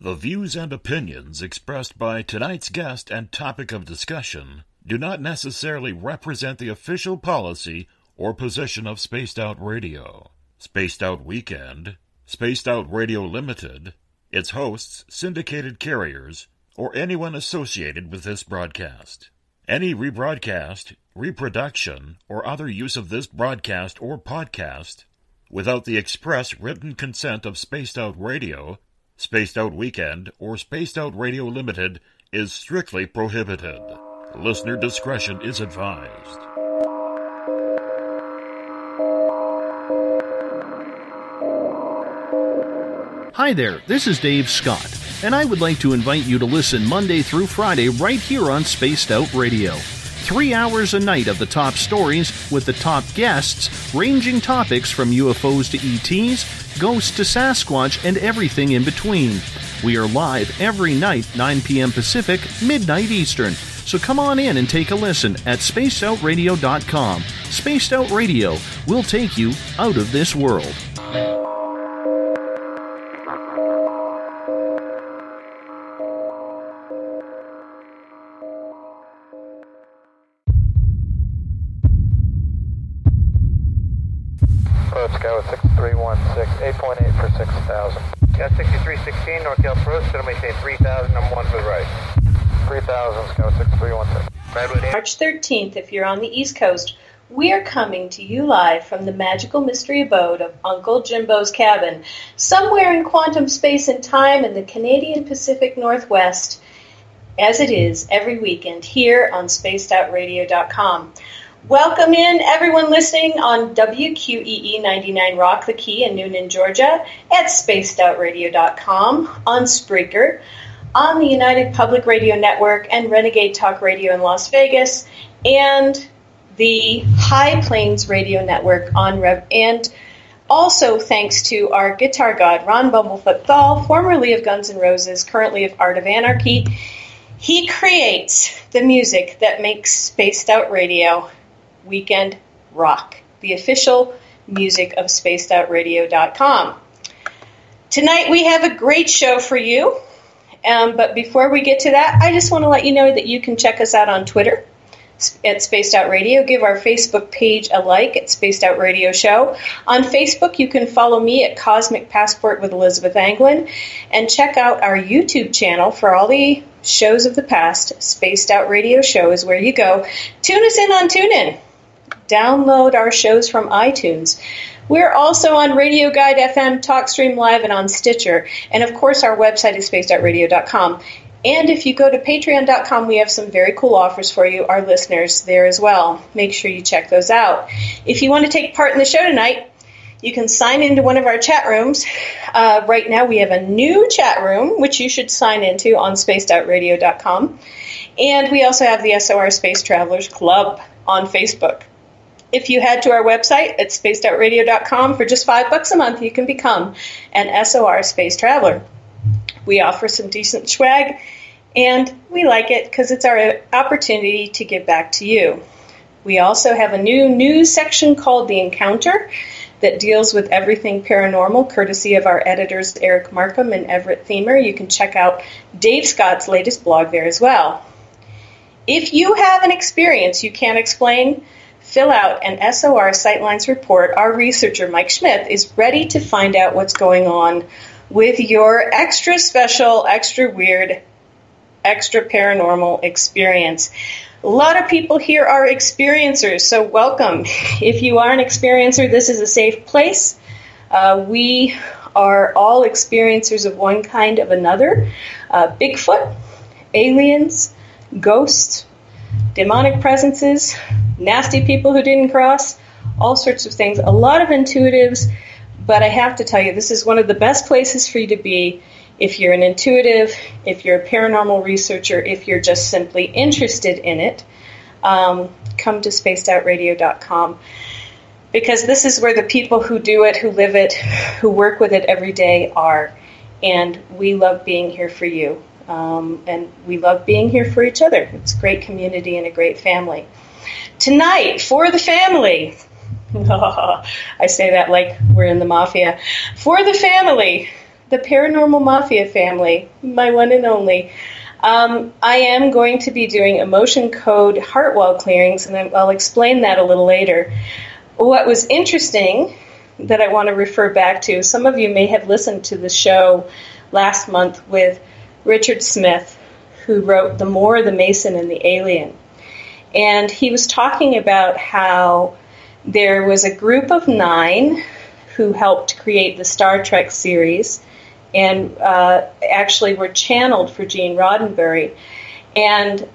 The views and opinions expressed by tonight's guest and topic of discussion do not necessarily represent the official policy or position of Spaced Out Radio, Spaced Out Weekend, Spaced Out Radio Limited, its hosts, syndicated carriers, or anyone associated with this broadcast. Any rebroadcast, reproduction, or other use of this broadcast or podcast without the express written consent of Spaced Out Radio, Spaced Out Weekend, or Spaced Out Radio Limited is strictly prohibited. Listener discretion is advised. Hi there, this is Dave Scott, and I would like to invite you to listen Monday through Friday right here on Spaced Out Radio. 3 hours a night of the top stories with the top guests, ranging topics from UFOs to ETs, ghosts to Sasquatch, and everything in between. We are live every night, 9 p.m. Pacific, midnight Eastern. So come on in and take a listen at spacedoutradio.com. Spaced Out Radio will take you out of this world. Sky with 6316, 8.8 for 6,000. Got 6316, North Yelp Road, so maintain 3,000, I'm 1 for the right. 3,000, Sky with 6316. Redwood 8. March 13th, if you're on the East Coast, we are coming to you live from the magical mystery abode of Uncle Jimbo's cabin, somewhere in quantum space and time in the Canadian Pacific Northwest, as it is every weekend here on spacedoutradio.com. Welcome in, everyone listening on WQEE 99 Rock the Key in Noonan, Georgia, at spacedoutradio.com, on Spreaker, on the United Public Radio Network and Renegade Talk Radio in Las Vegas, and the High Plains Radio Network on Rev. And also thanks to our guitar god, Ron Bumblefoot Thal, formerly of Guns N' Roses, currently of Art of Anarchy. He creates the music that makes Spaced Out Radio Weekend rock, the official music of spacedoutradio.com. Tonight we have a great show for you, but before we get to that, I just want to let you know that you can check us out on Twitter at Spaced Out Radio. Give our Facebook page a like at Spaced Out Radio Show. On Facebook, you can follow me at Cosmic Passport with Elizabeth Anglin, and check out our YouTube channel for all the shows of the past. Spaced Out Radio Show is where you go. Tune us in on TuneIn. Download our shows from iTunes. We're also on Radio Guide FM, TalkStream Live, and on Stitcher. And, of course, our website is spacedoutradio.com. And if you go to patreon.com, we have some very cool offers for you, our listeners, there as well. Make sure you check those out. If you want to take part in the show tonight, you can sign into one of our chat rooms. Right now we have a new chat room, which you should sign into on spacedoutradio.com. And we also have the SOR Space Travelers Club on Facebook. If you head to our website at spacedoutradio.com, for just $5 a month, you can become an SOR Space Traveler. We offer some decent swag, and we like it because it's our opportunity to give back to you. We also have a new news section called The Encounter that deals with everything paranormal, courtesy of our editors Eric Markham and Everett Thiemer. You can check out Dave Scott's latest blog there as well. If you have an experience you can't explain, fill out an SOR Sightlines report. Our researcher, Mike Schmidt, is ready to find out what's going on with your extra special, extra weird, extra paranormal experience. A lot of people here are experiencers, so welcome. If you are an experiencer, this is a safe place. We are all experiencers of one kind of another. Bigfoot, aliens, ghosts, demonic presences, nasty people who didn't cross, all sorts of things. A lot of intuitives, but I have to tell you, this is one of the best places for you to be if you're an intuitive, if you're a paranormal researcher, if you're just simply interested in it. Come to spacedoutradio.com, because this is where the people who do it, who live it, who work with it every day are, and we love being here for you. And we love being here for each other. It's a great community and a great family. Tonight, for the family, I say that like we're in the mafia. For the family, the Paranormal Mafia family, my one and only. I am going to be doing emotion code heart wall clearings, and I'll explain that a little later. What was interesting that I want to refer back to, some of you may have listened to the show last month with Richard Smith, who wrote The Moor, the Mason, and the Alien. And he was talking about how there was a group of 9 who helped create the Star Trek series and actually were channeled for Gene Roddenberry, and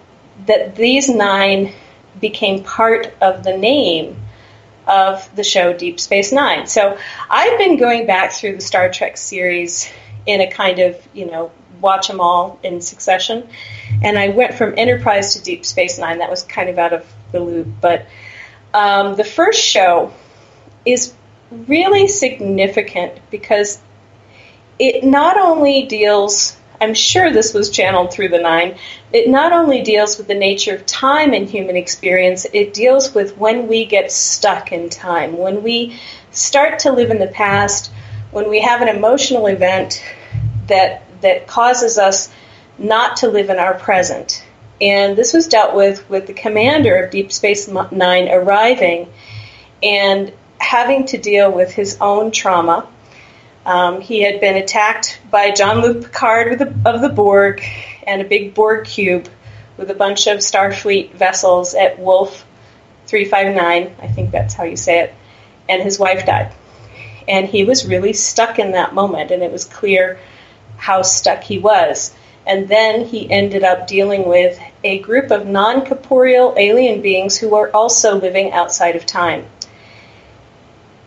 that these 9 became part of the name of the show Deep Space Nine. So I've been going back through the Star Trek series in a kind of, watch them all in succession. And I went from Enterprise to Deep Space Nine. That was kind of out of the loop. But the first show is really significant because it not only deals, I'm sure this was channeled through the 9, it not only deals with the nature of time in human experience, it deals with when we get stuck in time, when we start to live in the past, when we have an emotional event that causes us not to live in our present. And this was dealt with the commander of Deep Space Nine arriving and having to deal with his own trauma. He had been attacked by Jean-Luc Picard of the Borg and a big Borg cube with a bunch of Starfleet vessels at Wolf 359, I think that's how you say it, and his wife died. And he was really stuck in that moment, and it was clear how stuck he was. And then he ended up dealing with a group of non-corporeal alien beings who were also living outside of time.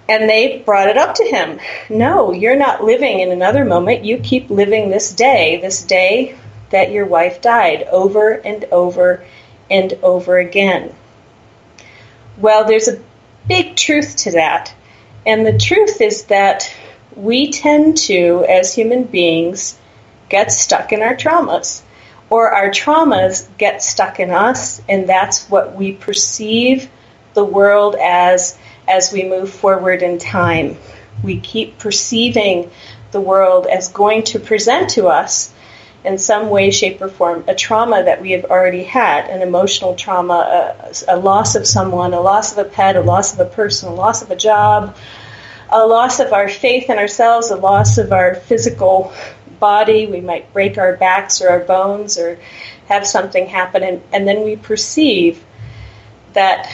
And they brought it up to him. No, you're not living in another moment. You keep living this day that your wife died, over and over and over again. Well, there's a big truth to that. And the truth is that we tend to, as human beings, get stuck in our traumas. Or our traumas get stuck in us, and that's what we perceive the world as we move forward in time. We keep perceiving the world as going to present to us in some way, shape, or form a trauma that we have already had, an emotional trauma, a loss of someone, a loss of a pet, a loss of a person, a loss of a job, a loss of our faith in ourselves, a loss of our physical body. We might break our backs or our bones or have something happen, and then we perceive that,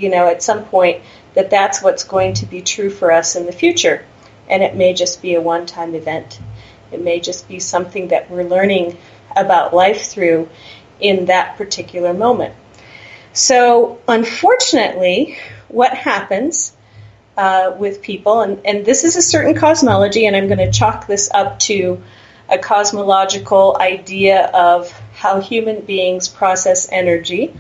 at some point, that's what's going to be true for us in the future. And it may just be a one-time event. It may just be something that we're learning about life through in that particular moment. So, unfortunately, what happens with people, and this is a certain cosmology, and I'm going to chalk this up to a cosmological idea of how human beings process energy.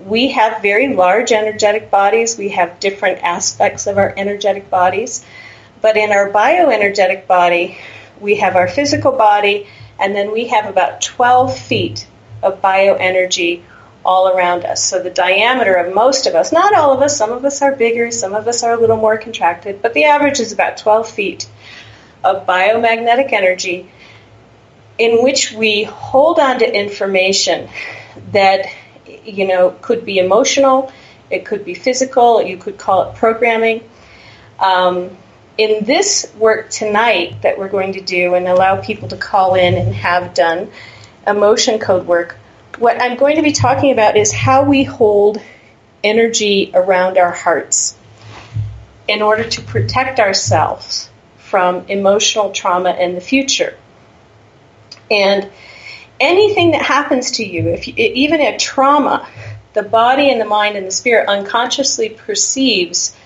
We have very large energetic bodies. We have different aspects of our energetic bodies. But in our bioenergetic body, we have our physical body, and then we have about 12 feet of bioenergy all around us. So the diameter of most of us, not all of us, some of us are bigger, some of us are a little more contracted, but the average is about 12 feet of biomagnetic energy in which we hold on to information that could be emotional, it could be physical, you could call it programming. In this work tonight that we're going to do and allow people to call in and have done emotion code work, what I'm going to be talking about is how we hold energy around our hearts in order to protect ourselves from emotional trauma in the future. And anything that happens to you, even a trauma, the body and the mind and the spirit unconsciously perceives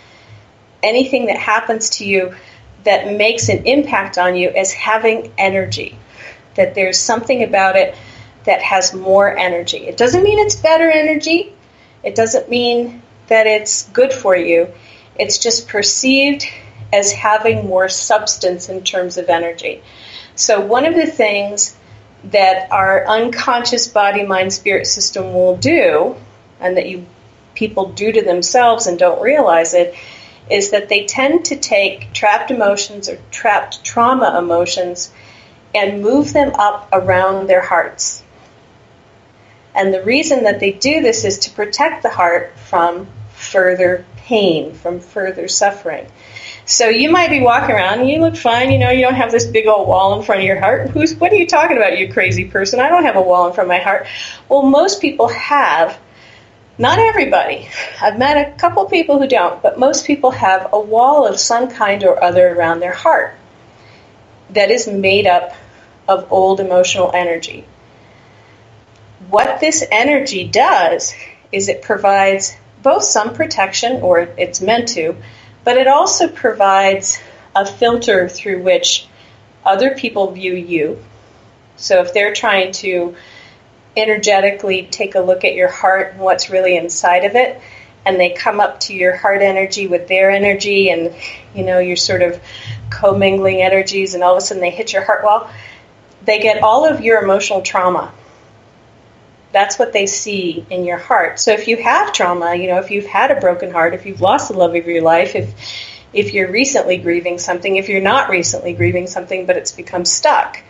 anything that happens to you that makes an impact on you as having energy, that there's something about it that has more energy. It doesn't mean it's better energy. It doesn't mean that it's good for you. It's just perceived as having more substance in terms of energy. So one of the things that our unconscious body, mind, spirit system will do, and that people do to themselves and don't realize it, is that they tend to take trapped emotions or trapped trauma emotions and move them up around their hearts. And the reason that they do this is to protect the heart from further pain, from further suffering. So you might be walking around and you look fine, you don't have this big old wall in front of your heart. What are you talking about, you crazy person? I don't have a wall in front of my heart. Well, most people have. Not everybody. I've met a couple people who don't, but most people have a wall of some kind or other around their heart that is made up of old emotional energy. What this energy does is it provides both some protection, or it's meant to, but it also provides a filter through which other people view you. So if they're trying to energetically take a look at your heart and what's really inside of it, and they come up to your heart energy with their energy, and you're sort of commingling energies, and all of a sudden they hit your heart wall, they get all of your emotional trauma. That's what they see in your heart. So if you have trauma, if you've had a broken heart, if you've lost the love of your life, if you're recently grieving something, if you're not recently grieving something but it's become stuck,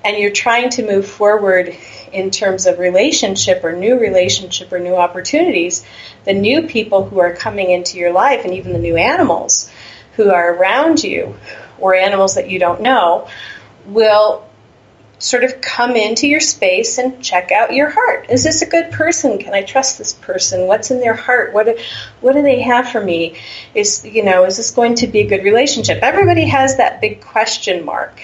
and you're trying to move forward in terms of relationship or new opportunities, the new people who are coming into your life, and even the new animals who are around you, or animals that you don't know, will sort of come into your space and check out your heart. Is this a good person? Can I trust this person? What's in their heart? What do they have for me? Is this going to be a good relationship? Everybody has that big question mark,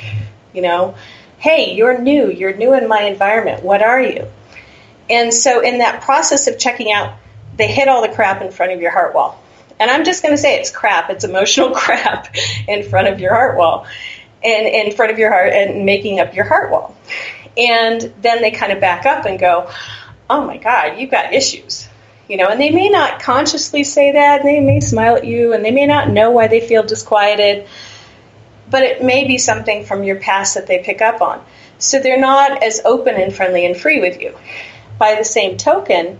Hey, you're new in my environment. What are you? And so in that process of checking out, they hit all the crap in front of your heart wall. And I'm just going to say it's crap. It's emotional crap in front of your heart wall, and in front of your heart, and making up your heart wall. And then they kind of back up and go, oh my God, you've got issues. And they may not consciously say that, and they may smile at you, and they may not know why they feel disquieted, but it may be something from your past that they pick up on. So they're not as open and friendly and free with you. By the same token,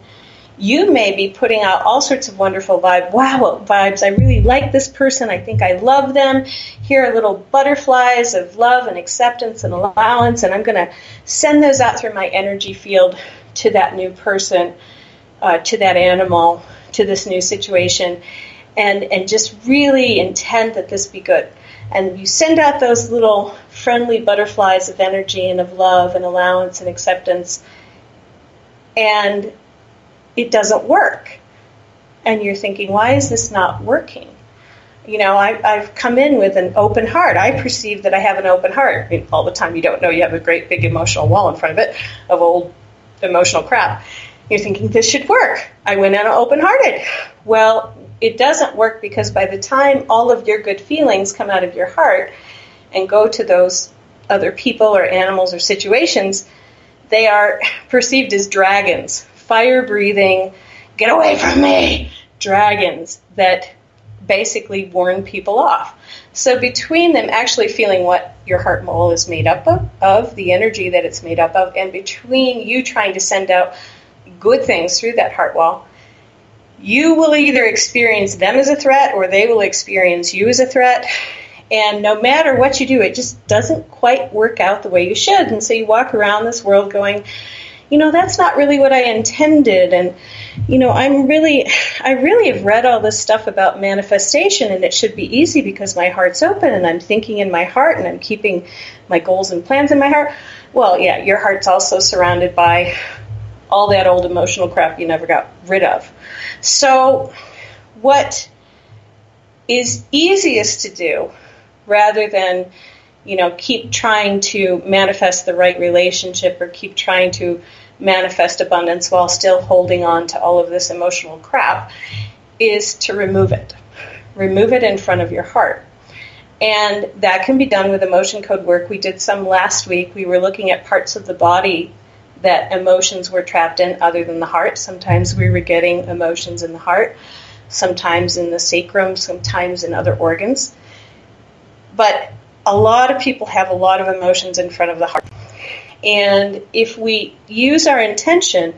you may be putting out all sorts of wonderful vibes. I really like this person. I think I love them. Here are little butterflies of love and acceptance and allowance, and I'm going to send those out through my energy field to that new person, to that animal, to this new situation, and just really intend that this be good. And you send out those little friendly butterflies of energy and of love and allowance and acceptance, and it doesn't work. And you're thinking, why is this not working? I've come in with an open heart. I perceive that I have an open heart. I mean, all the time you don't know you have a great big emotional wall in front of it of old emotional crap. You're thinking, this should work. I went in open-hearted. Well, it doesn't work, because by the time all of your good feelings come out of your heart and go to those other people or animals or situations, they are perceived as dragons, fire-breathing, get away from me, dragons that basically warn people off. So between them actually feeling what your heart mole is made up of, the energy that it's made up of, and between you trying to send out good things through that heart wall, you will either experience them as a threat or they will experience you as a threat. And no matter what you do, it just doesn't quite work out the way you should. And so you walk around this world going, that's not really what I intended. And, I really have read all this stuff about manifestation, and it should be easy because my heart's open and I'm thinking in my heart and I'm keeping my goals and plans in my heart. Well, yeah, your heart's also surrounded by all that old emotional crap you never got rid of. So what is easiest to do, rather than, keep trying to manifest the right relationship or keep trying to manifest abundance while still holding on to all of this emotional crap, is to remove it. Remove it in front of your heart. And that can be done with emotion code work. We did some last week. We were looking at parts of the body that emotions were trapped in other than the heart. Sometimes we were getting emotions in the heart, sometimes in the sacrum, sometimes in other organs. But a lot of people have a lot of emotions in front of the heart. And if we use our intention,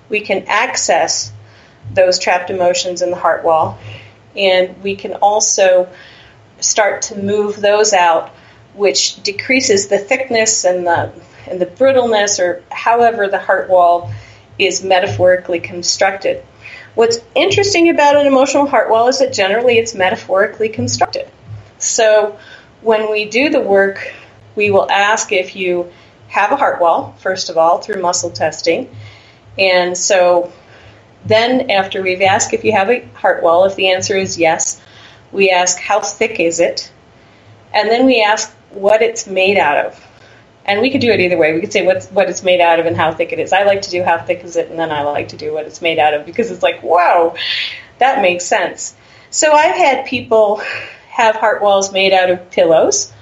we can access those trapped emotions in the heart wall And we can also start to move those out, which decreases the thickness and the brittleness, or however the heart wall is metaphorically constructed. What's interesting about an emotional heart wall is that generally it's metaphorically constructed. So when we do the work, we will ask if you have a heart wall, first of all, through muscle testing. And so then after we've asked if you have a heart wall, if the answer is yes, we ask how thick is it? And then we ask what it's made out of. And we could do it either way. We could say what it's made out of and how thick it is. I like to do how thick is it, and then I like to do what it's made out of, because it's like, whoa, that makes sense. So I've had people have heart walls made out of pillows,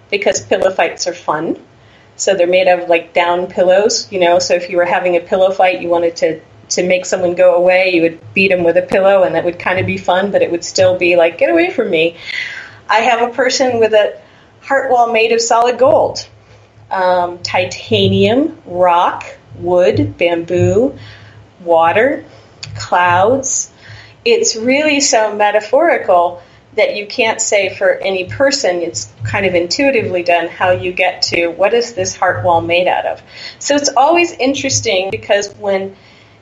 because pillow fights are fun. So they're made out of like down pillows, so if you were having a pillow fight, you wanted to make someone go away, you would beat them with a pillow, and that would kind of be fun, but it would still be like, get away from me. I have a person with a heart wall made of solid gold. Titanium, rock, wood, bamboo, water, clouds. It's really so metaphorical that you can't say for any person. It's kind of intuitively done how you get to what is this heart wall made out of. So it's always interesting, because when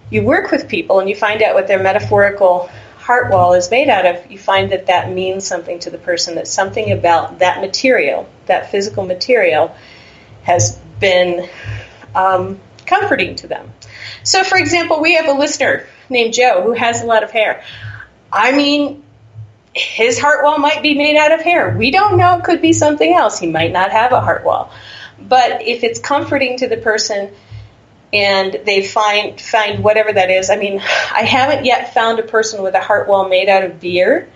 you work with people and you find out what their metaphorical heart wall is made out of, you find that that means something to the person, that something about that material, that physical material, has been comforting to them. So, for example, we have a listener named Joe who has a lot of hair. I mean, his heart wall might be made out of hair. We don't know. It could be something else. He might not have a heart wall. But if it's comforting to the person and they find whatever that is, I mean, I haven't yet found a person with a heart wall made out of beer,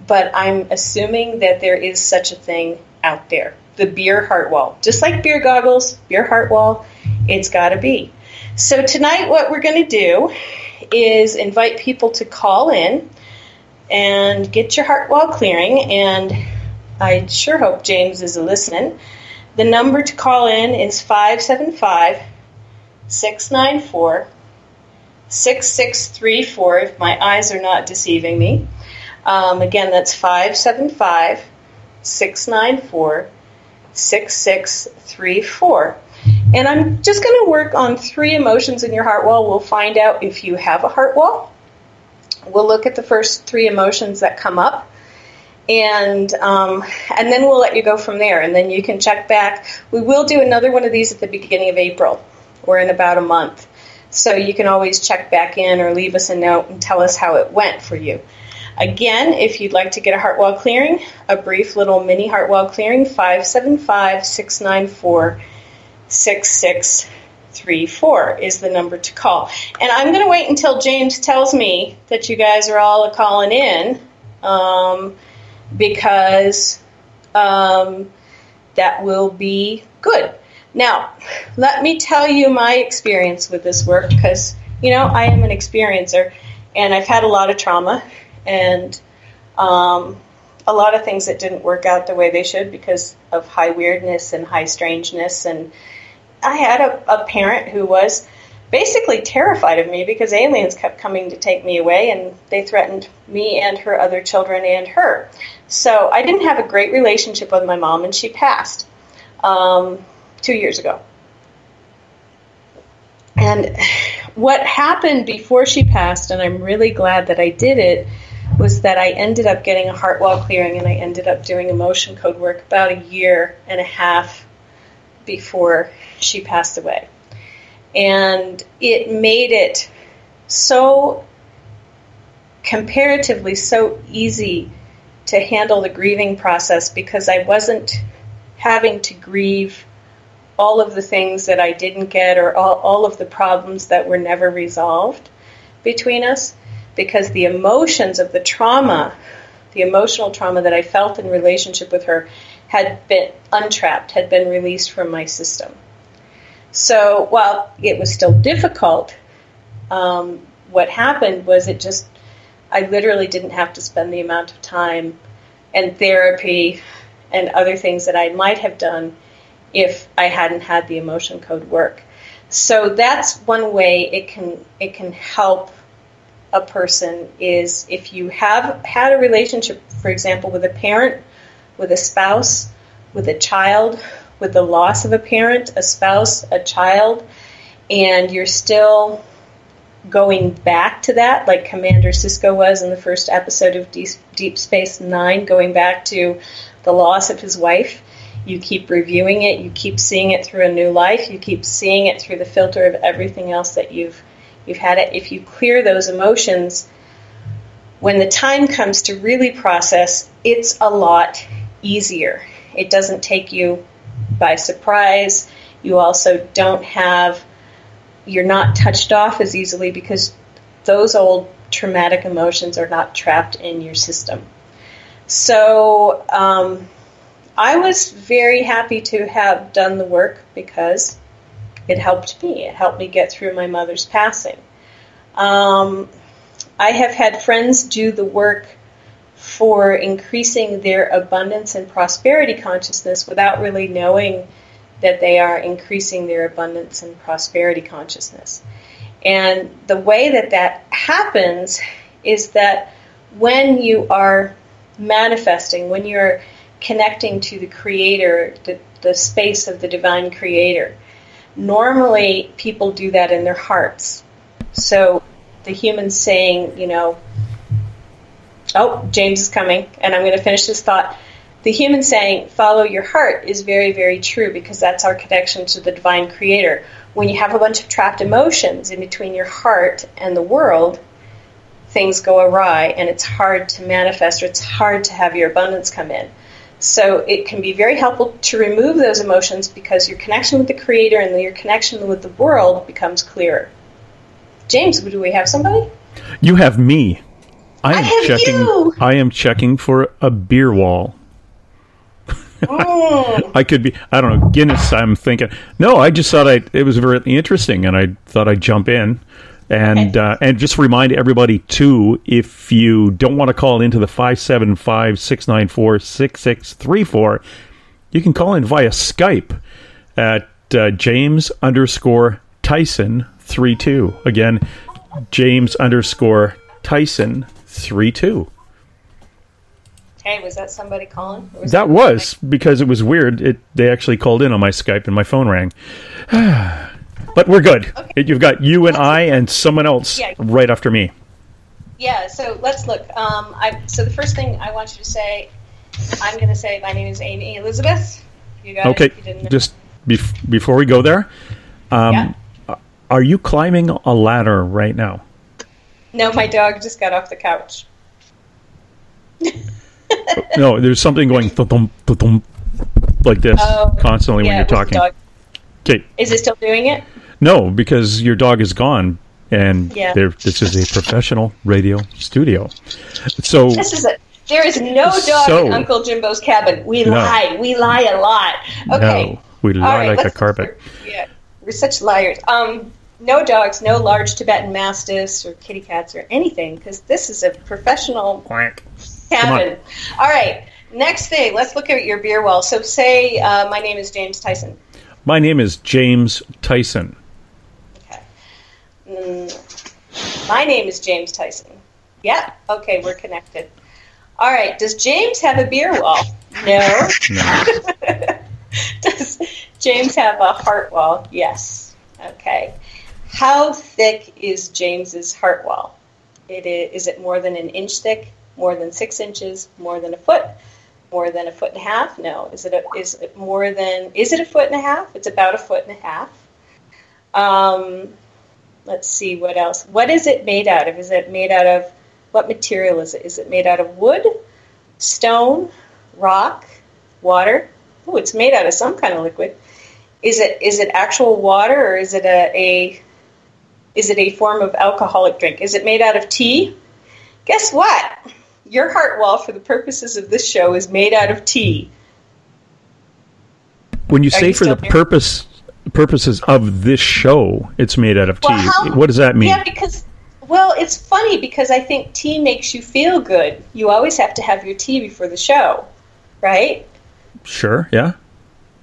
but I'm assuming that there is such a thing out there. The beer heart wall. Just like beer goggles, beer heart wall, it's got to be. So tonight what we're going to do is invite people to call in and get your heart wall clearing, and I sure hope James is listening. The number to call in is 575-694-6634, if my eyes are not deceiving me. Again, that's 575-694-6634. And I'm just going to work on 3 emotions in your heart wall. We'll find out if you have a heart wall. We'll look at the first 3 emotions that come up, and then we'll let you go from there, and then you can check back. We will do another one of these at the beginning of April, or in about a month. So you can always check back in or leave us a note and tell us how it went for you. Again, if you'd like to get a heart wall clearing, a brief little mini heart wall clearing, 575-694-6634 is the number to call. And I'm going to wait until James tells me that you guys are all calling in, because that will be good. Now, let me tell you my experience with this work, because, I am an experiencer, and I've had a lot of trauma, and a lot of things that didn't work out the way they should because of high weirdness and high strangeness. And I had a parent who was basically terrified of me because aliens kept coming to take me away, and they threatened me and her other children and her. So I didn't have a great relationship with my mom, and she passed 2 years ago. And what happened before she passed, and I'm really glad that I did it, was that I ended up getting a heart wall clearing, and I ended up doing emotion code work about 1.5 years before she passed away. And it made it so comparatively so easy to handle the grieving process, because I wasn't having to grieve all of the things that I didn't get, or all of the problems that were never resolved between us, because the emotions of the trauma, the emotional trauma that I felt in relationship with her, had been untrapped, had been released from my system. So while it was still difficult, what happened was I literally didn't have to spend the amount of time and therapy and other things that I might have done if I hadn't had the emotion code work. So that's one way it can help a person is if you have had a relationship, for example, with a parent, with a spouse, with a child, with the loss of a parent, a spouse, a child, and you're still going back to that, like Commander Sisko was in the first episode of Deep Space Nine, going back to the loss of his wife. You keep reviewing it, you keep seeing it through a new life, you keep seeing it through the filter of everything else that you've had it. If you clear those emotions, when the time comes to really process, it's a lot easier. It doesn't take you by surprise. You also you're not touched off as easily because those old traumatic emotions are not trapped in your system. So, I was very happy to have done the work because it helped me. It helped me get through my mother's passing. I have had friends do the work for increasing their abundance and prosperity consciousness without really knowing that they are increasing their abundance and prosperity consciousness. And the way that happens is that when you are manifesting, when you're connecting to the Creator, the space of the Divine Creator. Normally, people do that in their hearts. So the human saying, oh, James is coming, and I'm going to finish this thought. The human saying, follow your heart, is very, very true because that's our connection to the Divine Creator. When you have a bunch of trapped emotions in between your heart and the world, things go awry, and it's hard to manifest, or it's hard to have your abundance come in. So it can be very helpful to remove those emotions because your connection with the Creator and your connection with the world becomes clearer. James, do we have somebody? You have me. I am checking for a beer wall. I could be, I don't know, Guinness, I'm thinking. No, I just thought it was very interesting, and I thought I'd jump in. And just remind everybody, too, if you don't want to call into the 575-694-6634, you can call in via Skype at James_Tyson32. Again, James_Tyson32. Hey, was that somebody calling? That was, because it was weird. They actually called in on my Skype and my phone rang. But we're good. Okay. You've got you and I and someone else right after me. Yeah, so let's look. So the first thing I want you to say, I'm going to say my name is Amy Elizabeth. You got okay, it? just before we go there, are you climbing a ladder right now? No, my dog just got off the couch. No, there's something going thump, thump, like this constantly when you're talking. Okay. Is it still doing it? No, because your dog is gone, and this is a professional radio studio. So there is no dog in Uncle Jimbo's cabin. We lie a lot. Okay, no, we lie like a carpet. Yeah, we're such liars. No dogs, no large Tibetan Mastiffs or kitty cats or anything, because this is a professional cabin. All right, next thing, let's look at your beer wall. So say my name is James Tyson. My name is James Tyson. Okay. My name is James Tyson. Yeah? Okay, we're connected. All right, does James have a beer wall? No. Does James have a heart wall? Yes. Okay. How thick is James's heart wall? Is it more than an inch thick? More than 6 inches? More than a foot? More than a foot and a half? No. Is it a foot and a half? It's about a foot and a half. Let's see what else. What is it made out of? Is it made out of, what material is it? Is it made out of wood, stone, rock, water? Oh, it's made out of some kind of liquid. Is it actual water, or is it a form of alcoholic drink? Is it made out of tea? Guess what? Your heart wall, for the purposes of this show, is made out of tea. When you say for the purposes of this show, it's made out of tea, what does that mean? Yeah, it's funny because I think tea makes you feel good. You always have to have your tea before the show, right? Sure, yeah.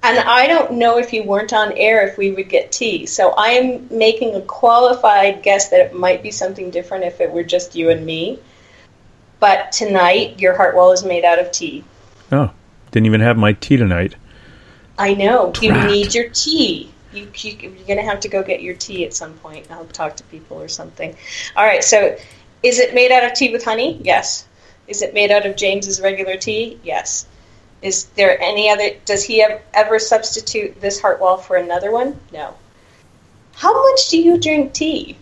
And I don't know if you weren't on air if we would get tea. So I am making a qualified guess that it might be something different if it were just you and me. But tonight, your heart wall is made out of tea. Oh, didn't even have my tea tonight. I know. Drat. You need your tea. You're going to have to go get your tea at some point. I'll talk to people or something. All right, so is it made out of tea with honey? Yes. Is it made out of James's regular tea? Yes. Is there any other... Does he ever substitute this heart wall for another one? No. How much do you drink tea?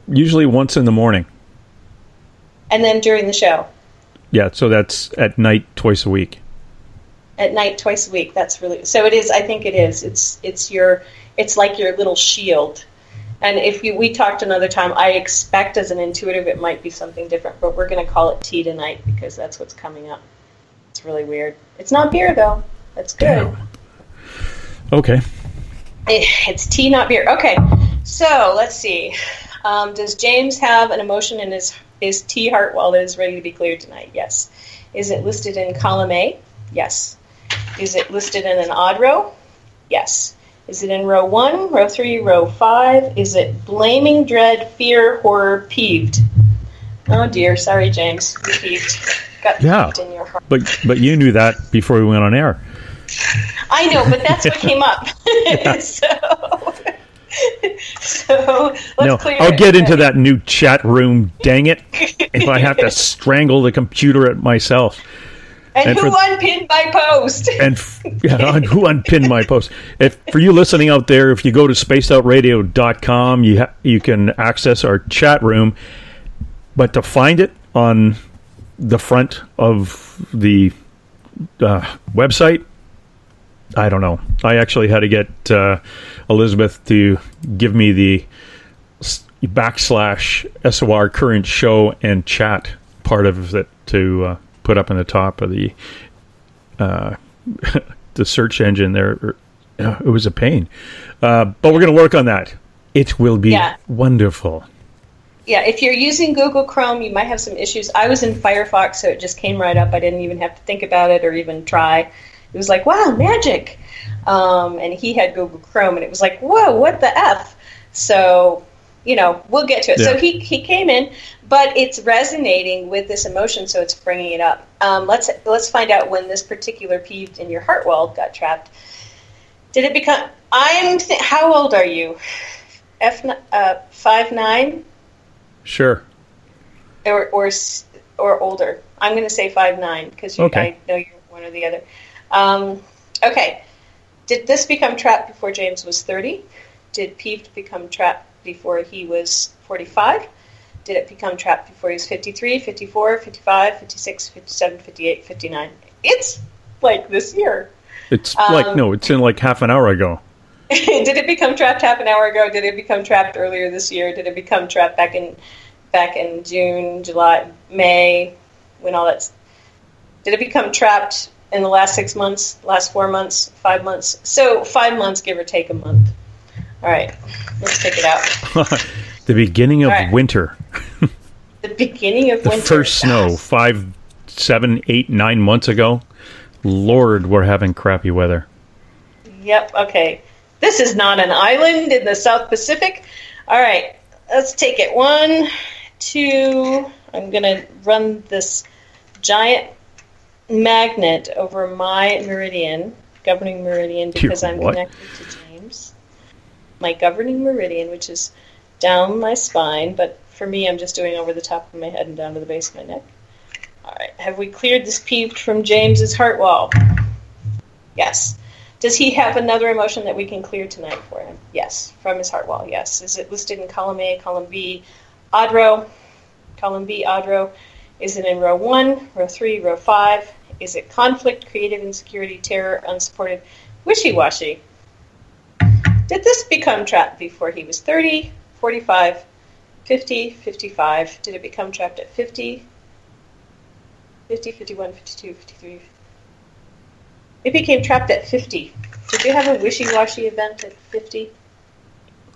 Usually once in the morning. And then during the show? Yeah, so that's at night twice a week. At night twice a week. That's really... So it is. I think it is. It's like your little shield. And if we talked another time, I expect as an intuitive it might be something different, but we're going to call it tea tonight because that's what's coming up. It's really weird. It's not beer, though. That's good. Damn. Okay. It's tea, not beer. Okay. So, let's see. Does James have an emotion in his tea heart wall that is ready to be cleared tonight? Yes. Is it listed in column A? Yes. Is it listed in an odd row? Yes. Is it in row 1, row 3, row 5? Is it blaming, dread, fear, horror, peeved? Oh, dear. Sorry, James. You peeved. Got peeved in your heart. But you knew that before we went on air. I know, but that's what came up. So let's clear I'll get into that new chat room, dang it, if I have to strangle the computer at myself. And who unpinned my post? And who unpinned my post? For you listening out there, if you go to spacedoutradio.com, you can access our chat room. But to find it on the front of the website, I don't know. I actually had to get Elizabeth to give me the /SOR current show and chat part of it to put up in the top of the the search engine there. It was a pain. But we're going to work on that. It will be wonderful. Yeah, if you're using Google Chrome, you might have some issues. I was in Firefox, so it just came right up. I didn't even have to think about it or even try. It was like, wow, magic. And he had Google Chrome, and it was like, whoa, what the F? So, we'll get to it. Yeah. So he came in, but it's resonating with this emotion, so it's bringing it up. Let's find out when this particular peeved in your heart wall got trapped. Did it become... how old are you? 5'9"? Sure. Or older. I'm going to say 5'9", because I know you're one or the other. Okay. Did this become trapped before James was 30? Did peeved become trapped before he was 45? Did it become trapped before he was 53, 54, 55, 56, 57, 58, 59? It's like this year. It's it's in like half an hour ago. Did it become trapped half an hour ago? Did it become trapped earlier this year? Did it become trapped back in June, July, May, when all that's... Did it become trapped in the last 6 months, last 4 months, 5 months? So 5 months, give or take a month. All right, let's take it out. The beginning of winter. The beginning of winter. The first snow 5, 7, 8, 9 months ago. Lord, we're having crappy weather. Yep, okay. This is not an island in the South Pacific. All right, let's take it. 1, 2, I'm going to run this giant magnet over my meridian, governing meridian, because I'm connected to James. My governing meridian, which is down my spine, but for me, I'm just doing over the top of my head and down to the base of my neck. All right, have we cleared this peeved from James's heart wall? Yes. Does he have another emotion that we can clear tonight for him? Yes, from his heart wall, yes. Is it listed in column A, column B, odd row? Column B, odd row. Is it in row 1, row 3, row 5? Is it conflict, creative insecurity, terror, unsupported, wishy-washy? Did this become trapped before he was 30, 45, 50, 55? Did it become trapped at 50, 51, 52, 53? It became trapped at 50. Did you have a wishy-washy event at 50?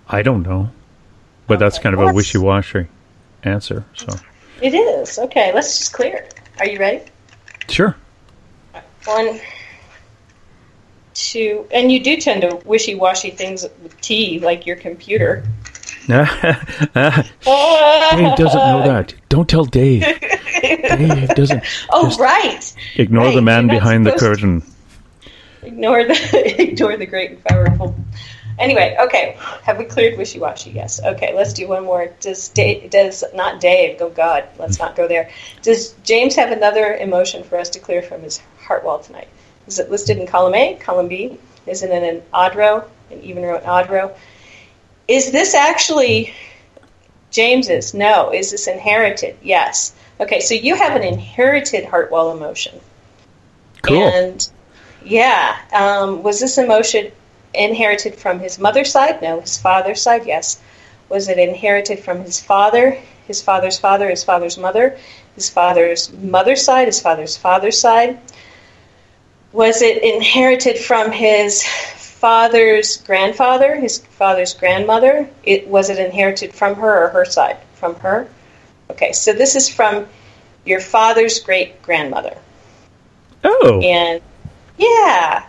I don't know. But that's kind of a wishy-washy answer. So it is. Okay, let's just clear it. Are you ready? Sure. 1, and you do tend to wishy-washy things with T, like your computer. Dave doesn't know that. Don't tell Dave. Dave doesn't. Oh, right. Ignore the man behind the curtain. Ignore the great and powerful. Anyway, okay. Have we cleared wishy-washy? Yes. Okay, let's do one more. Not Dave, oh God, let's not go there. Does James have another emotion for us to clear from his heart wall tonight? Is it listed in column A, column B? Is it in an odd row, an even row, an odd row? Is this actually James's? No. Is this inherited? Yes. Okay, so you have an inherited heart wall emotion. Cool. And, yeah, was this emotion inherited from his mother's side? No. His father's side? Yes. Was it inherited from his father, his father's father, his father's mother, his father's mother's side, his father's father's side? Was it inherited from his father's grandfather, his father's grandmother? Was it inherited from her or her side? From her? Okay, so this is from your father's great-grandmother. Oh. And, yeah.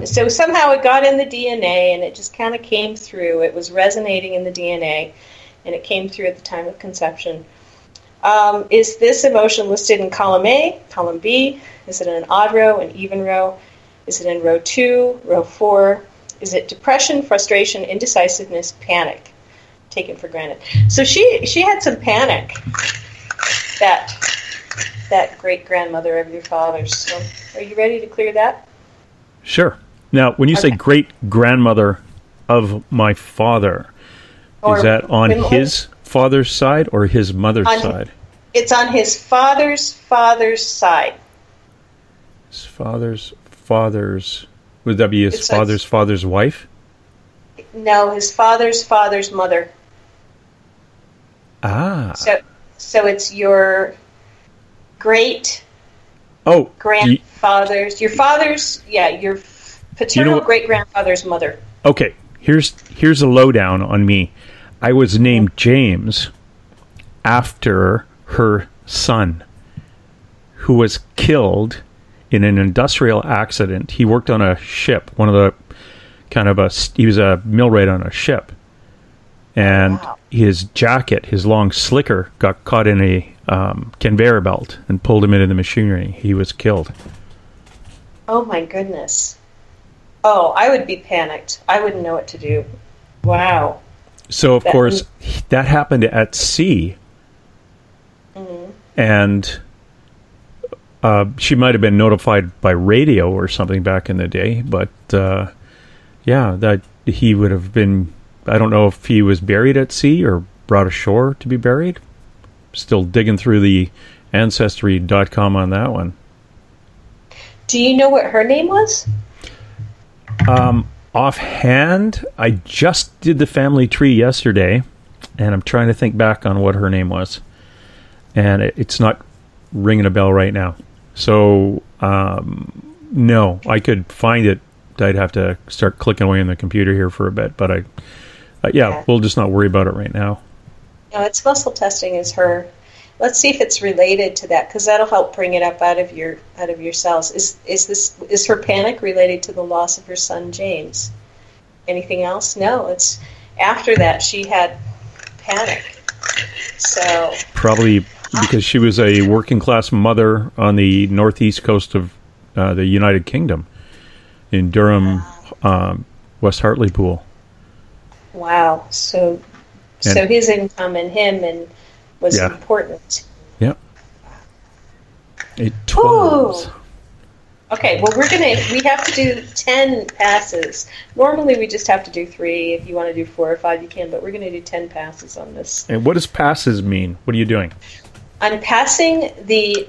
So somehow it got in the DNA, and it just kind of came through. It was resonating in the DNA, and it came through at the time of conception. Is this emotion listed in column A, column B? Is it in an odd row, an even row? Is it in row 2, row 4? Is it depression, frustration, indecisiveness, panic? Taken for granted. So she had some panic, that great-grandmother of your father's. So are you ready to clear that? Sure. Now, when you say great-grandmother of my father, is that on his father's side or his mother's side? It's on his father's side. His father's... Would that be his father's wife? No, his father's mother. Ah. So it's your great grandfather's, your paternal great-grandfather's mother. Okay, here's a lowdown on me. I was named James after her son, who was killed in an industrial accident. He worked on a ship, he was a millwright on a ship. And his jacket, his long slicker, got caught in a conveyor belt and pulled him into the machinery. He was killed. Oh, my goodness. Oh, I would be panicked. I wouldn't know what to do. Wow. So, of course, that happened at sea. Mm-hmm. And she might have been notified by radio or something back in the day. But, that he would have been... I don't know if he was buried at sea or brought ashore to be buried. Still digging through the Ancestry.com on that one. Do you know what her name was? Offhand, I just did the family tree yesterday, and I'm trying to think back on what her name was. And it's not ringing a bell right now. So, no, I could find it. I'd have to start clicking away on the computer here for a bit, but we'll just not worry about it right now. No, it's muscle testing is her. Let's see if it's related to that, because that'll help bring it up out of your cells. Is her panic related to the loss of her son James? Anything else? No, it's after that she had panic. So probably because she was a working class mother on the northeast coast of the United Kingdom in Durham, West Hartlepool. Wow. So his income and him was important. Yep. It was. Okay, well we have to do 10 passes. Normally we just have to do 3. If you want to do 4 or 5 you can, but we're going to do 10 passes on this. And what does passes mean? What are you doing? I'm passing the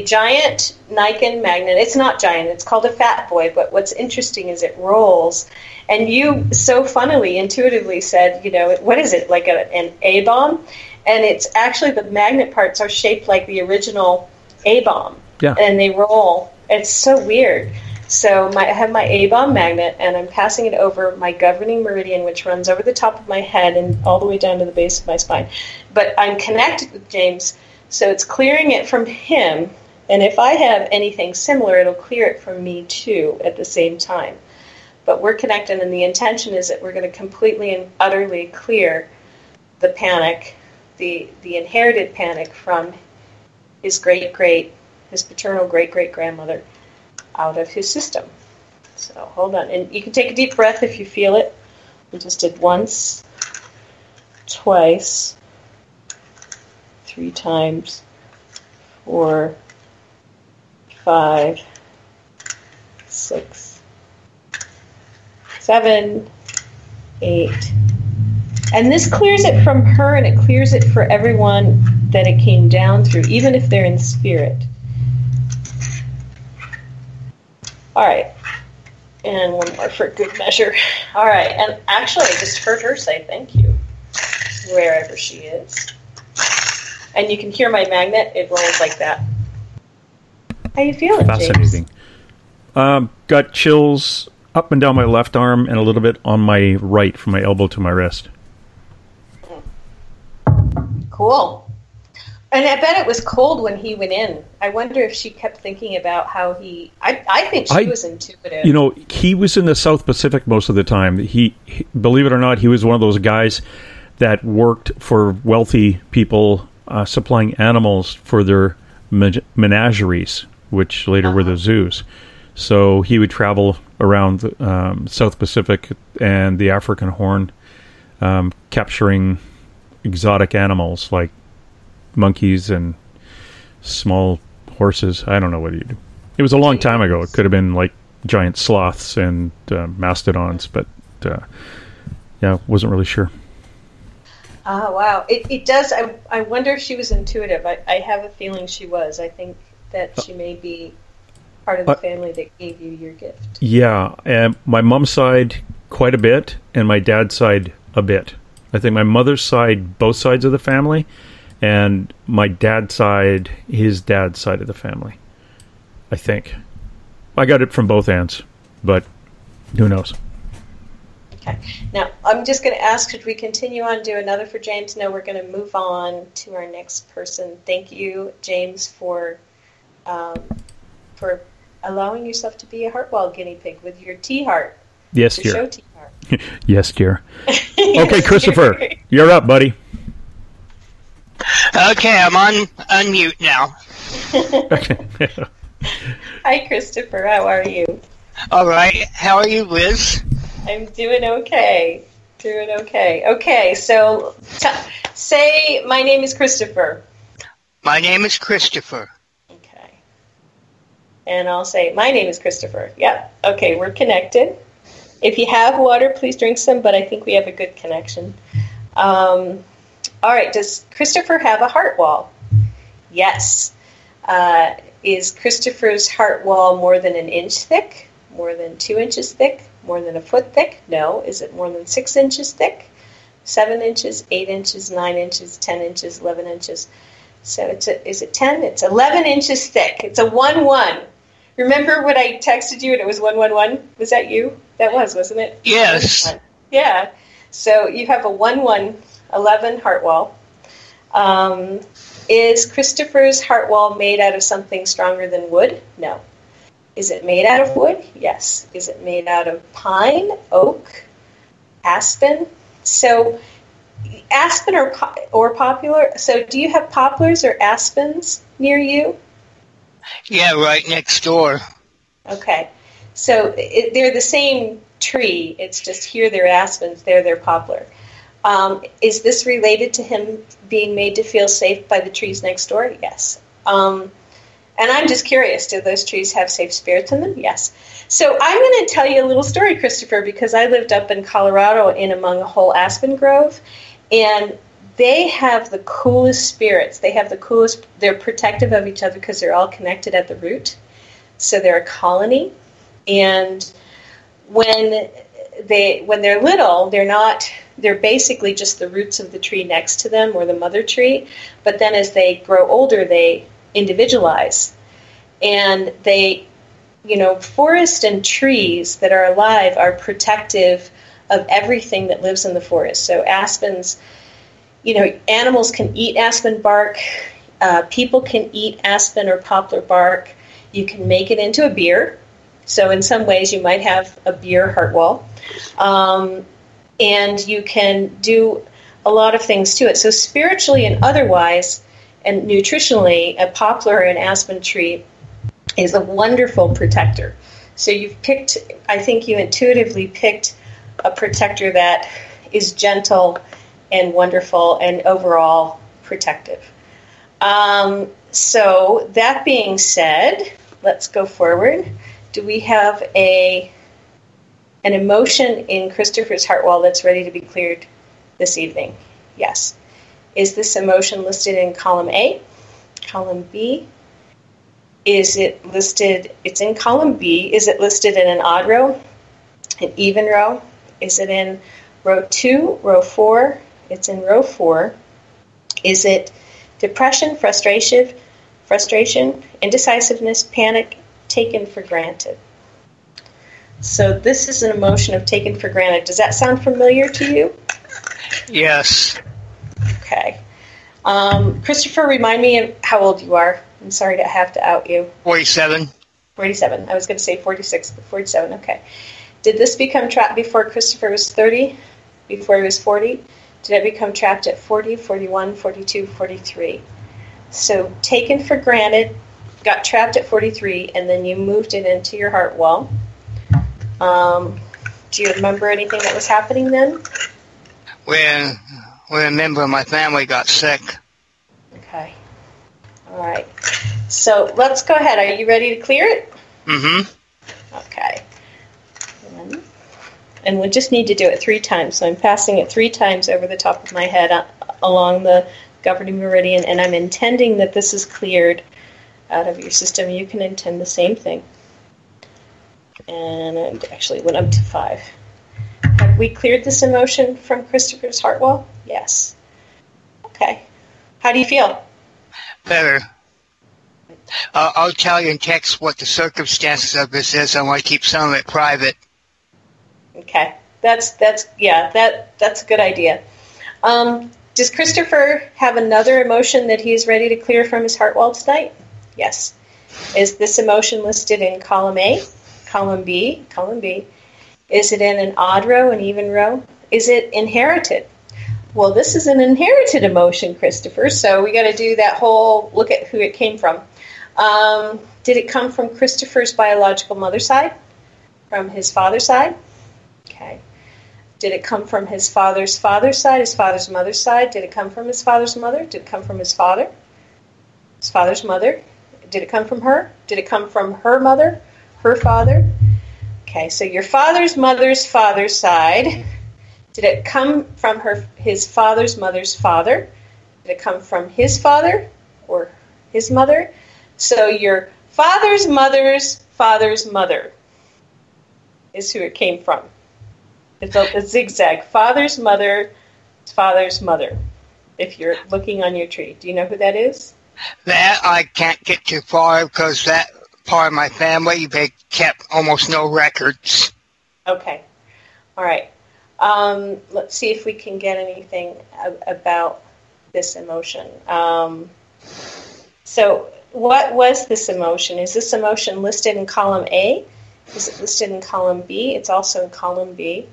giant Nikon magnet. It's not giant, it's called a Fat Boy, but what's interesting is it rolls. And you so funnily, intuitively said, what is it, like an A-bomb? And it's actually the magnet parts are shaped like the original A-bomb. Yeah. And they roll. It's so weird. So I have my A-bomb magnet, and I'm passing it over my governing meridian, which runs over the top of my head and all the way down to the base of my spine. But I'm connected with James, so it's clearing it from him. And if I have anything similar, it'll clear it from me, too, at the same time. But we're connected, and the intention is that we're going to completely and utterly clear the panic, the inherited panic from his paternal great-great-grandmother out of his system. So hold on. And you can take a deep breath if you feel it. We just did once, twice, 3 times, 4, 5, 6, 7, 8. And this clears it from her, and it clears it for everyone that it came down through, even if they're in spirit. All right. And one more for good measure. All right. And actually, I just heard her say thank you, wherever she is. And you can hear my magnet. It rolls like that. How you feeling, Fascinating. James? Got chills up and down my left arm and a little bit on my right from my elbow to my wrist. Cool. And I bet it was cold when he went in. I wonder if she kept thinking about how he... I think she was intuitive. You know, he was in the South Pacific most of the time. He, believe it or not, he was one of those guys that worked for wealthy people supplying animals for their menageries, which later were the zoos. So he would travel around the South Pacific and the African Horn, capturing exotic animals like monkeys and small horses. I don't know what he did. It was a long time ago. It could have been like giant sloths and mastodons, but wasn't really sure. Oh, wow. It does. I wonder if she was intuitive. I have a feeling she was. I think that she may be part of the family that gave you your gift. Yeah, and my mom's side quite a bit, and my dad's side a bit. I think my mother's side, both sides of the family, and my dad's side, his dad's side of the family. I think. I got it from both ends, but who knows? Okay. Now, I'm just going to ask, should we continue on, do another for James? No, we're going to move on to our next person. Thank you, James, for allowing yourself to be a Heartwall guinea pig with your T-heart. Yes, dear. Show T-heart. Yes, dear. Okay, Christopher, you're up, buddy. Okay, I'm on unmute now. Hi, Christopher. How are you? All right. How are you, Liz? I'm doing okay. Okay, so say, my name is Christopher. My name is Christopher. Okay. And I'll say, my name is Christopher. Yep. Okay, we're connected. If you have water, please drink some, but I think we have a good connection. All right, does Christopher have a heart wall? Yes. Is Christopher's heart wall more than an inch thick? More than 2 inches thick? More than a foot thick? No. Is it more than 6 inches thick? 7 inches, 8 inches, 9 inches, 10 inches, 11 inches. So is it 10? It's 11 inches thick. It's a 1-1. Remember when I texted you and it was 111? Was that you? That was, wasn't it? Yes. Yeah. So you have a 1-1-11 heart wall. Is Christopher's heart wall made out of something stronger than wood? No. Is it made out of wood? Yes. Is it made out of pine, oak, aspen? So aspen or poplar. So do you have poplars or aspens near you? Yeah, right next door. Okay. So they're the same tree. It's just here they're aspens, there they're poplar. Is this related to him being made to feel safe by the trees next door? Yes. And I'm just curious, do those trees have safe spirits in them? Yes. So I'm going to tell you a little story, Christopher, because I lived up in Colorado in among a whole aspen grove, and they have the coolest spirits. They have the coolest, they're protective of each other because they're all connected at the root. So they're a colony. And when they're little, they're basically just the roots of the tree next to them or the mother tree. But then as they grow older, they individualize. And forest and trees that are alive are protective of everything that lives in the forest. So aspens, animals can eat aspen bark. People can eat aspen or poplar bark. You can make it into a beer. So in some ways you might have a beer heart wall. And you can do a lot of things to it. So spiritually and otherwise, and nutritionally, a poplar and aspen tree is a wonderful protector. So you've picked, I think you intuitively picked a protector that is gentle and wonderful and overall protective. So that being said, let's go forward. Do we have an emotion in Christopher's heart wall that's ready to be cleared this evening? Yes. Is this emotion listed in column A, column B? Is it listed, it's in column B, is it listed in an odd row, an even row? Is it in row 2, row 4? It's in row 4. Is it depression, frustration, indecisiveness, panic, taken for granted? So this is an emotion of taken for granted. Does that sound familiar to you? Yes. Okay. Christopher, remind me of how old you are. I'm sorry to have to out you. 47. 47. I was going to say 46, but 47. Okay. Did this become trapped before Christopher was 30? Before he was 40? Did it become trapped at 40, 41, 42, 43? So taken for granted, got trapped at 43, and then you moved it into your heart wall. Do you remember anything that was happening then? When a member of my family got sick. Okay. All right. So let's go ahead. Are you ready to clear it? Mm-hmm. Okay. And we just need to do it 3 times. So I'm passing it 3 times over the top of my head along the governing meridian, and I'm intending that this is cleared out of your system. You can intend the same thing. And it actually went up to 5. Have we cleared this emotion from Christopher's heart wall? Yes. Okay. How do you feel? Better. I'll tell you in text what the circumstances of this is. I want to keep some of it private. Okay. That's a good idea. Does Christopher have another emotion that he's ready to clear from his heart wall tonight? Yes. Is this emotion listed in column A, column B, column B? Is it in an odd row, an even row? Is it inherited? Well, this is an inherited emotion, Christopher, so we got to do that whole look at who it came from. Did it come from Christopher's biological mother's side? From his father's side? Okay. Did it come from his father's side, his father's mother's side? Did it come from his father's mother? Did it come from his father? His father's mother? Did it come from her? Did it come from her mother? Her father? Okay, so your father's mother's side. Did it come from his father's mother's father? Did it come from his father or his mother? So your father's mother's mother is who it came from. It's a zigzag. Father's mother, father's mother. If you're looking on your tree. Do you know who that is? That I can't get too far because that part of my family, they kept almost no records. Okay. All right. Let's see if we can get anything about this emotion. So what was this emotion? Is this emotion listed in column A? Is it listed in column B? It's also in column B.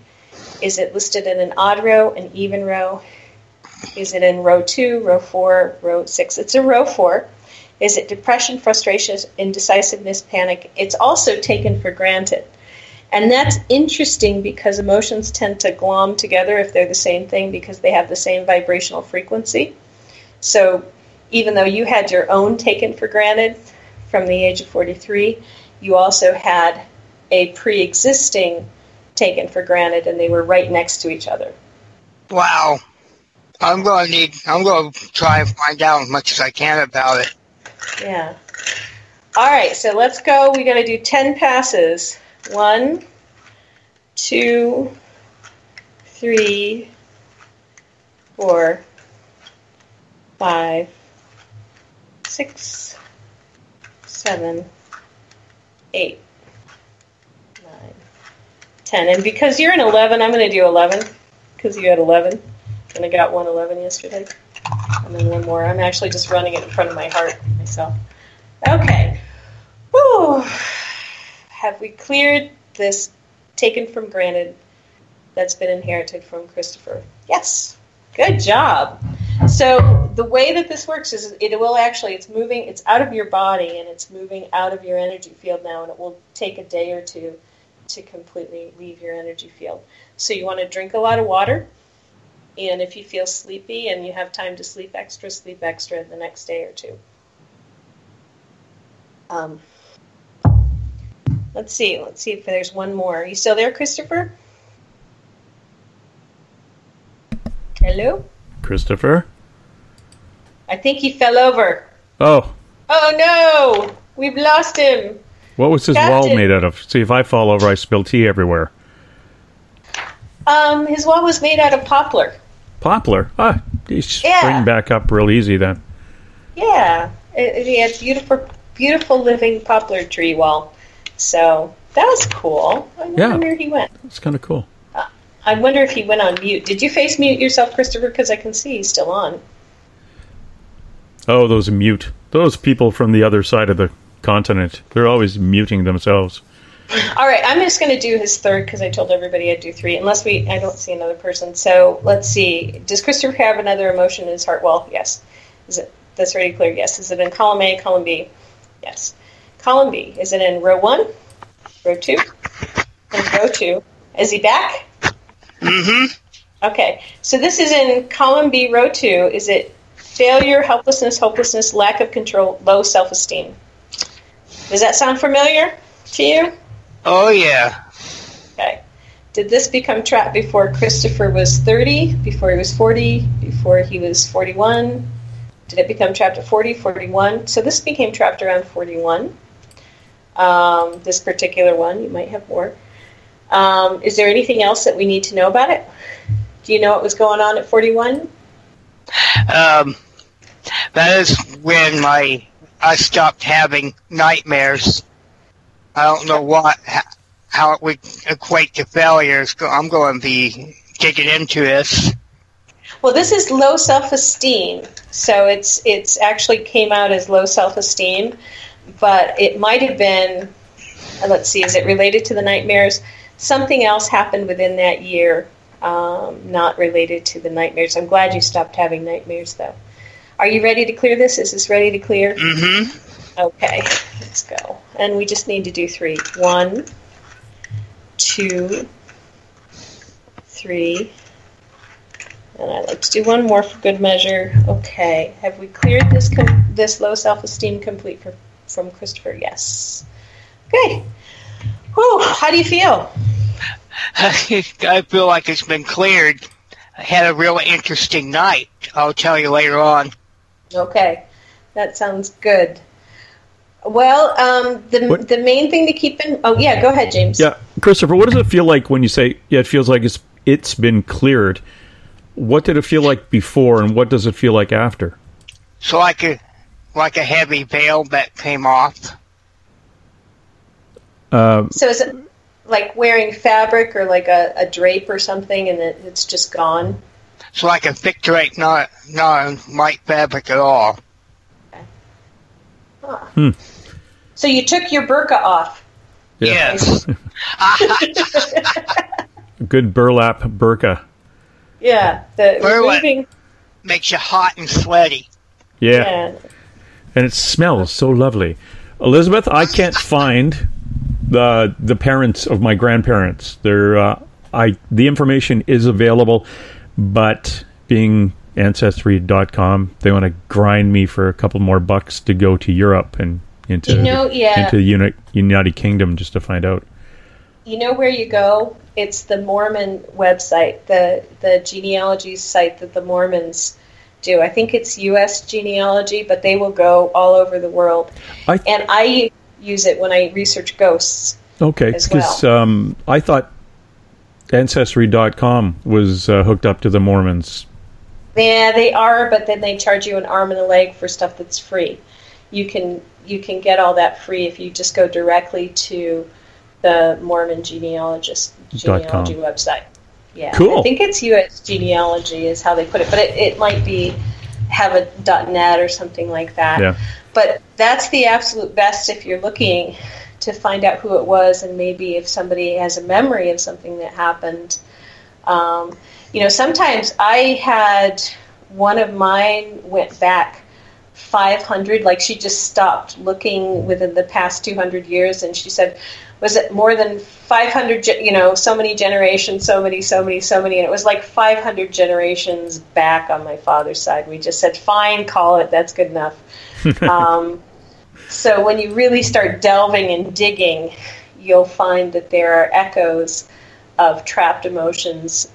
Is it listed in an odd row, an even row? Is it in row 2, row 4, row 6? It's in row 4. Is it depression, frustration, indecisiveness, panic? It's also taken for granted. And that's interesting because emotions tend to glom together if they're the same thing because they have the same vibrational frequency. So even though you had your own taken for granted from the age of 43, you also had a pre-existing taken for granted, and they were right next to each other. Wow. I'm going to try and find out as much as I can about it. Yeah. All right, so let's go. We got to do 10 passes. 1, 2, 3, 4, 5, 6, 7, 8, 9, 10. And because you're an 11, I'm going to do 11 because you had 11. And I got 111 yesterday. And then one more. I'm actually just running it in front of my heart myself. Okay. Whew. have we cleared this taken from granted that's been inherited from Christopher? Yes. Good job. So the way that this works is it will actually, it's moving, it's out of your body and it's moving out of your energy field now, and it will take a day or two to completely leave your energy field. So you want to drink a lot of water, and if you feel sleepy and you have time to sleep extra the next day or two. Let's see if there's one more. Are you still there, Christopher? Hello? Christopher? I think he fell over. Oh. Oh, no! We've lost him. What was his Captain. wall made out of? See, if I fall over, I spill tea everywhere. His wall was made out of poplar. Poplar? Ah, he's Yeah. spring back up real easy then. Yeah. He had beautiful living poplar tree wall. So, that was cool. I wonder where he went. It's kind of cool. I wonder if he went on mute. Did you face mute yourself, Christopher? Because I can see he's still on. Oh, those mute. Those people from the other side of the continent. They're always muting themselves. All right, I'm just going to do his third because I told everybody I'd do three, unless I don't see another person. So let's see. Does Christopher have another emotion in his heart? Well, yes. That's already clear? Yes. Is it in column A, column B? Yes. Column B. Is it in row 1, row 2, and row 2? Is he back? Mm-hmm. Okay. So this is in column B, row 2. Is it failure, helplessness, hopelessness, lack of control, low self-esteem? Does that sound familiar to you? Oh, yeah. Okay. Did this become trapped before Christopher was 30, before he was 40, before he was 41? Did it become trapped at 40, 41? So this became trapped around 41. This particular one. You might have more. Is there anything else that we need to know about it? Do you know what was going on at 41? That is when I stopped having nightmares. I don't know how it would equate to failures. I'm going to be digging into this. Well, this is low self-esteem, so it's actually came out as low self-esteem, but it might have been, let's see, is it related to the nightmares? Something else happened within that year, not related to the nightmares. I'm glad you stopped having nightmares, though. Are you ready to clear this? Is this ready to clear? Mm-hmm. Okay, let's go. And we just need to do 3. 1, 2, 3. And I'd like to do one more for good measure. Okay, have we cleared this low self-esteem complete from Christopher? Yes. Okay. Whew, how do you feel? I feel like it's been cleared. I had a really interesting night. I'll tell you later on. Okay, that sounds good. Well, the main thing to keep in... Oh, yeah, go ahead, James. Yeah, Christopher, what does it feel like when you say, it feels like it's been cleared? What did it feel like before, and what does it feel like after? So like a heavy veil that came off. So is it like wearing fabric or like a drape or something, and it's just gone? So like a thick drape, not white fabric at all. Okay. Huh. So you took your burqa off? Yeah. Yes. Good burlap burqa. Yeah, the removing makes you hot and sweaty. Yeah. And it smells so lovely. Elizabeth, I can't find the parents of my grandparents. They're the information is available, but being Ancestry.com, they want to grind me for a couple more bucks to go to Europe and into the United Kingdom just to find out. You know where you go? It's the Mormon website, the genealogy site that the Mormons do. I think it's U.S. genealogy, but they will go all over the world. And I use it when I research ghosts. Okay, because I thought Ancestry.com was hooked up to the Mormons. Yeah, they are, but then they charge you an arm and a leg for stuff that's free. You can get all that free if you just go directly to the Mormon genealogy website. Yeah, cool. I think it's U.S. genealogy is how they put it, but it might be have a .net or something like that. Yeah. But that's the absolute best if you're looking to find out who it was, and maybe if somebody has a memory of something that happened. Sometimes I had one of mine went back 500, like she just stopped looking within the past 200 years, and she said, was it more than 500, so many generations, so many, and it was like 500 generations back on my father's side. We just said, fine, call it, that's good enough. So when you really start delving and digging, you'll find that there are echoes of trapped emotions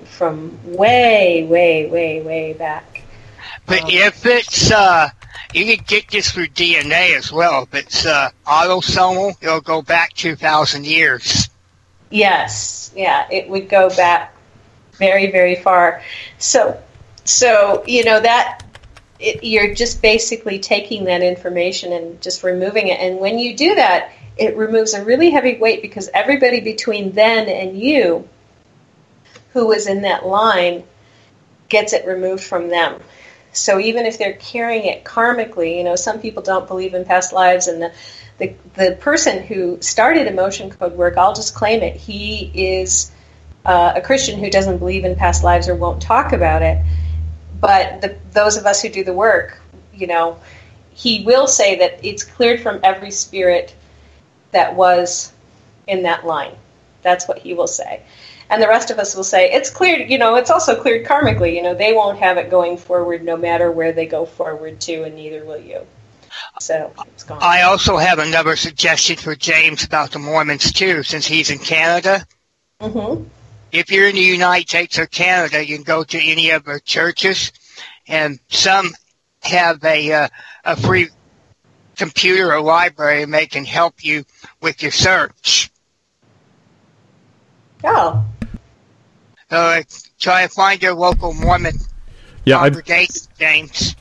from way, way, way, way back. But if it's, you can get this through DNA as well. If it's autosomal, it'll go back 2,000 years. Yes, yeah, it would go back very, very far. So you're just basically taking that information and just removing it. And when you do that, it removes a really heavy weight, because everybody between then and you who was in that line gets it removed from them. So even if they're carrying it karmically, some people don't believe in past lives, and the person who started emotion code work, I'll just claim it, he is a Christian who doesn't believe in past lives or won't talk about it. But those of us who do the work, he will say that it's cleared from every spirit that was in that line. That's what he will say. And the rest of us will say, it's cleared, it's also cleared karmically. They won't have it going forward no matter where they go forward to, and neither will you. So it's gone. I also have another suggestion for James about the Mormons, too, since he's in Canada. Mm-hmm. If you're in the United States or Canada, you can go to any of their churches, and some have a free computer or library, and they can help you with your search. Oh. Try to find your local Mormon congregation, James.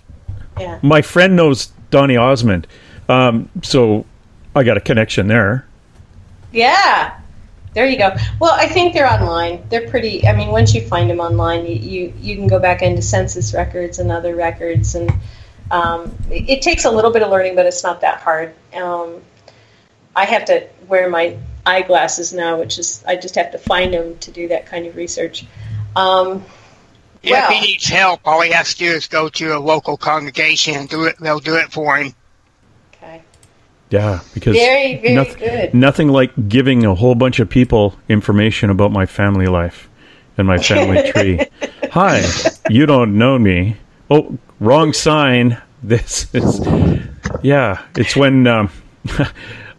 Yeah. My friend knows Donny Osmond, so I got a connection there. Yeah. There you go. Well, I think they're online. They're pretty, once you find them online, you can go back into census records and other records, and it takes a little bit of learning, but it's not that hard. I have to wear my eyeglasses now, which is, I just have to find them to do that kind of research. If he needs help, all he has to do is go to a local congregation and do it. They'll do it for him. Okay. Yeah, because very, very good. Nothing like giving a whole bunch of people information about my family life and my family tree. Hi, you don't know me. Oh, wrong sign. This is, it's when I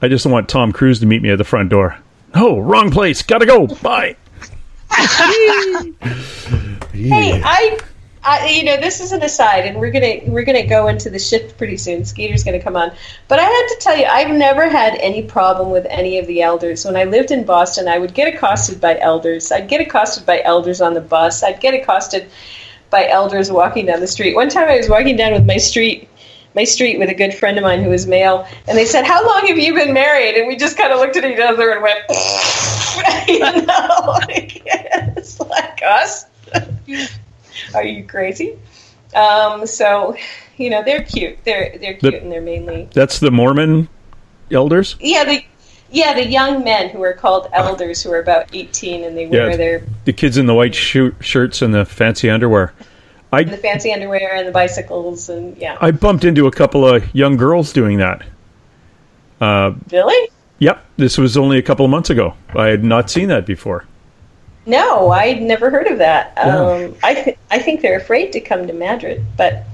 just want Tom Cruise to meet me at the front door. Oh, wrong place. Gotta go. Bye. Hey, I this is an aside, and we're gonna go into the shift pretty soon. Skeeter's gonna come on, but I have to tell you, I've never had any problem with any of the elders. When I lived in Boston, I would get accosted by elders. I'd get accosted by elders on the bus. I'd get accosted by elders walking down the street. One time, I was walking down with my street with a good friend of mine who was male, and they said, "How long have you been married?" And we just kind of looked at each other and went, it's like us. Are you crazy? So, they're cute. They're cute, and they're mainly... That's the Mormon elders? Yeah, the young men who are called elders, who are about 18, and they wear their... The kids in the white shirts and the fancy underwear. The fancy underwear and the bicycles, and I bumped into a couple of young girls doing that. Really? Yep. This was only a couple of months ago. I had not seen that before. No, I'd never heard of that. I think they're afraid to come to Madrid, but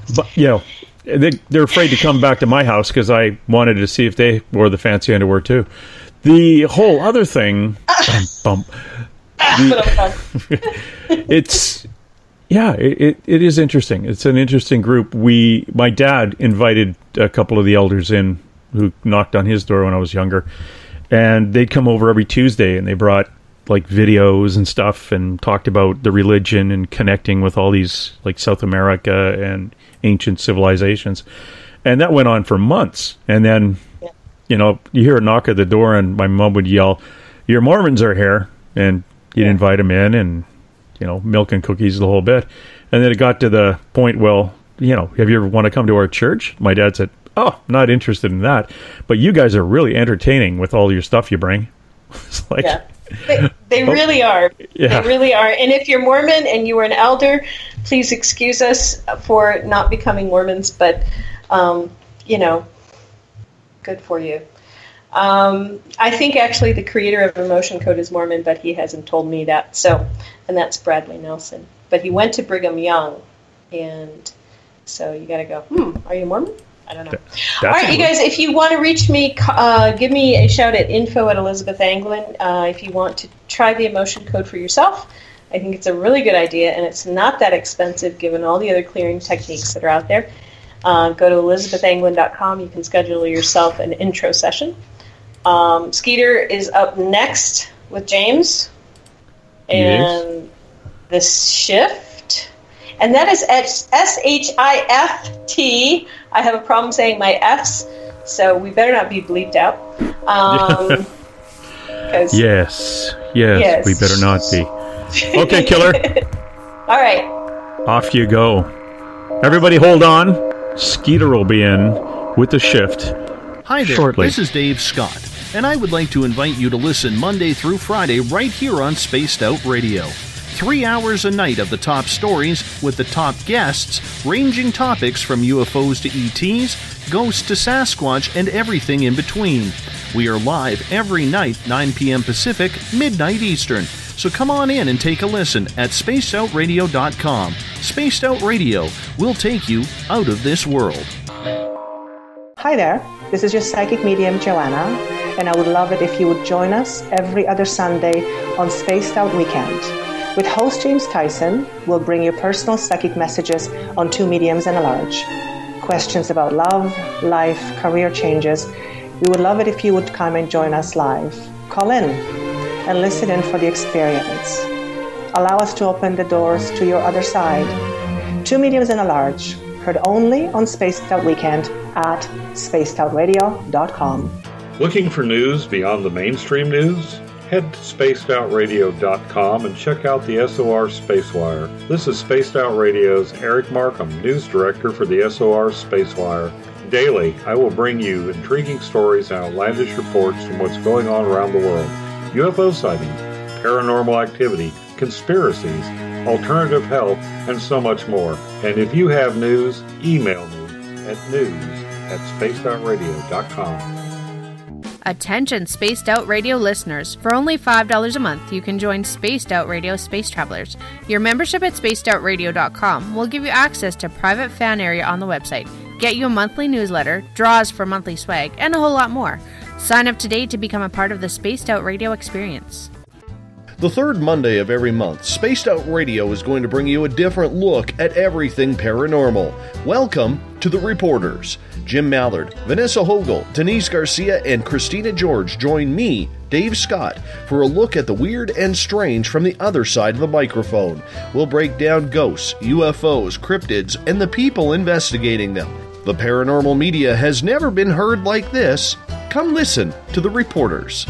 they're afraid to come back to my house because I wanted to see if they wore the fancy underwear too. The whole other thing, it's it is interesting. It's an interesting group. My dad invited a couple of the elders in who knocked on his door when I was younger, and they'd come over every Tuesday, and they brought like videos and stuff and talked about the religion and connecting with all these like South America and ancient civilizations. And that went on for months. And then, you hear a knock at the door and my mom would yell, "Your Mormons are here." And you'd invite them in and, milk and cookies, the whole bit. And then it got to the point, have you ever want to come to our church? My dad said, oh, not interested in that. But you guys are really entertaining with all your stuff you bring. It's like, yeah. They really are. Yeah. They really are. And if you're Mormon and you were an elder, please excuse us for not becoming Mormons, but, good for you. I think actually the creator of Emotion Code is Mormon, but he hasn't told me that. So, and that's Bradley Nelson. But he went to Brigham Young, and so you got to go, are you Mormon? I don't know. All right, you guys, if you want to reach me, give me a shout at info@ElizabethAnglin. If you want to try the Emotion Code for yourself, I think it's a really good idea, and it's not that expensive given all the other clearing techniques that are out there. Go to ElizabethAnglin.com. You can schedule yourself an intro session. Skeeter is up next with James and the shift. And that is SHIFT. I have a problem saying my F's, so we better not be bleeped out. Yes, we better not be. Okay, killer. All right. Off you go. Everybody hold on. Skeeter will be in with the shift. Hi there, shortly. This is Dave Scott, and I would like to invite you to listen Monday through Friday right here on Spaced Out Radio. 3 hours a night of the top stories with the top guests, ranging topics from UFOs to ETs, ghosts to Sasquatch, and everything in between. We are live every night, 9 p.m. Pacific, midnight Eastern. So come on in and take a listen at spacedoutradio.com. Spaced Out Radio will take you out of this world. Hi there, this is your psychic medium, Joanna, and I would love it if you would join us every other Sunday on Spaced Out Weekend. With host James Tyson, we'll bring you personal psychic messages on 2 mediums and a large. Questions about love, life, career changes. We would love it if you would come and join us live. Call in and listen in for the experience. Allow us to open the doors to your other side. 2 mediums and a large. Heard only on Spaced Out Weekend at spacedoutradio.com. Looking for news beyond the mainstream news? Head to spacedoutradio.com and check out the SOR Spacewire. This is Spaced Out Radio's Eric Markham, news director for the SOR Spacewire. Daily, I will bring you intriguing stories and outlandish reports from what's going on around the world. UFO sightings, paranormal activity, conspiracies, alternative health, and so much more. And if you have news, email me at news@spacedoutradio.com. Attention Spaced Out Radio listeners. For only $5 a month, you can join Spaced Out Radio Space Travelers. Your membership at spacedoutradio.com will give you access to private fan area on the website, get you a monthly newsletter, draws for monthly swag, and a whole lot more. Sign up today to become a part of the Spaced Out Radio experience. The third Monday of every month, Spaced Out Radio is going to bring you a different look at everything paranormal. Welcome to The Reporters. Jim Mallard, Vanessa Hogel, Denise Garcia, and Christina George join me, Dave Scott, for a look at the weird and strange from the other side of the microphone. We'll break down ghosts, UFOs, cryptids, and the people investigating them. The paranormal media has never been heard like this. Come listen to The Reporters.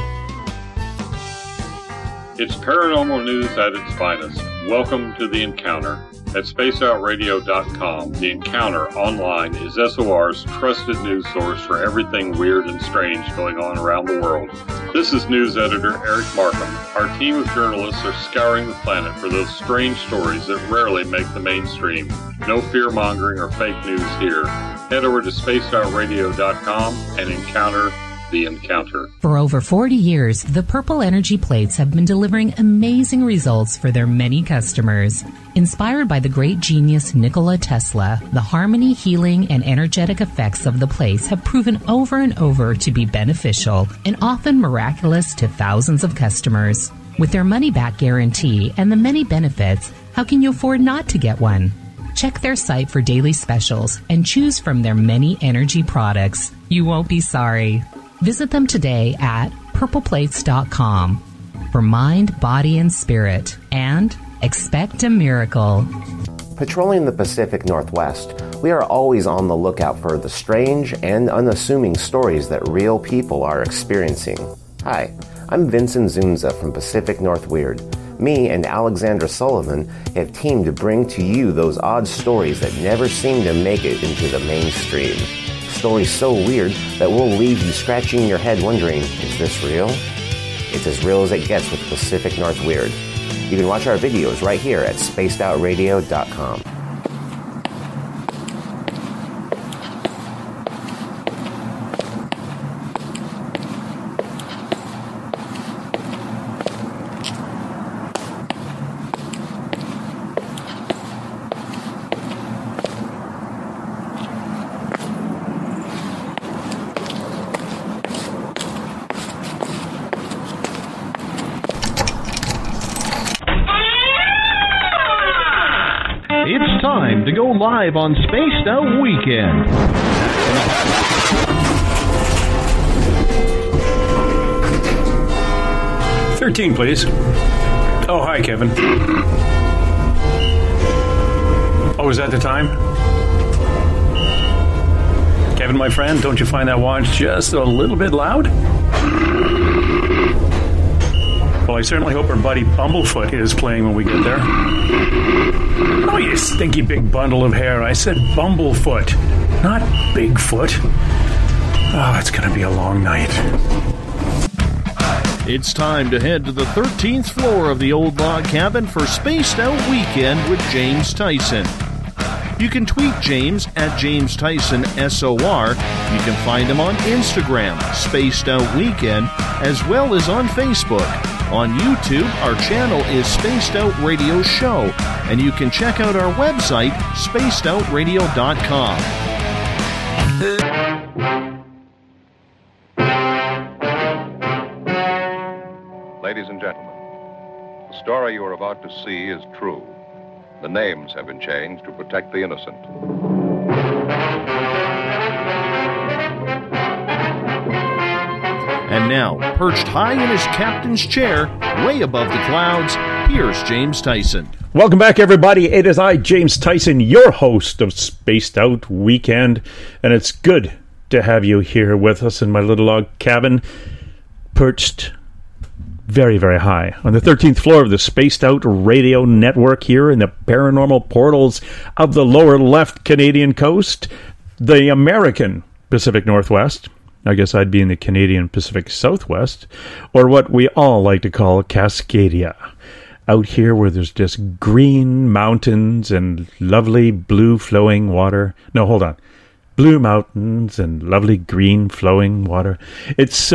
It's paranormal news at its finest. Welcome to The Encounter. At spacedoutradio.com, The Encounter online is SOR's trusted news source for everything weird and strange going on around the world. This is news editor Eric Markham. Our team of journalists are scouring the planet for those strange stories that rarely make the mainstream. No fear-mongering or fake news here. Head over to spacedoutradio.com and encounter The Encounter. For over 40 years, the Purple Energy Plates have been delivering amazing results for their many customers. Inspired by the great genius Nikola Tesla, the harmony, healing, and energetic effects of the plates have proven over and over to be beneficial and often miraculous to thousands of customers. With their money-back guarantee and the many benefits, how can you afford not to get one? Check their site for daily specials and choose from their many energy products. You won't be sorry. Visit them today at purpleplates.com for mind, body, and spirit, and expect a miracle. Patrolling the Pacific Northwest, we are always on the lookout for the strange and unassuming stories that real people are experiencing. Hi, I'm Vincent Zunza from Pacific North Weird. Me and Alexandra Sullivan have teamed to bring to you those odd stories that never seem to make it into the mainstream. stories so weird that we'll leave you scratching your head wondering, is this real? It's as real as it gets with Pacific North Weird. You can watch our videos right here at spacedoutradio.com. It's time to go live on Spaced Out Weekend. 13, please. Oh, hi, Kevin. Oh, is that the time? Kevin, my friend, don't you find that watch just a little bit loud? Well, I certainly hope our buddy Bumblefoot is playing when we get there. Oh, you stinky big bundle of hair. I said Bumblefoot, not Bigfoot. Oh, it's going to be a long night. It's time to head to the 13th floor of the old log cabin for Spaced Out Weekend with James Tyson. You can tweet James at James Tyson SOR. You can find him on Instagram, Spaced Out Weekend, as well as on Facebook. On YouTube, our channel is Spaced Out Radio Show, and you can check out our website, spacedoutradio.com. Ladies and gentlemen, the story you are about to see is true. The names have been changed to protect the innocent. And now, perched high in his captain's chair, way above the clouds, here's James Tyson. Welcome back, everybody. It is I, James Tyson, your host of Spaced Out Weekend, and it's good to have you here with us in my little log cabin, perched very, very high on the 13th floor of the Spaced Out Radio Network here in the paranormal portals of the lower left Canadian coast, the American Pacific Northwest. I guess I'd be in the Canadian Pacific Southwest, or what we all like to call Cascadia. Out here where there's just green mountains and lovely blue flowing water. No, hold on. Blue mountains and lovely green flowing water. It's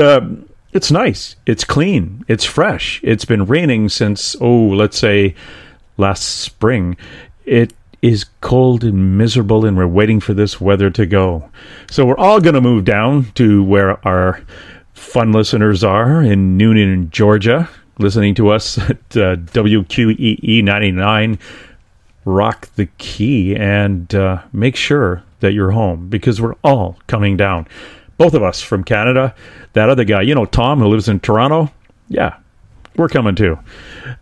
nice. It's clean. It's fresh. It's been raining since, let's say last spring. It is cold and miserable, and we're waiting for this weather to go. So we're all going to move down to where our fun listeners are in Noonan, Georgia, listening to us at WQEE 99. Rock the key and make sure that you're home, because we're all coming down. Both of us from Canada. That other guy, Tom, who lives in Toronto, yeah, we're coming too.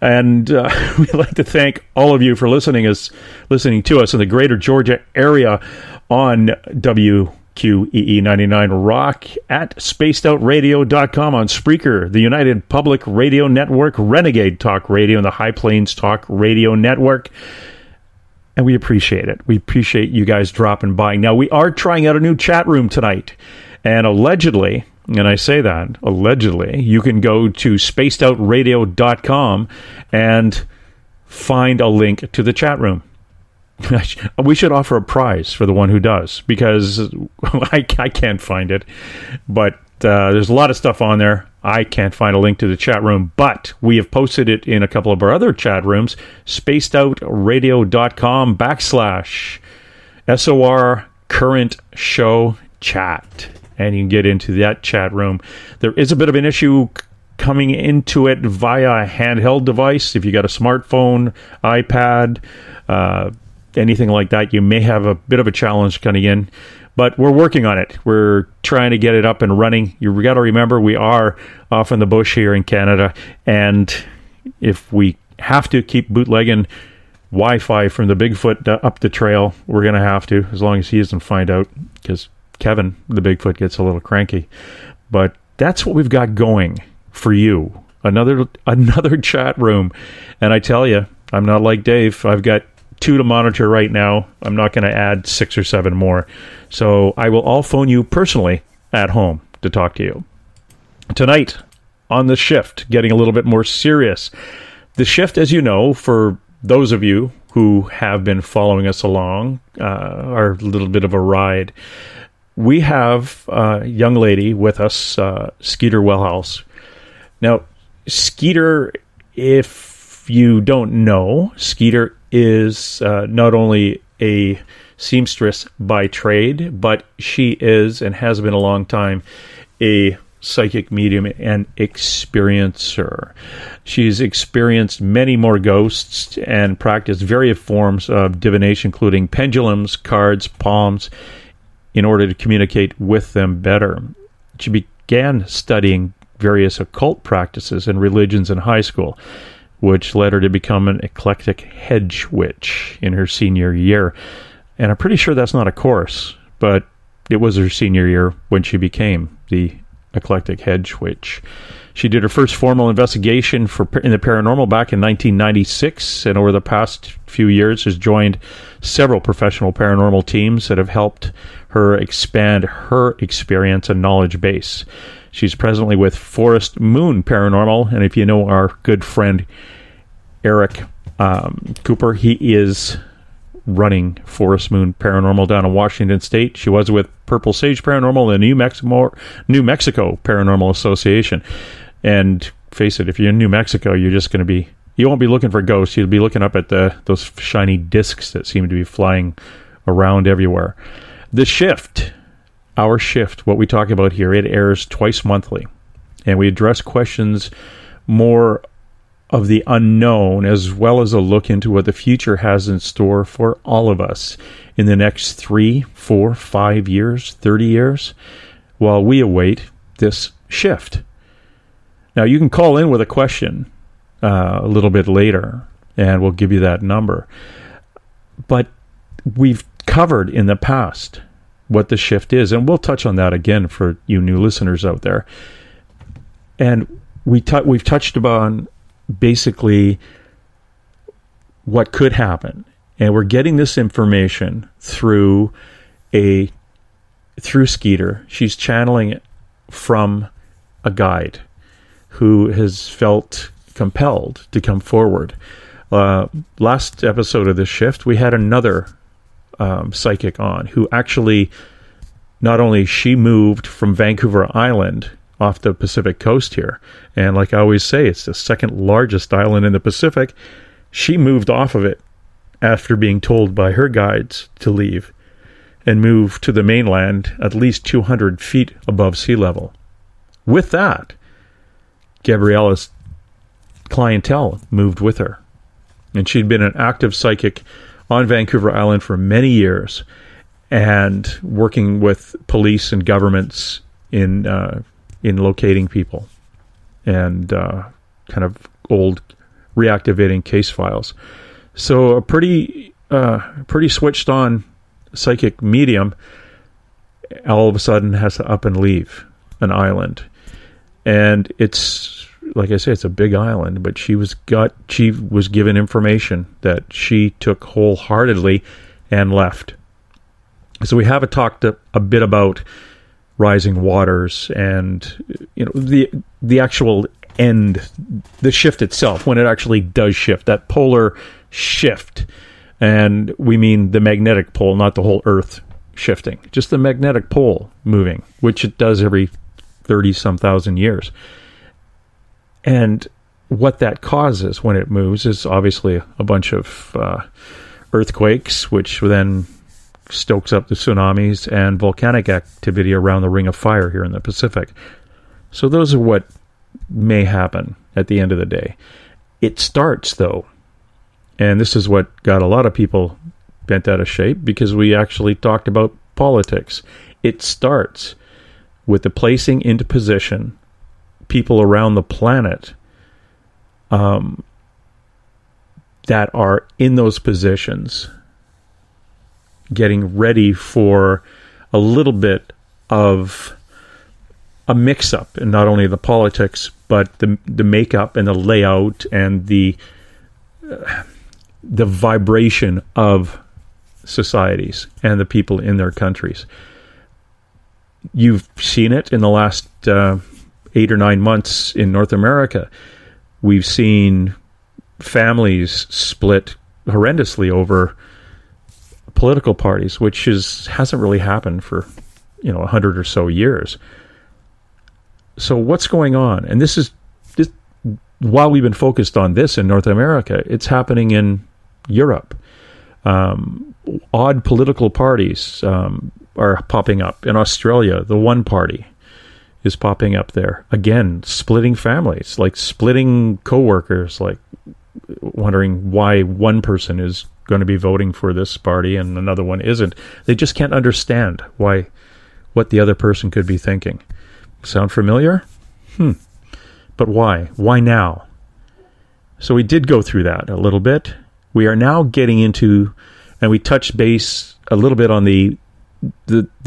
And we'd like to thank all of you for listening to us in the greater Georgia area on WQEE 99 Rock, at spacedoutradio.com, on Spreaker, the United Public Radio Network, Renegade Talk Radio, and the High Plains Talk Radio Network. And we appreciate it. We appreciate you guys dropping by. Now, we are trying out a new chat room tonight. And allegedly, and I say that, allegedly, you can go to spacedoutradio.com and find a link to the chat room. We should offer a prize for the one who does, because I can't find it. But there's a lot of stuff on there. I can't find a link to the chat room, but we have posted it in a couple of our other chat rooms, spacedoutradio.com/SOR current show chat. And you can get into that chat room. There is a bit of an issue coming into it via a handheld device. If you got a smartphone, iPad, anything like that, you may have a bit of a challenge coming in. But we're working on it. We're trying to get it up and running. You got to remember, we are off in the bush here in Canada. And if we have to keep bootlegging Wi-Fi from the Bigfoot up the trail, we're going to have to, as long as he doesn't find out, because Kevin, the Bigfoot, gets a little cranky. But that's what we've got going for you. Another chat room. And I tell you, I'm not like Dave. I've got 2 to monitor right now. I'm not going to add 6 or 7 more. So I will all phone you personally at home to talk to you. Tonight, on the shift, getting a little bit more serious. The shift, as you know, for those of you who have been following us along, are a little bit of a ride. We have a young lady with us, Skeeter Welhouse. Now, Skeeter, if you don't know, Skeeter is not only a seamstress by trade, but she is, and has been a long time, a psychic medium and experiencer. She's experienced many more ghosts and practiced various forms of divination, including pendulums, cards, palms, in order to communicate with them better. She began studying various occult practices and religions in high school, which led her to become an eclectic hedge witch in her senior year. And I'm pretty sure that's not a course, but it was her senior year when she became the eclectic hedge witch. She did her first formal investigation in the paranormal back in 1996, and over the past few years has joined several professional paranormal teams that have helped her expand her experience and knowledge base. She's presently with Forest Moon Paranormal, and if you know our good friend Eric Cooper, he is running Forest Moon Paranormal down in Washington State. She was with Purple Sage Paranormal and the New Mexico Paranormal Association. And face it, if you're in New Mexico, you're just going to be, you won't be looking for ghosts. You'll be looking up at those shiny discs that seem to be flying around everywhere. The shift, our shift, what we talk about here, it airs twice monthly. And we address questions more of the unknown, as well as a look into what the future has in store for all of us in the next 3, 4, 5 years, 30 years, while we await this shift. Now, you can call in with a question a little bit later, and we'll give you that number. But we've covered in the past what the shift is, and we'll touch on that again for you new listeners out there. And we've touched upon basically what could happen, and we're getting this information through Skeeter. She's channeling it from a guide who has felt compelled to come forward. Last episode of this shift, we had another psychic on who actually, not only she moved from Vancouver Island off the Pacific coast here, and like I always say, it's the second largest island in the Pacific. She moved off of it after being told by her guides to leave and move to the mainland at least 200 feet above sea level. With that, Gabriella's clientele moved with her, and she'd been an active psychic on Vancouver Island for many years and working with police and governments in locating people and kind of old reactivating case files. So a pretty switched on psychic medium all of a sudden has to up and leave an island. And it's, like I say, it's a big island, but she was given information that she took wholeheartedly and left. So we have talked a bit about rising waters and, you know, the actual end, the shift itself, when it actually does shift, that polar shift. And we mean the magnetic pole, not the whole Earth shifting, just the magnetic pole moving, which it does every 30-some thousand years. And what that causes when it moves is obviously a bunch of earthquakes, which then stokes up the tsunamis and volcanic activity around the Ring of Fire here in the Pacific. So those are what may happen at the end of the day. It starts, though, and this is what got a lot of people bent out of shape, because we actually talked about politics. It starts with the placing into position people around the planet that are in those positions, getting ready for a little bit of a mix-up in not only the politics, but the makeup and the layout and the the vibration of societies and the people in their countries. You've seen it in the last 8 or 9 months in North America. We've seen families split horrendously over political parties, which hasn't really happened for 100 or so years. So what's going on? And this while we've been focused on this in North America, it's happening in Europe. Odd political parties are popping up. In Australia, the One Party is popping up there. Again, splitting families, like splitting co-workers, like wondering why one person is going to be voting for this party and another one isn't. They just can't understand what the other person could be thinking. Sound familiar? But why? Why now? So we did go through that a little bit. We are now getting into, and we touched base a little bit on the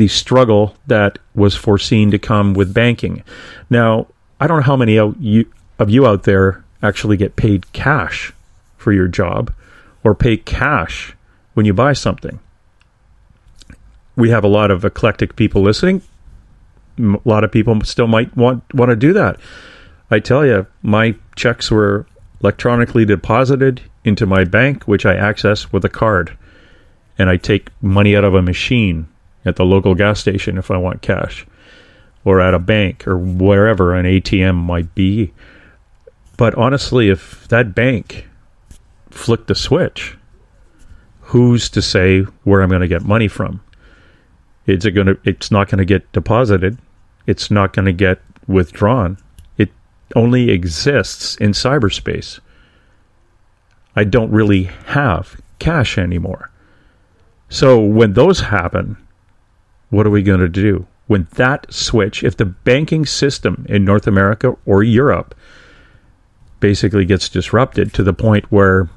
struggle that was foreseen to come with banking. Now, I don't know how many of you out there actually get paid cash for your job or pay cash when you buy something. We have a lot of eclectic people listening. A lot of people still might want to do that. I tell you, my checks were electronically deposited into my bank, which I access with a card. And I take money out of a machine at the local gas station if I want cash, or at a bank, or wherever an ATM might be. But honestly, if that bank flicked the switch, who's to say where I'm going to get money from? It's not going to get deposited. It's not going to get withdrawn. It only exists in cyberspace. I don't really have cash anymore. So when those happen, what are we going to do? When that switch, if the banking system in North America or Europe basically gets disrupted to the point where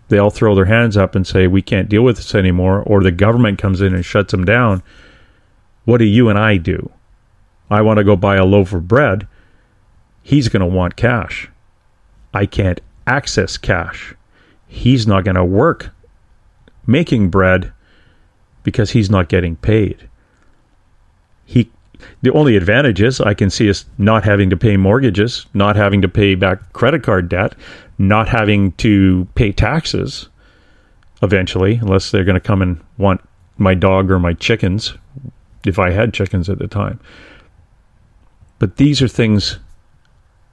they all throw their hands up and say, we can't deal with this anymore, or the government comes in and shuts them down, what do you and I do? I want to go buy a loaf of bread. He's going to want cash. I can't access cash. He's not going to work making bread because he's not getting paid. The only advantage is I can see us not having to pay mortgages, not having to pay back credit card debt, not having to pay taxes eventually, unless they're going to come and want my dog or my chickens, if I had chickens at the time. But these are things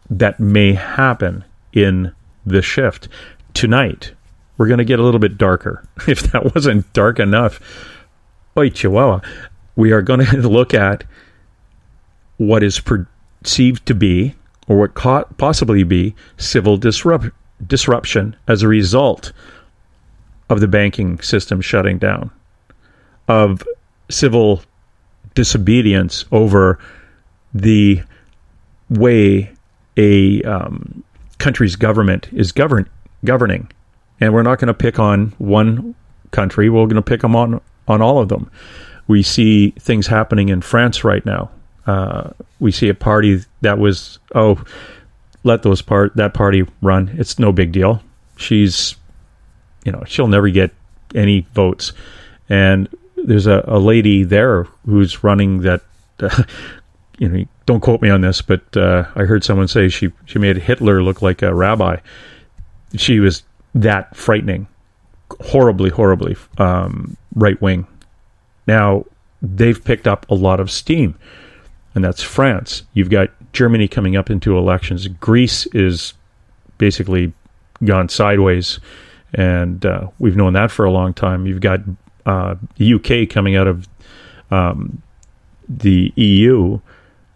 that may happen in the shift. Tonight, we're going to get a little bit darker. If that wasn't dark enough, oy chihuahua, we are going to look at what is perceived to be, or what possibly be, civil disruption as a result of the banking system shutting down, of civil disobedience over the way a country's government is governing. And we're not going to pick on one country. We're going to pick them on all of them. We see things happening in France right now. We see a party that was, let that party run. It's no big deal. She'll never get any votes. And there's a lady there who's running that, don't quote me on this, but I heard someone say she made Hitler look like a rabbi. She was that frightening, horribly right wing. Now, they've picked up a lot of steam, and that's France. You've got Germany coming up into elections. Greece is basically gone sideways, and we've known that for a long time. You've got the UK coming out of the EU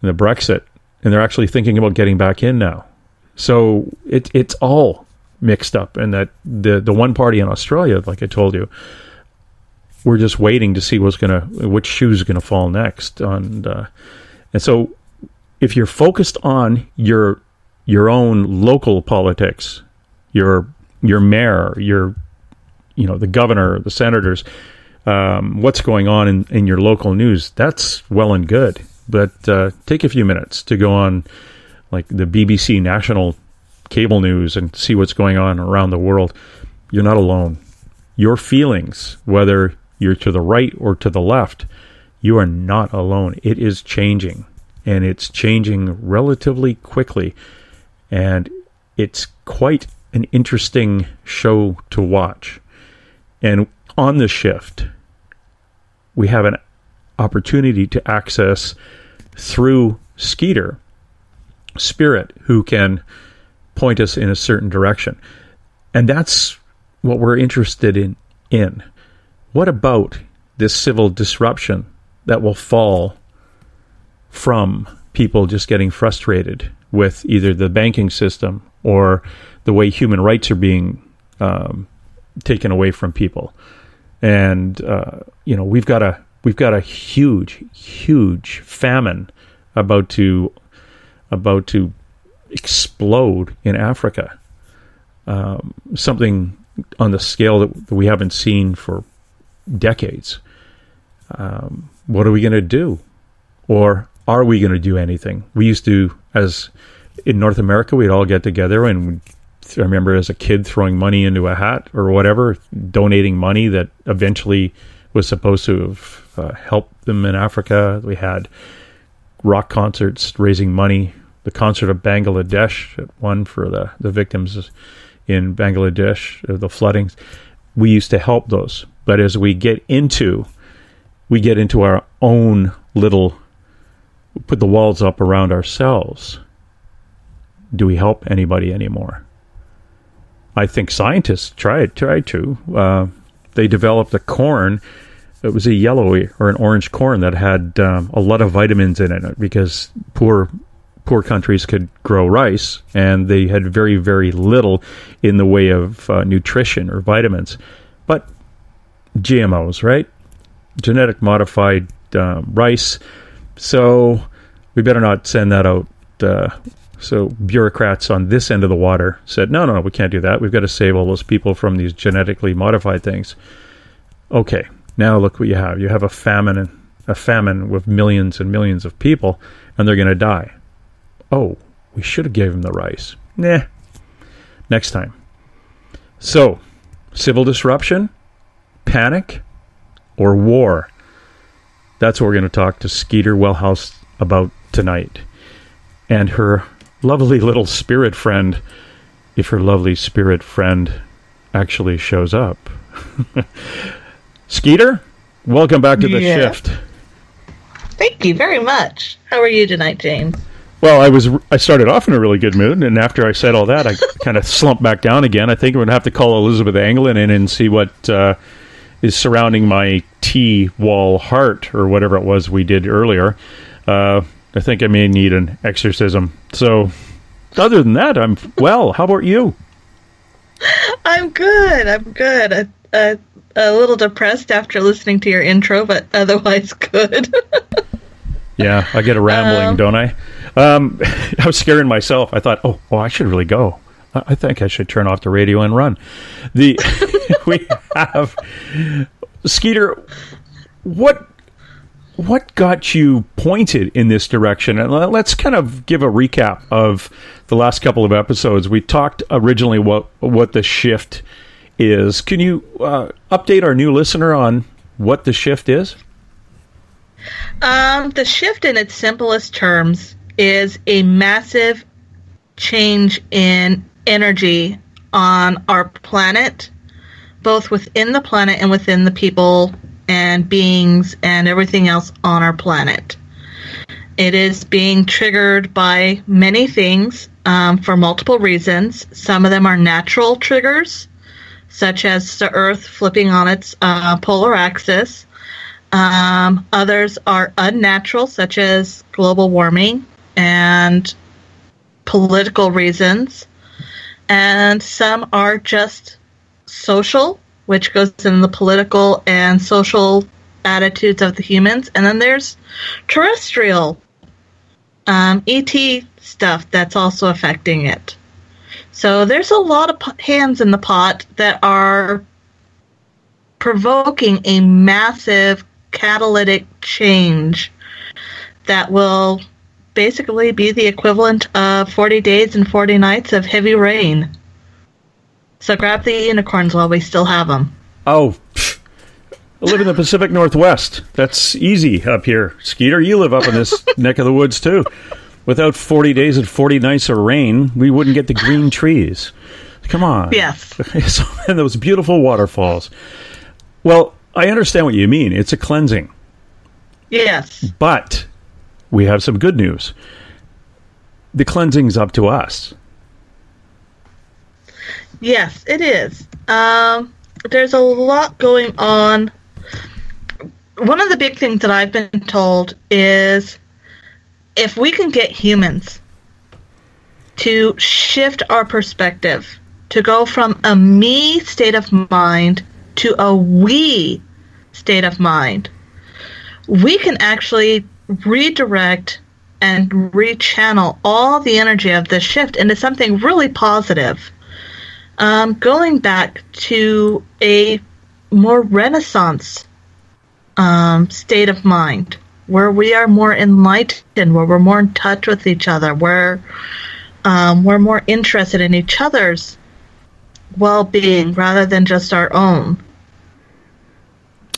and the Brexit, and they're actually thinking about getting back in now. So it's all mixed up, and that the one party in Australia, like I told you, we're just waiting to see which shoe's gonna fall next. And so, if you're focused on your own local politics, your mayor, the governor, the senators, what's going on in your local news, that's well and good. But take a few minutes to go on, like the BBC national cable news, and see what's going on around the world. You're not alone. your feelings, whether you're to the right or to the left, you are not alone. It is changing, and it's changing relatively quickly, and it's quite an interesting show to watch. And on the shift, we have an opportunity to access through Skeeter spirit who can point us in a certain direction. And that's what we're interested in. What about this civil disruption that will fall from people just getting frustrated with either the banking system or the way human rights are being taken away from people? And we've got a huge famine about to explode in Africa. Something on the scale that we haven't seen for decades. What are we going to do? Or are we going to do anything? We used to, as in North America, we'd all get together, and I remember as a kid throwing money into a hat or whatever, donating money that eventually was supposed to have helped them in Africa. We had rock concerts raising money. The concert of Bangladesh, one for the victims in Bangladesh of the floodings. We used to help those. But as we get into our own little, put the walls up around ourselves, do we help anybody anymore? I think scientists tried to. They developed a corn. It was a yellow or an orange corn that had a lot of vitamins in it because poor countries could grow rice, and they had very, very little in the way of nutrition or vitamins. But GMOs, right? Genetic modified rice. So we better not send that out. So bureaucrats on this end of the water said, no, we can't do that. We've got to save all those people from these genetically modified things. Okay, now look what you have. You have a famine with millions and millions of people, and they're going to die. Oh, we should have gave them the rice. Nah, next time. So, civil disruption, panic, or war? That's what we're going to talk to Skeeter Welhouse about tonight. And her lovely little spirit friend, if her lovely spirit friend actually shows up. Skeeter, welcome back to the shift. Thank you very much. How are you tonight, James? Well, I started off in a really good mood, and after I said all that, I kind of slumped back down again. I think we're going to have to call Elizabeth Anglin in and see what is surrounding my T-wall heart, or whatever it was we did earlier. I think I may need an exorcism. So, other than that, I'm well. How about you? I'm good. A little depressed after listening to your intro, but otherwise good. Yeah, I get a rambling, don't I? I was scaring myself. I thought, oh, I should really go. I think I should turn off the radio and run. We have Skeeter. What got you pointed in this direction? And let's kind of give a recap of the last couple of episodes. We talked originally what the shift is. Can you update our new listener on what the shift is? The shift, in its simplest terms, is a massive change in energy on our planet, both within the planet and within the people and beings and everything else on our planet. It is being triggered by many things for multiple reasons. Some of them are natural triggers, such as the Earth flipping on its polar axis. Others are unnatural, such as global warming and political reasons. And some are just social, which goes in the political and social attitudes of the humans. And then there's terrestrial ET stuff that's also affecting it. So there's a lot of hands in the pot that are provoking a massive catalytic change that will basically be the equivalent of 40 days and 40 nights of heavy rain. So grab the unicorns while we still have them. Oh, I live in the Pacific Northwest. That's easy up here. Skeeter, you live up in this neck of the woods, too. Without 40 days and 40 nights of rain, we wouldn't get the green trees. Come on. Yes. And those beautiful waterfalls. Well, I understand what you mean. It's a cleansing. Yes. But we have some good news. The cleansing's up to us. Yes, it is. There's a lot going on. One of the big things that I've been told is if we can get humans to shift our perspective, to go from a me state of mind to a we state of mind, we can actually redirect and rechannel all the energy of this shift into something really positive. Going back to a more Renaissance state of mind, where we are more enlightened, where we're more in touch with each other, where we're more interested in each other's well-being rather than just our own.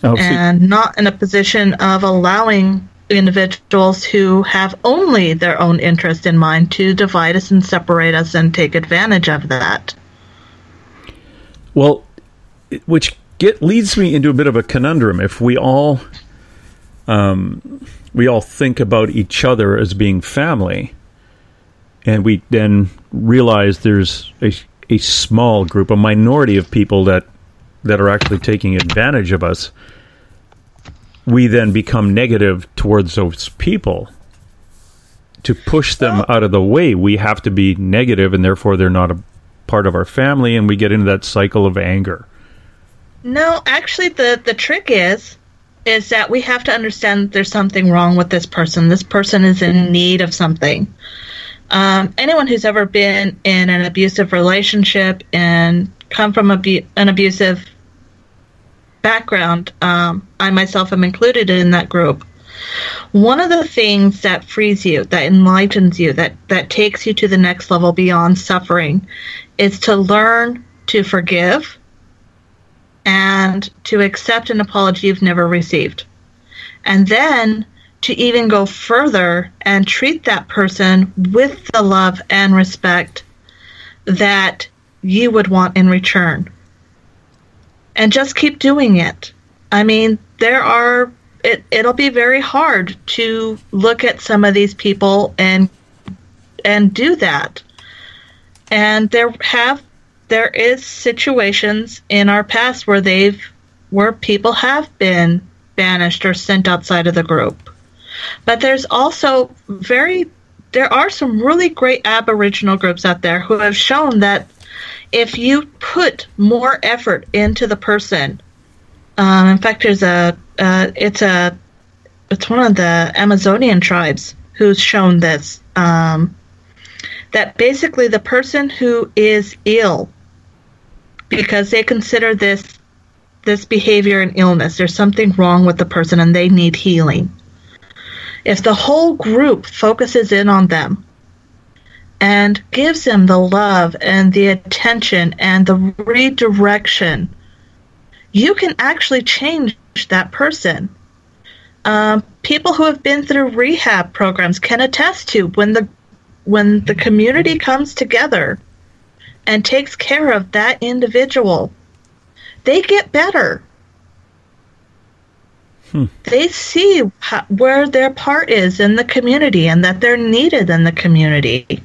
And not in a position of allowing individuals who have only their own interest in mind to divide us and separate us and take advantage of that. Well, which leads me into a bit of a conundrum. If we all think about each other as being family, and we then realize there's a small group, a minority of people that are actually taking advantage of us, we then become negative towards those people. To push them out of the way, we have to be negative, and therefore they're not a part of our family, and we get into that cycle of anger. No, actually, the trick is that we have to understand there's something wrong with this person. This person is in need of something. Anyone who's ever been in an abusive relationship and come from an abusive background, I myself am included in that group. One of the things that frees you, that enlightens you, that takes you to the next level beyond suffering is to learn to forgive and to accept an apology you've never received. And then to even go further and treat that person with the love and respect that you would want in return. And just keep doing it. I mean, it'll be very hard to look at some of these people and do that. And there is situations in our past where people have been banished or sent outside of the group. But there's also there are some really great Aboriginal groups out there who have shown that if you put more effort into the person, in fact, it's one of the Amazonian tribes who's shown this, that basically the person who is ill, because they consider this behavior an illness, there's something wrong with the person and they need healing. If the whole group focuses in on them and gives them the love and the attention and the redirection, you can actually change that person. People who have been through rehab programs can attest to when the community comes together and takes care of that individual, they get better. They see where their part is in the community and that they're needed in the community.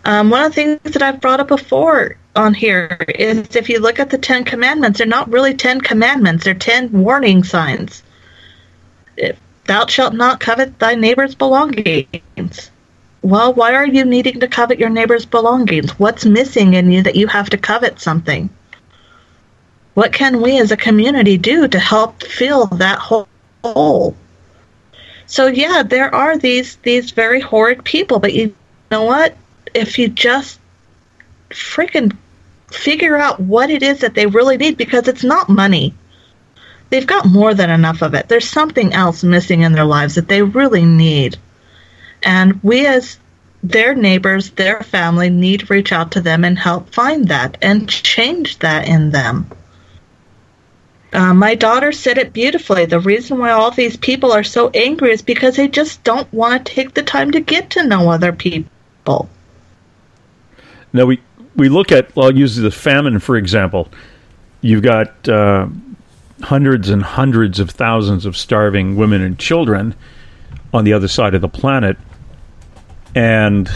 One of the things that I've brought up before on here is if you look at the 10 Commandments, they're not really 10 commandments, they're 10 warning signs. Thou shalt not covet thy neighbor's belongings. Well, why are you needing to covet your neighbor's belongings? What's missing in you that you have to covet something? What can we as a community do to help fill that hole? So yeah, there are these very horrid people, but you know what? If you just freaking figure out what it is that they really need, because it's not money. They've got more than enough of it. There's something else missing in their lives that they really need. And we as their neighbors, their family, need to reach out to them and help find that and change that in them. My daughter said it beautifully. The reason why all these people are so angry is because they just don't want to take the time to get to know other people. Now, we look at, well, I'll use the famine, for example. You've got hundreds and hundreds of thousands of starving women and children on the other side of the planet. And,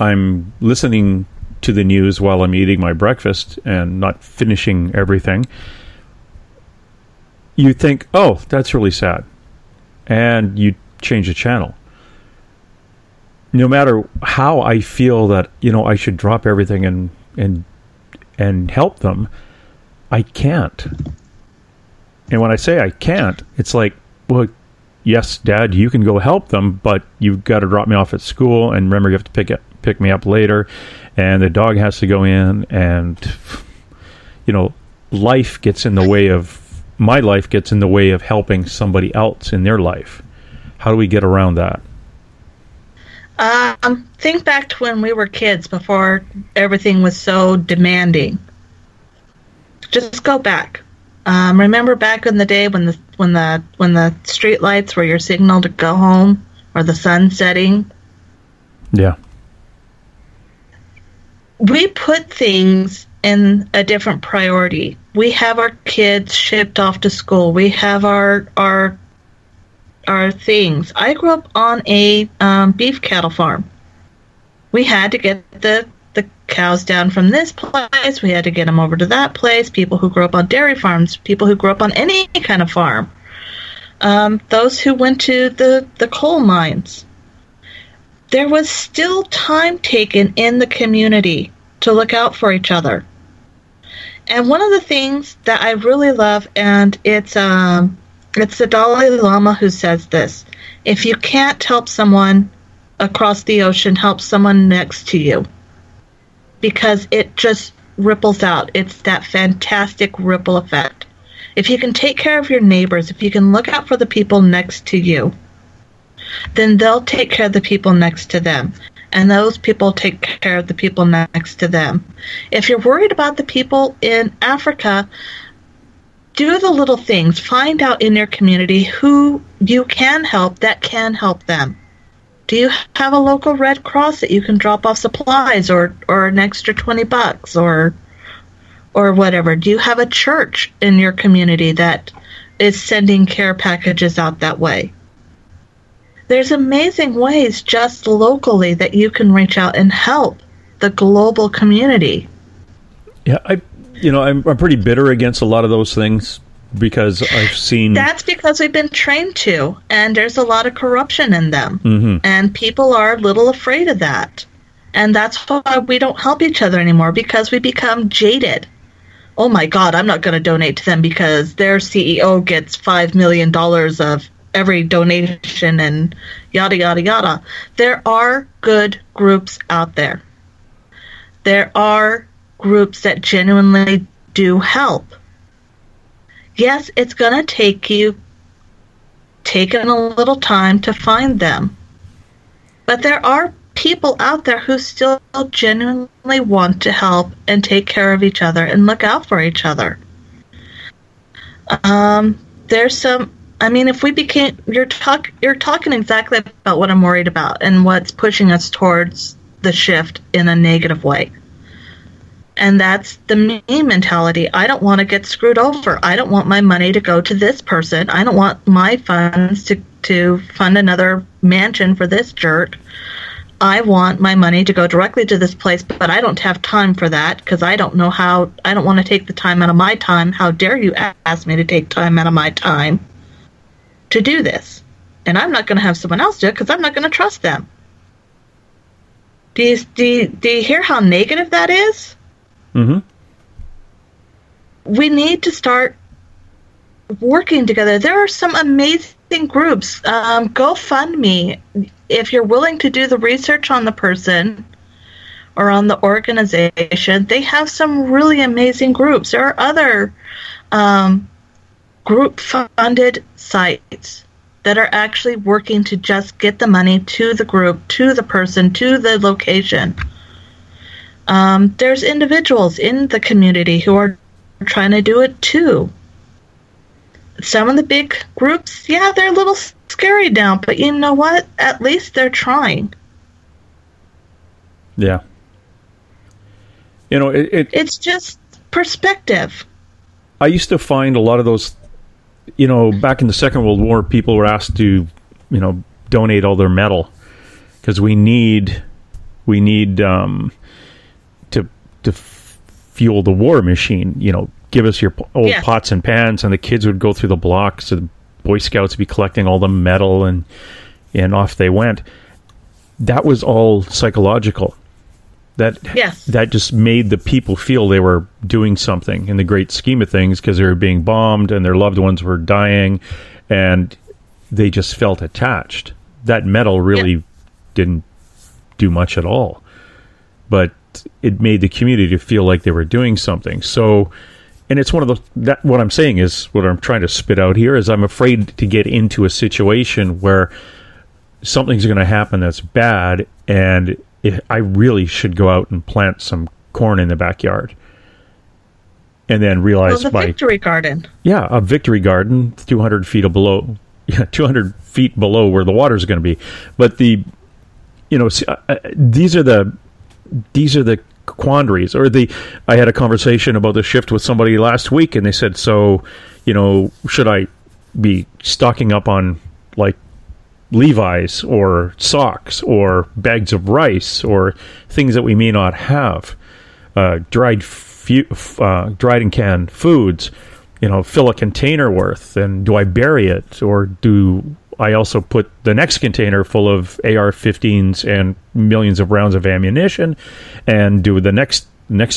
I'm listening to the news while I'm eating my breakfast and not finishing everything. You think, oh, that's really sad. And you change the channel. No matter how I feel that, I should drop everything and help them, I can't. And when I say I can't, it's like, well, yes, Dad, you can go help them, but you've got to drop me off at school, and remember, you have to pick me up later, and the dog has to go in, and life gets in the way of my life gets in the way of helping somebody else in their life. How do we get around that? Think back to when we were kids, before everything was so demanding. Just go back. Remember back in the day when the street lights were your signal to go home, or the sun setting? Yeah. We put things in a different priority. We have our kids shipped off to school. We have our things. I grew up on a beef cattle farm. We had to get the cows down from this place. We had to get them over to that place. People who grew up on dairy farms, people who grew up on any kind of farm, those who went to the coal mines. There was still time taken in the community to look out for each other. And one of the things that I really love, and it's the Dalai Lama who says this: if you can't help someone across the ocean, help someone next to you. Because it just ripples out. It's that fantastic ripple effect. If you can take care of your neighbors, if you can look out for the people next to you, then they'll take care of the people next to them. And those people take care of the people next to them. If you're worried about the people in Africa, do the little things. Find out in your community who you can help that can help them. Do you have a local Red Cross that you can drop off supplies or an extra $20 or whatever? Do you have a church in your community that is sending care packages out that way? There's amazing ways just locally that you can reach out and help the global community. Yeah, I'm pretty bitter against a lot of those things because I've seen... That's because we've been trained to, and there's a lot of corruption in them. Mm-hmm. And people are a little afraid of that. And that's why we don't help each other anymore, because we become jaded. Oh my God, I'm not going to donate to them because their CEO gets $5 million of every donation and yada, yada, yada. There are good groups out there. There are groups that genuinely do help. Yes, it's going to take you taking a little time to find them. But there are people out there who still genuinely want to help and take care of each other and look out for each other. There's some... I mean, if we became... You're talking exactly about what I'm worried about and what's pushing us towards the shift in a negative way. And that's the me mentality. I don't want to get screwed over. I don't want my money to go to this person. I don't want my funds to fund another mansion for this jerk. I want my money to go directly to this place, but I don't have time for that because I don't know how. I don't want to take the time out of my time. How dare you ask me to take time out of my time to do this? And I'm not going to have someone else do it because I'm not going to trust them. Do you hear how negative that is? Mm-hmm. We need to start working together. There are some amazing groups. GoFundMe, if you're willing to do the research on the person or on the organization, they have some really amazing groups. There are other group-funded sites that are actually working to just get the money to the group, to the person, to the location. There's individuals in the community who are trying to do it too. Some of the big groups, yeah, they're a little scary now, but you know what? At least they're trying. Yeah. You know, it's just perspective. I used to find a lot of those, you know, back in the Second World War, people were asked to, you know, donate all their metal because we need to fuel the war machine. You know, give us your old pots and pans, and the kids would go through the blocks. So the Boy Scouts would be collecting all the metal, and off they went. That was all psychological. That just made the people feel they were doing something in the great scheme of things because they were being bombed and their loved ones were dying, and they just felt attached. That metal really didn't do much at all, but it made the community feel like they were doing something. So, and it's one of the what I'm saying is what I'm trying to spit out here is I'm afraid to get into a situation where something's going to happen that's bad, and I really should go out and plant some corn in the backyard, and then realize victory garden. Yeah, a victory garden, 200 feet below, 200 feet below where the water's going to be. But these are the quandaries. Or I had a conversation about the shift with somebody last week, and they said, so, you know, should I be stocking up on like Levi's or socks or bags of rice or things that we may not have, dried and canned foods, you know, fill a container worth, and do I bury it, or do I also put the next container full of AR-15s and millions of rounds of ammunition, and do the next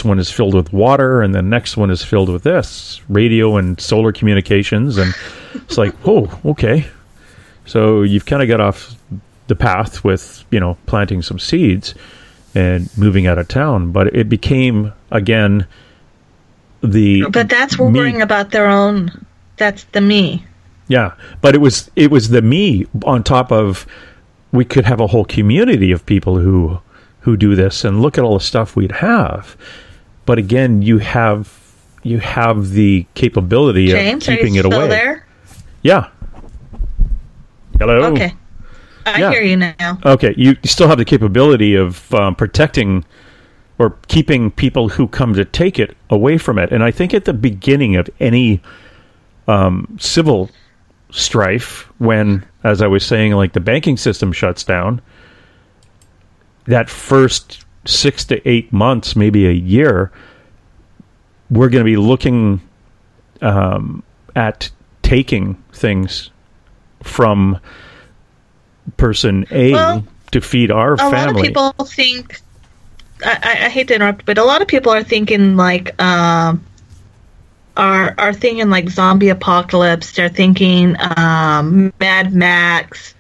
one is filled with water, and the next one is filled with this radio and solar communications, and it's like, oh, okay. So you've kind of got off the path with, you know, planting some seeds and moving out of town. But it became, again, But that's worrying about their own. That's the me. Yeah, but it was the me on top of, we could have a whole community of people who do this, and look at all the stuff we'd have. But again, you have the capability James, of keeping it away. James, are you still there? Yeah. Hello? Okay. I hear you now. Okay, you still have the capability of protecting or keeping people who come to take it away from it. And I think at the beginning of any civil strife, when, as I was saying, like the banking system shuts down, that first 6 to 8 months, maybe a year, we're going to be looking at taking things from person A to feed our family. A lot of people think, I hate to interrupt, but a lot of people are thinking like are thinking like zombie apocalypse. They're thinking Mad Max.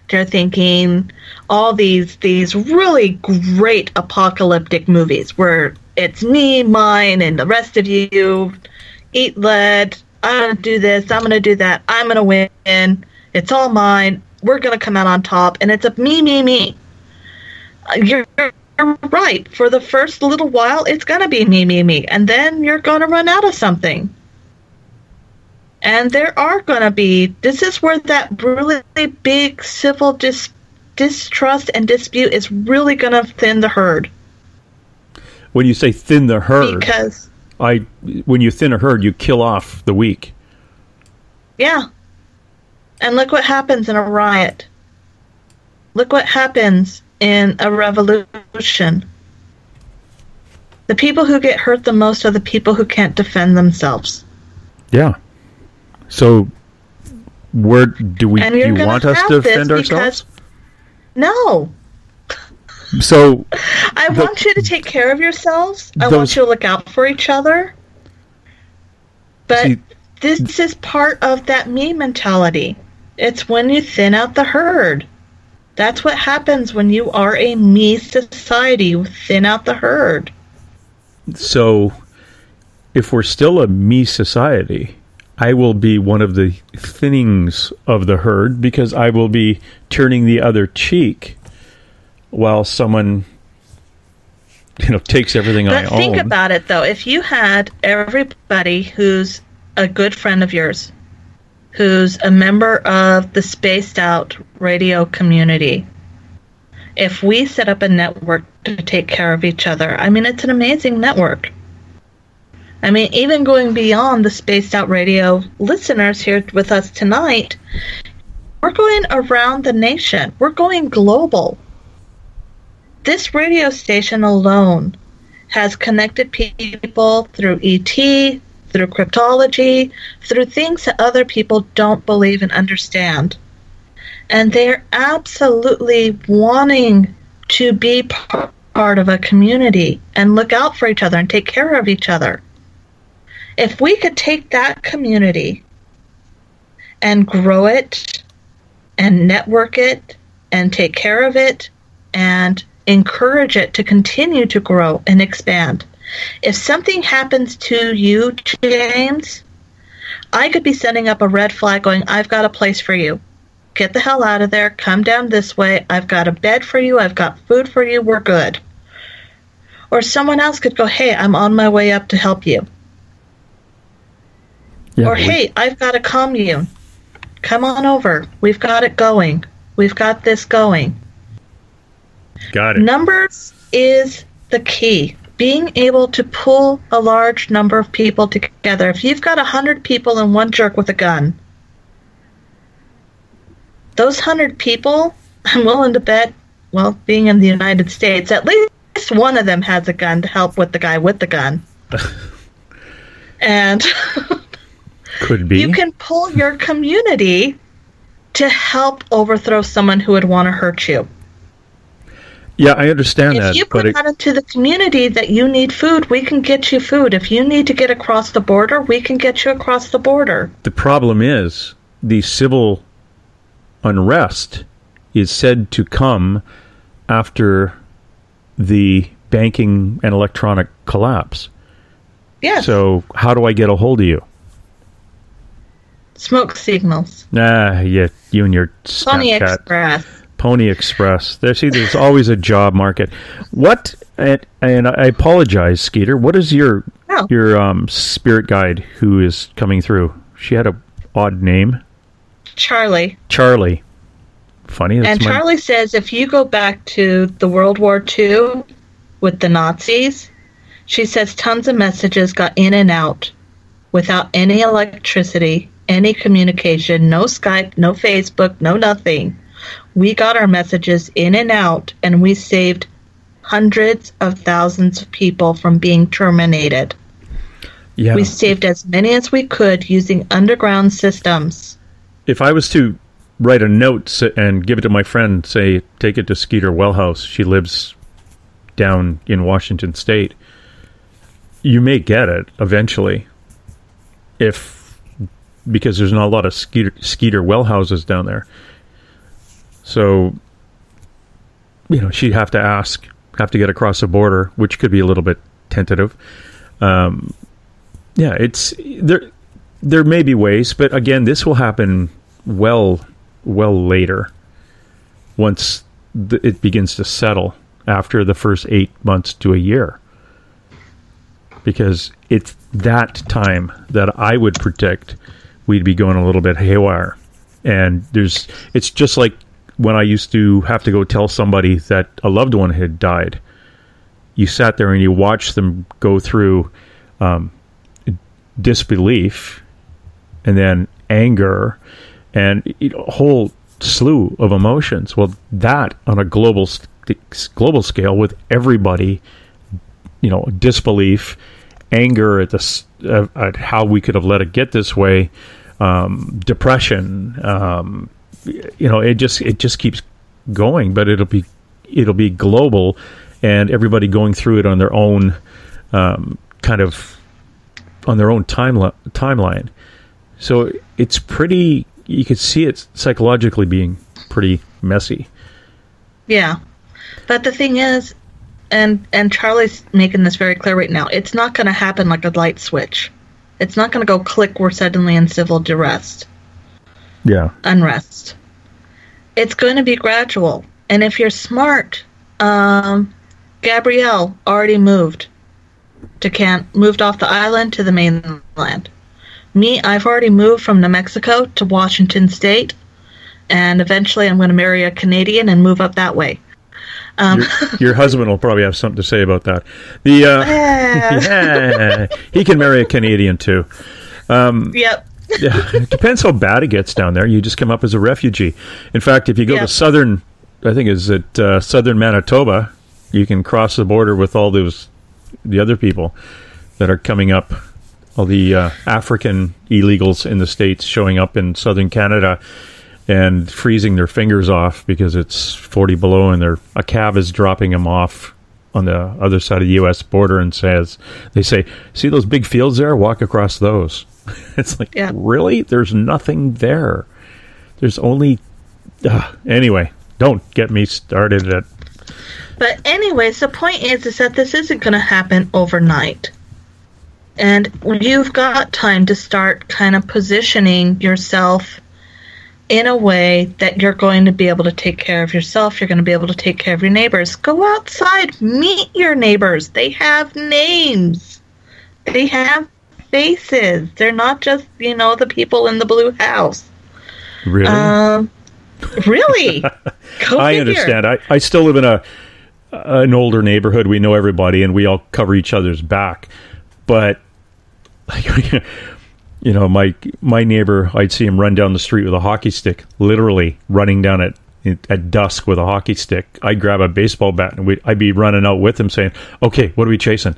They're thinking all these really great apocalyptic movies where it's me, mine, and the rest of you eat lead. I'm going to do this. I'm going to do that. I'm going to win. It's all mine. We're going to come out on top. And it's a me, me, me. You're right. For the first little while, it's going to be me, me, me. And then you're going to run out of something. And there are going to be... This is where that really big civil distrust and dispute is really going to thin the herd. When you say thin the herd... Because... when you thin a herd, you kill off the weak. Yeah. And look what happens in a riot. Look what happens in a revolution. The people who get hurt the most are the people who can't defend themselves. Yeah. So, where do you want us to defend ourselves? No. So, I want you to take care of yourselves. I want you to look out for each other. But this is part of that me mentality. It's when you thin out the herd. That's what happens when you are a me society. You thin out the herd. So, if we're still a me society, I will be one of the thinnings of the herd because I will be turning the other cheek while someone takes everything I own. But think about it, though. If you had everybody who's a good friend of yours, who's a member of the Spaced Out radio community, if we set up a network to take care of each other, I mean, it's an amazing network. I mean, even going beyond the Spaced Out radio listeners here with us tonight, we're going around the nation. We're going global. This radio station alone has connected people through ET, through cryptology, through things that other people don't believe and understand. And they're absolutely wanting to be part of a community and look out for each other and take care of each other. If we could take that community and grow it and network it and take care of it and encourage it to continue to grow and expand. If something happens to you, James, I could be sending up a red flag going, I've got a place for you. Get the hell out of there. Come down this way. I've got a bed for you. I've got food for you. We're good. Or someone else could go, hey, I'm on my way up to help you. Yeah, or, hey, I've got a commune. Come on over. We've got it going. We've got this going. Got it. Numbers is the key. Being able to pull a large number of people together. If you've got 100 people and one jerk with a gun, those 100 people, I'm willing to bet, well, being in the United States, at least one of them has a gun to help with the guy with the gun. And could be. You can pull your community to help overthrow someone who would want to hurt you. Yeah, I understand that. If you put out into the community that you need food, we can get you food. If you need to get across the border, we can get you across the border. The problem is the civil unrest is said to come after the banking and electronic collapse. Yes. So how do I get a hold of you? Smoke signals. Yeah, you and your Snapchat. Pony Express. Pony Express. There's always a job market. What? And I apologize, Skeeter. What is your spirit guide who is coming through? She had a odd name. Charlie. Funny. And Charlie says if you go back to the World War II with the Nazis, she says tons of messages got in and out without any electricity, any communication, no Skype, no Facebook, no nothing. We got our messages in and out, and we saved hundreds of thousands of people from being terminated. Yeah. We saved as many as we could using underground systems. If I was to write a note and give it to my friend, say, take it to Skeeter Welhouse, she lives down in Washington State, you may get it eventually. Because there's not a lot of Skeeter Wellhouses down there. So, she'd have to get across the border, which could be a little bit tentative. It's there may be ways, but again, this will happen well later, once it begins to settle after the first 8 months to a year. Because it's that time that I would predict we'd be going a little bit haywire. And it's just like when I used to have to go tell somebody that a loved one had died. You sat there and you watched them go through disbelief and then anger and a whole slew of emotions. Well, that on a global scale with everybody, disbelief, anger at how we could have let it get this way, depression, it just keeps going, but it'll be global, and everybody going through it on their own on their own timeline. So it's pretty. You could see it psychologically being pretty messy. Yeah, but the thing is, and Charlie's making this very clear right now, it's not going to happen like a light switch. It's not going to go click. We're suddenly in civil unrest. Yeah. It's going to be gradual. And if you're smart, Gabrielle already moved moved off the island to the mainland. Me, I've already moved from New Mexico to Washington State, and eventually I'm going to marry a Canadian and move up that way. Your husband will probably have something to say about that. Yeah, he can marry a Canadian too. Yep. Yeah, it depends how bad it gets down there. You just come up as a refugee. In fact, if you go to southern, I think is it southern Manitoba, you can cross the border with all the other people that are coming up, all the African illegals in the States showing up in southern Canada and freezing their fingers off because it's 40 below and a cab is dropping them off on the other side of the U.S. border and they say, see those big fields there? Walk across those. It's like, really? There's nothing there. There's only... anyway, don't get me started at... But anyways, the point is that this isn't going to happen overnight. And you've got time to start kind of positioning yourself in a way that you're going to be able to take care of yourself. You're going to be able to take care of your neighbors. Go outside. Meet your neighbors. They have names. They have faces. They're not just, the people in the blue house. Really? Really? Go I understand. I still live in an older neighborhood. We know everybody, and we all cover each other's back. But, my neighbor, I'd see him run down the street with a hockey stick, literally running down at dusk with a hockey stick. I'd grab a baseball bat, and I'd be running out with him saying, okay, what are we chasing?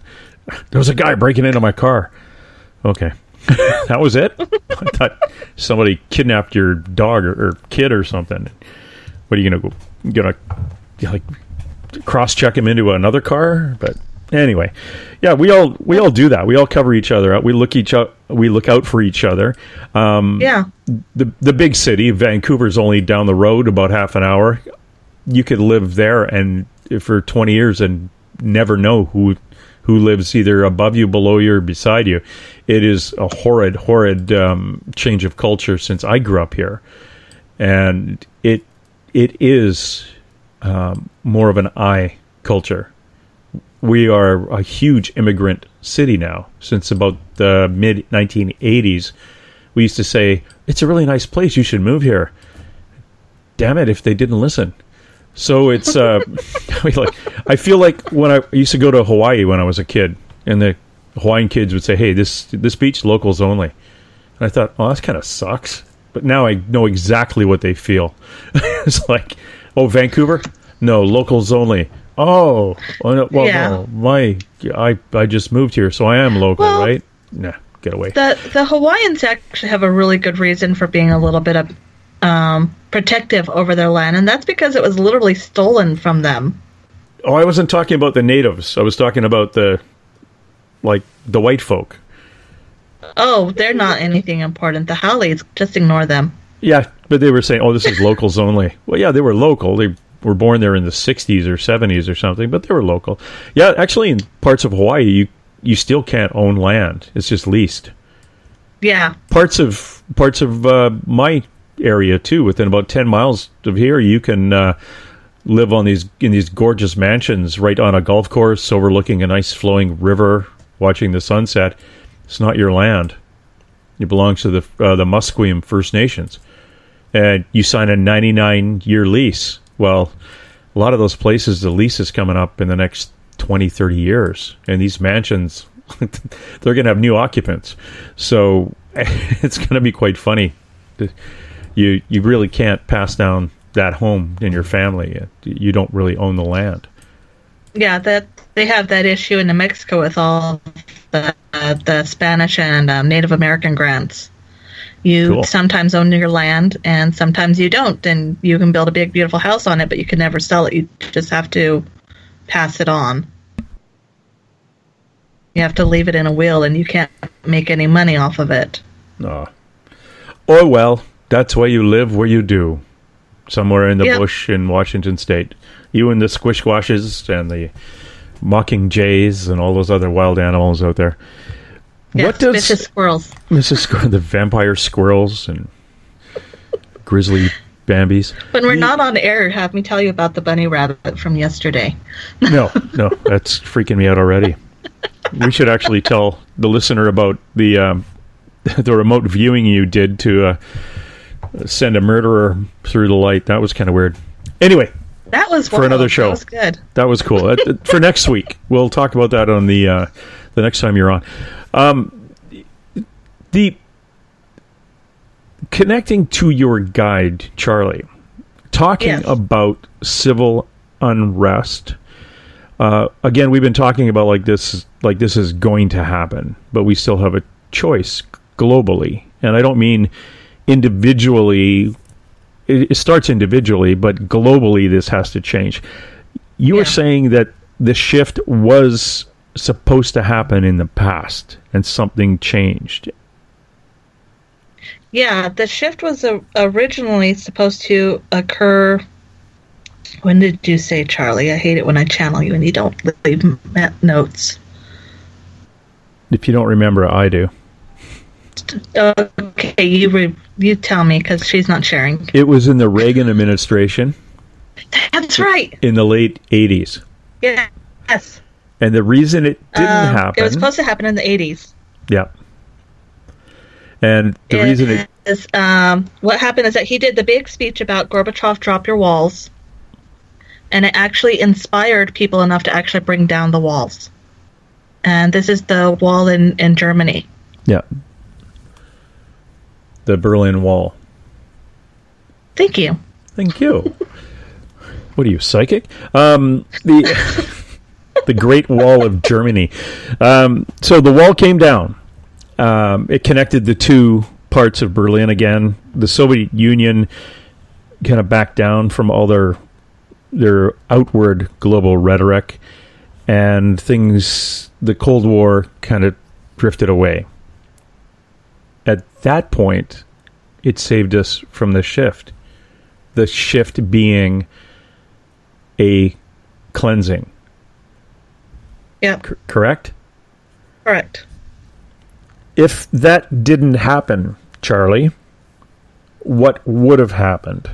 There was a guy breaking into my car. Okay. That was it? I thought somebody kidnapped your dog or kid or something. What are you going to cross-check him into another car? But anyway, yeah, we all do that. We all cover each other out. We look out for each other. The big city, Vancouver's only down the road about half an hour. You could live there and for 20 years and never know who lives either above you, below you, or beside you. It is a horrid change of culture since I grew up here. And it is more of an I culture. We are a huge immigrant city now. Since about the mid-1980s, we used to say, it's a really nice place, you should move here. Damn it, if they didn't listen. So it's, I feel like when I used to go to Hawaii when I was a kid, and the Hawaiian kids would say, hey, this beach, locals only. And I thought, oh, that kind of sucks. But now I know exactly what they feel. It's like, oh, Vancouver? No, locals only. Oh, well, yeah. No, I just moved here, so I am local, right? Nah, get away. The Hawaiians actually have a really good reason for being a little bit of protective over their land, and that's because it was literally stolen from them. Oh, I wasn't talking about the natives. I was talking about the white folk. Oh, they're not anything important. The Howleys, just ignore them. Yeah, but they were saying, oh, this is locals only. Well, yeah, they were local. They were born there in the 60s or 70s or something, but they were local. Yeah, actually, in parts of Hawaii, you still can't own land. It's just leased. Yeah. Parts of my area, too, within about 10 miles of here, you can live in these gorgeous mansions right on a golf course overlooking a nice flowing river, watching the sunset. It's not your land. It belongs to the Musqueam First Nations. And you sign a 99-year lease. Well, a lot of those places, the lease is coming up in the next 20, 30 years. And these mansions, they're going to have new occupants. So it's going to be quite funny. You really can't pass down that home in your family. You don't really own the land. Yeah, that they have that issue in New Mexico with all the Spanish and Native American grants. You sometimes own your land, and sometimes you don't, and you can build a big, beautiful house on it, but you can never sell it. You just have to pass it on. You have to leave it in a will, and you can't make any money off of it. Oh well, that's why you live where you do, somewhere in the bush in Washington State. You and the squishwashes and the mocking jays and all those other wild animals out there. Yes, what does vicious squirrels? The vampire squirrels and grizzly Bambis. When we're not on air, have me tell you about the bunny rabbit from yesterday. No, that's freaking me out already. We should actually tell the listener about the remote viewing you did to send a murderer through the light. That was kind of weird. Anyway, that was for another show. That was good. That was cool. For next week, we'll talk about that on the next time you're on. The connecting to your guide, Charlie, talking about civil unrest. Again, we've been talking about like this is going to happen, but we still have a choice globally. And I don't mean individually. It starts individually, but globally this has to change. You were saying that the shift was supposed to happen in the past and something changed. Yeah, the shift was originally supposed to occur. When did you say, Charlie? I hate it when I channel you and you don't leave notes. If you don't remember, I do. Okay, you tell me, because she's not sharing. It was in the Reagan administration. That's right. In the late 80s. Yes. And the reason it didn't happen... It was supposed to happen in the 80s. Yeah. And the reason it... Is, what happened is that he did the big speech about Gorbachev, drop your walls. And it actually inspired people enough to actually bring down the walls. And this is the wall in Germany. Yeah. The Berlin Wall. Thank you. Thank you. What are you, psychic? The Great Wall of Germany. So the wall came down. It connected the two parts of Berlin again. The Soviet Union kind of backed down from all their outward global rhetoric, and the Cold War kind of drifted away. At that point, it saved us from the shift. The shift being a cleansing. Yeah. Correct? Correct. If that didn't happen, Charlie, what would have happened?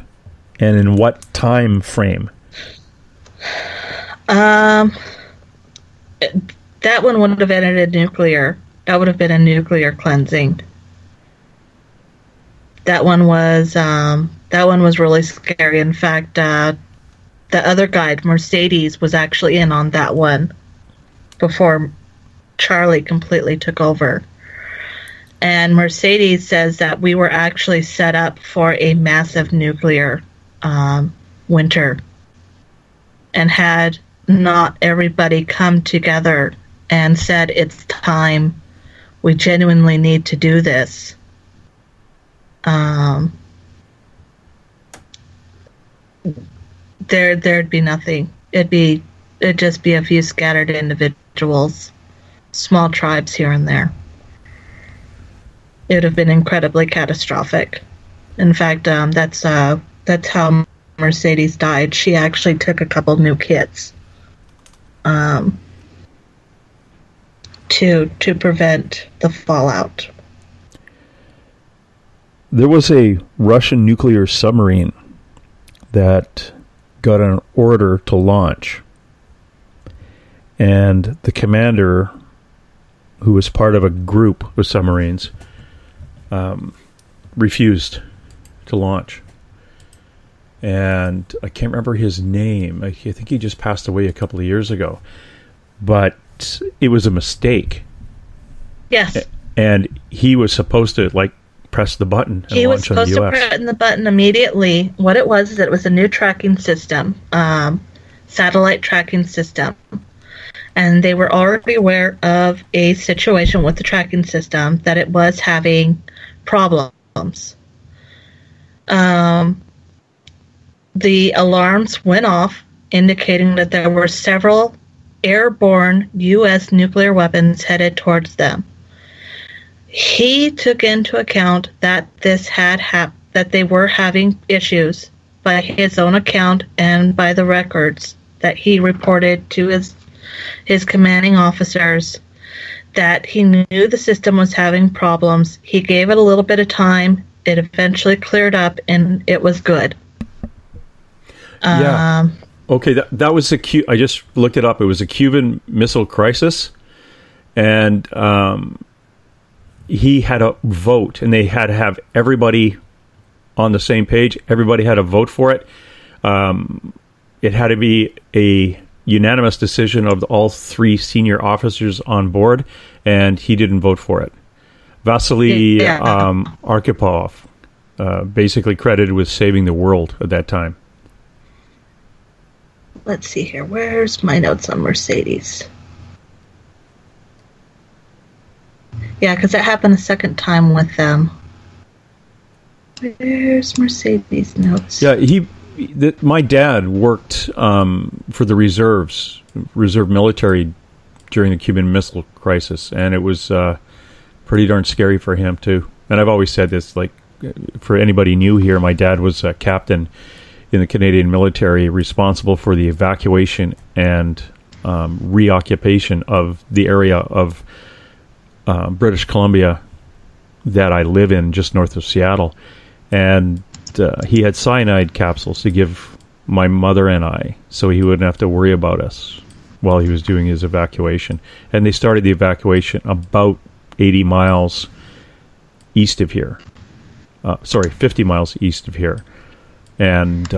And in what time frame? That one would have ended nuclear. That would have been a nuclear cleansing. That one was really scary. In fact, the other guide, Mercedes, was actually in on that one before Charlie completely took over. And Mercedes says that we were actually set up for a massive nuclear winter. And had not everybody come together and said, it's time, we genuinely need to do this, there'd be nothing. It'd just be a few scattered individuals, small tribes here and there. It would have been incredibly catastrophic. In fact, that's how Mercedes died. She actually took a couple nuke hits to prevent the fallout. There was a Russian nuclear submarine that got an order to launch, and the commander, who was part of a group of submarines, refused to launch. And I can't remember his name. I think he just passed away a couple of years ago. But it was a mistake. Yes. And he was supposed to, press the button and he was launch on the supposed to press the button immediately. What it was is it was a new tracking system, satellite tracking system. And they were already aware of a situation with the tracking system that it was having problems. The alarms went off, indicating that there were several airborne U.S. nuclear weapons headed towards them. He took into account that this had that they were having issues by his own account and by the records that he reported to his commanding officers, that he knew the system was having problems. He gave it a little bit of time. It eventually cleared up, and it was good. Yeah. Okay, that was I just looked it up. It was a Cuban Missile Crisis, and he had a vote, and they had to have everybody on the same page. Everybody had a vote for it. It had to be a unanimous decision of all three senior officers on board, and he didn't vote for it. Vasily Arkhipov, basically credited with saving the world at that time. Let's see here. Where's my notes on Mercedes? Yeah, because that happened a second time with them. Where's Mercedes' notes? Yeah, my dad worked for the reserve military during the Cuban Missile Crisis, and it was pretty darn scary for him too. And I've always said this, like, for anybody new here, my dad was a captain in the Canadian military, responsible for the evacuation and reoccupation of the area of British Columbia that I live in, just north of Seattle. And he had cyanide capsules to give my mother and I, so he wouldn't have to worry about us while he was doing his evacuation. And they started the evacuation about 80 miles east of here. 50 miles east of here. And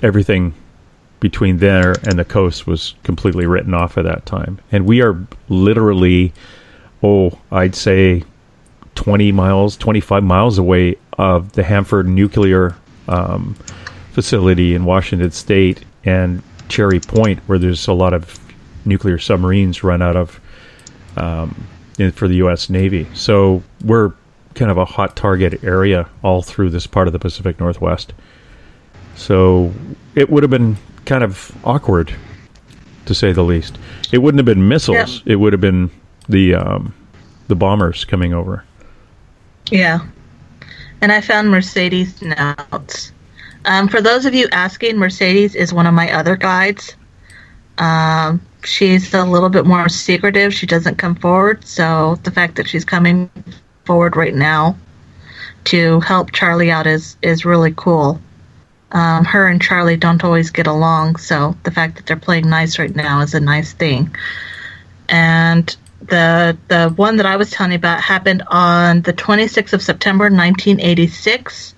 everything between there and the coast was completely written off at that time. And we are literally, I'd say 20 miles, 25 miles away of the Hanford nuclear facility in Washington State and Cherry Point, where there's a lot of nuclear submarines run out of for the U.S. Navy. So we're kind of a hot target area all through this part of the Pacific Northwest. So it would have been kind of awkward, to say the least. It wouldn't have been missiles. Yeah. It would have been the bombers coming over. Yeah. And I found Mercedes' notes. For those of you asking, Mercedes is one of my other guides. She's a little bit more secretive. She doesn't come forward. So the fact that she's coming forward right now to help Charlie out is really cool. Her and Charlie don't always get along, so the fact that they're playing nice right now is a nice thing. And the one that I was telling you about happened on the 26th of September, 1986.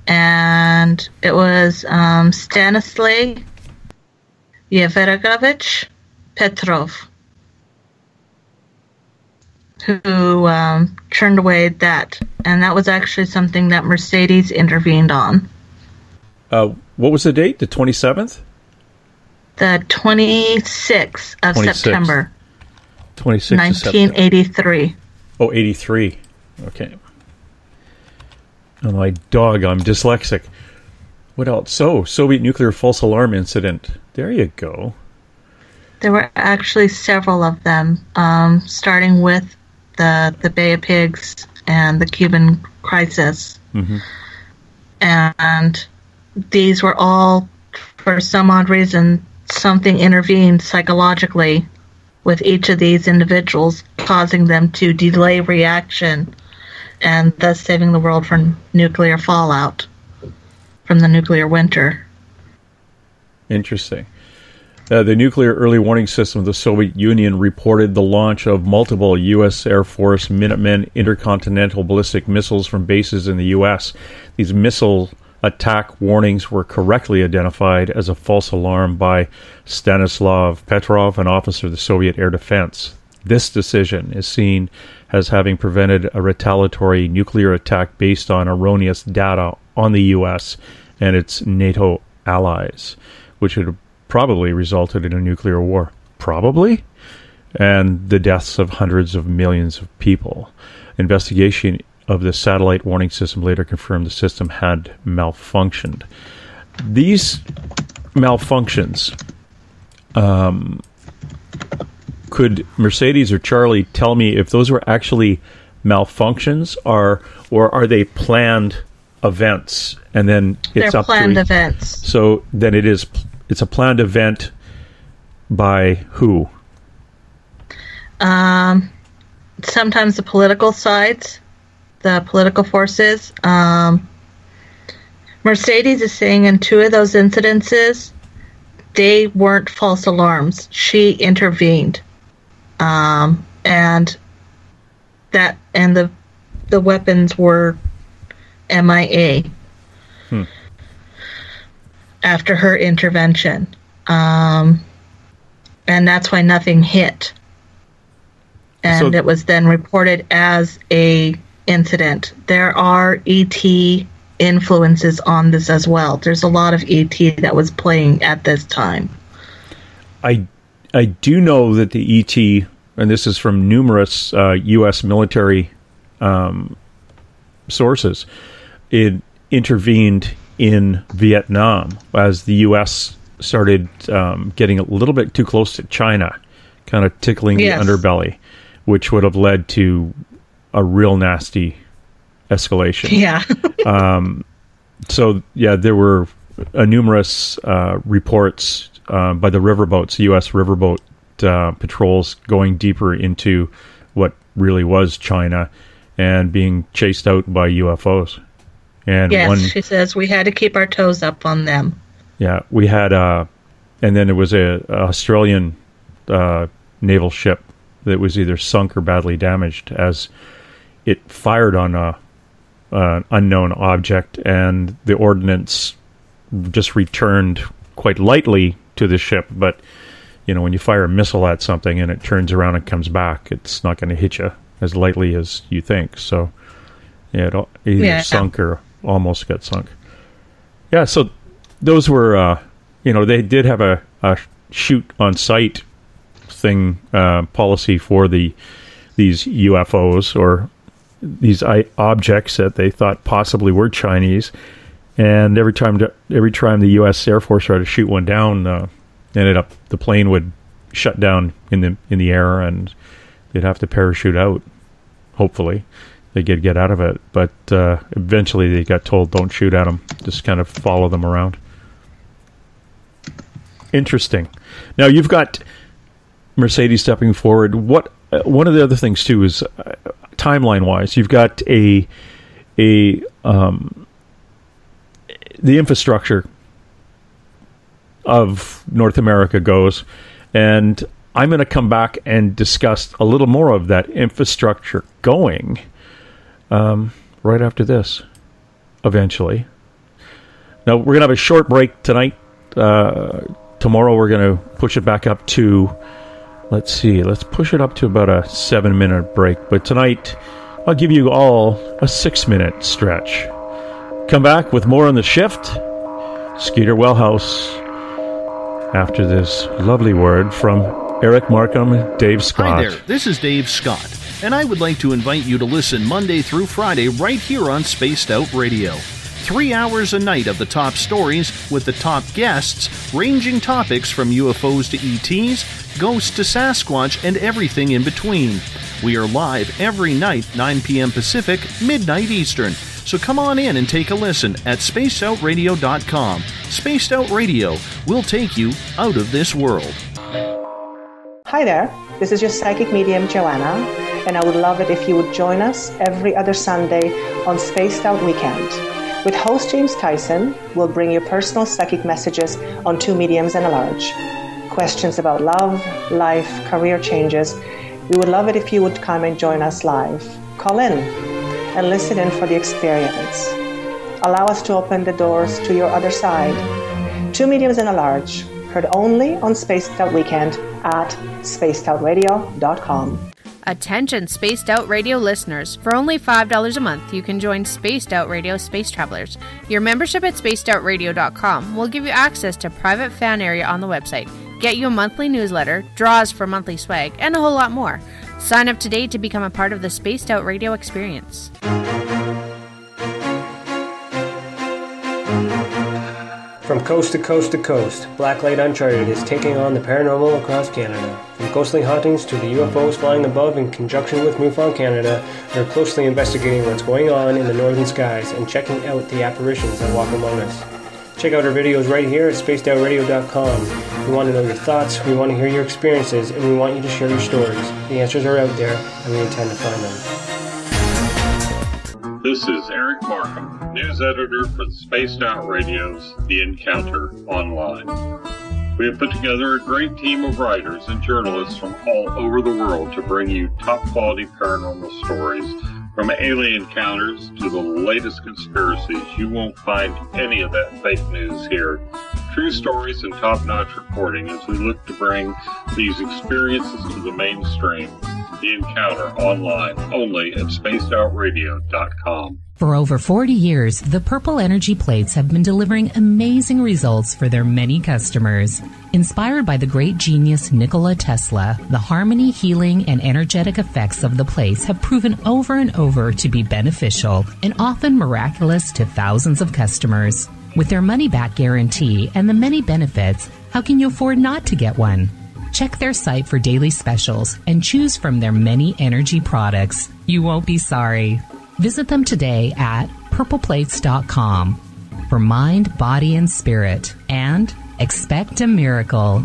And it was Stanislav Yevgerovich Petrov who turned away that. And that was actually something that Mercedes intervened on. What was the date? The 27th? The 26th of 26th. September. 26th 1983. Oh, 83. Okay. Oh, my dog, I'm dyslexic. What else? So, Soviet nuclear false alarm incident. There you go. There were actually several of them, starting with the Bay of Pigs and the Cuban crisis. Mm-hmm. And these were all, for some odd reason, something intervened psychologically with each of these individuals, causing them to delay reaction and thus saving the world from nuclear fallout from the nuclear winter. Interesting. The nuclear early warning system of the Soviet Union reported the launch of multiple U.S. Air Force Minutemen intercontinental ballistic missiles from bases in the U.S. These missile attack warnings were correctly identified as a false alarm by Stanislav Petrov, an officer of the Soviet Air Defense. This decision is seen as having prevented a retaliatory nuclear attack based on erroneous data on the U.S. and its NATO allies, which would have probably resulted in a nuclear war. Probably? And the deaths of hundreds of millions of people. Investigation of the satellite warning system later confirmed the system had malfunctioned. These malfunctions, could Mercedes or Charlie tell me if those were actually malfunctions or are they planned events? And then it's They're up planned to events. So then it's a planned event by who? Sometimes the political sides, the political forces. Mercedes is saying in 2 of those incidences, they weren't false alarms. She intervened. And the weapons were MIA after her intervention. And that's why nothing hit. And it was then reported as a incident. There are ET influences on this as well. There's a lot of ET that was playing at this time. I do know that the ET, and this is from numerous U.S. military sources, it intervened in Vietnam as the U.S. started getting a little bit too close to China, kind of tickling the underbelly, which would have led to a real nasty escalation. Yeah. There were numerous reports by the riverboats, U.S. riverboat patrols going deeper into what really was China and being chased out by UFOs. And she says we had to keep our toes up on them. Yeah, we had, and then there was a Australian naval ship that was either sunk or badly damaged as it fired on an unknown object, and the ordnance just returned quite lightly to the ship. But when you fire a missile at something and it turns around and comes back, it's not going to hit you as lightly as you think. So it either sunk or almost got sunk. Yeah, so those were, they did have a shoot on sight thing policy for these UFOs or these objects that they thought possibly were Chinese. And every time the U.S. Air Force tried to shoot one down, the plane would shut down in the air, and they'd have to parachute out. Hopefully, they could get out of it. But eventually, they got told, "Don't shoot at them. Just kind of follow them around." Interesting. Now you've got Mercedes stepping forward. One of the other things too is timeline-wise, you've got the infrastructure of North America goes, and I'm going to come back and discuss a little more of that infrastructure going right after this, eventually. Now, we're going to have a short break tonight. Tomorrow, we're going to push it back up to, let's push it up to about a 7-minute break. But tonight, I'll give you all a 6-minute stretch. Come back with more on the shift. Skeeter Welhouse. After this lovely word from Eric Markham and Dave Scott. Hi there, this is Dave Scott, and I would like to invite you to listen Monday through Friday right here on Spaced Out Radio. 3 hours a night of the top stories with the top guests, ranging topics from UFOs to ETs, ghosts to Sasquatch, and everything in between. We are live every night, 9 p.m. Pacific, midnight Eastern. So come on in and take a listen at spacedoutradio.com. Spaced Out Radio will take you out of this world. Hi there, this is your psychic medium Joanna, and I would love it if you would join us every other Sunday on Spaced Out Weekend. With host James Tyson, we'll bring you personal psychic messages on 2 mediums and a large. Questions about love, life, career changes. We would love it if you would come and join us live. Call in and listen in for the experience. Allow us to open the doors to your other side. 2 mediums and a large, heard only on Spaced Out Weekend at spacedoutradio.com. Attention Spaced Out Radio listeners. For only $5 a month, you can join Spaced Out Radio Space Travelers. Your membership at spacedoutradio.com will give you access to private fan area on the website, get you a monthly newsletter, draws for monthly swag, and a whole lot more. Sign up today to become a part of the Spaced Out Radio experience. From coast to coast to coast, Blacklight Uncharted is taking on the paranormal across Canada. From ghostly hauntings to the UFOs flying above in conjunction with MUFON Canada, we're closely investigating what's going on in the northern skies and checking out the apparitions that walk among us. Check out our videos right here at spacedoutradio.com. We want to know your thoughts, we want to hear your experiences, and we want you to share your stories. The answers are out there, and we intend to find them. This is Eric Markham, news editor for the Spaced Out Radio's The Encounter Online. We have put together a great team of writers and journalists from all over the world to bring you top-quality paranormal stories, from alien encounters to the latest conspiracies. You won't find any of that fake news here. True stories and top-notch reporting as we look to bring these experiences to the mainstream. The Encounter Online, only at spacedoutradio.com. For over 40 years, the Purple Energy Plates have been delivering amazing results for their many customers. Inspired by the great genius Nikola Tesla, the harmony, healing, and energetic effects of the plates have proven over and over to be beneficial and often miraculous to thousands of customers. With their money-back guarantee and the many benefits, how can you afford not to get one? Check their site for daily specials and choose from their many energy products. You won't be sorry. Visit them today at purpleplates.com for mind, body, and spirit, and expect a miracle.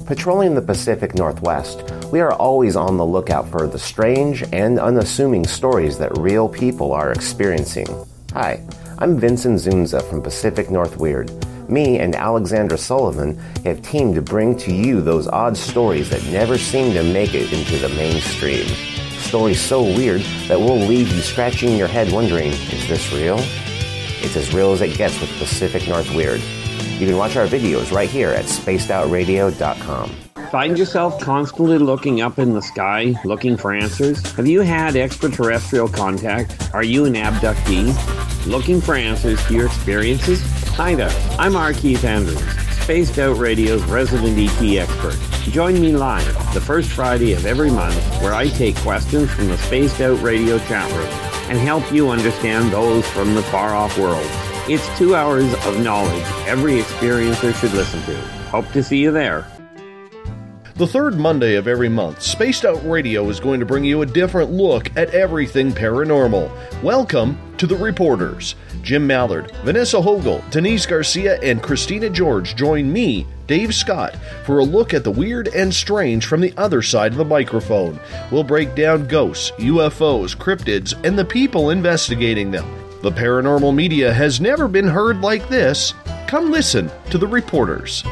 Patrolling the Pacific Northwest, we are always on the lookout for the strange and unassuming stories that real people are experiencing. Hi, I'm Vincent Zunza from Pacific North Weird. Me and Alexandra Sullivan have teamed to bring to you those odd stories that never seem to make it into the mainstream. Stories so weird that will leave you scratching your head wondering, is this real? It's as real as it gets with Pacific North Weird. You can watch our videos right here at spacedoutradio.com. Find yourself constantly looking up in the sky, looking for answers? Have you had extraterrestrial contact? Are you an abductee? Looking for answers to your experiences? Hi there, I'm R. Keith Andrews, Spaced Out Radio's resident ET expert. Join me live the first Friday of every month where I take questions from the Spaced Out Radio chat room and help you understand those from the far-off world. It's 2 hours of knowledge every experiencer should listen to. Hope to see you there. The third Monday of every month, Spaced Out Radio is going to bring you a different look at everything paranormal. Welcome to The Reporters. Jim Mallard, Vanessa Hogel, Denise Garcia, and Christina George join me, Dave Scott, for a look at the weird and strange from the other side of the microphone. We'll break down ghosts, UFOs, cryptids, and the people investigating them. The paranormal media has never been heard like this. Come listen to The Reporters.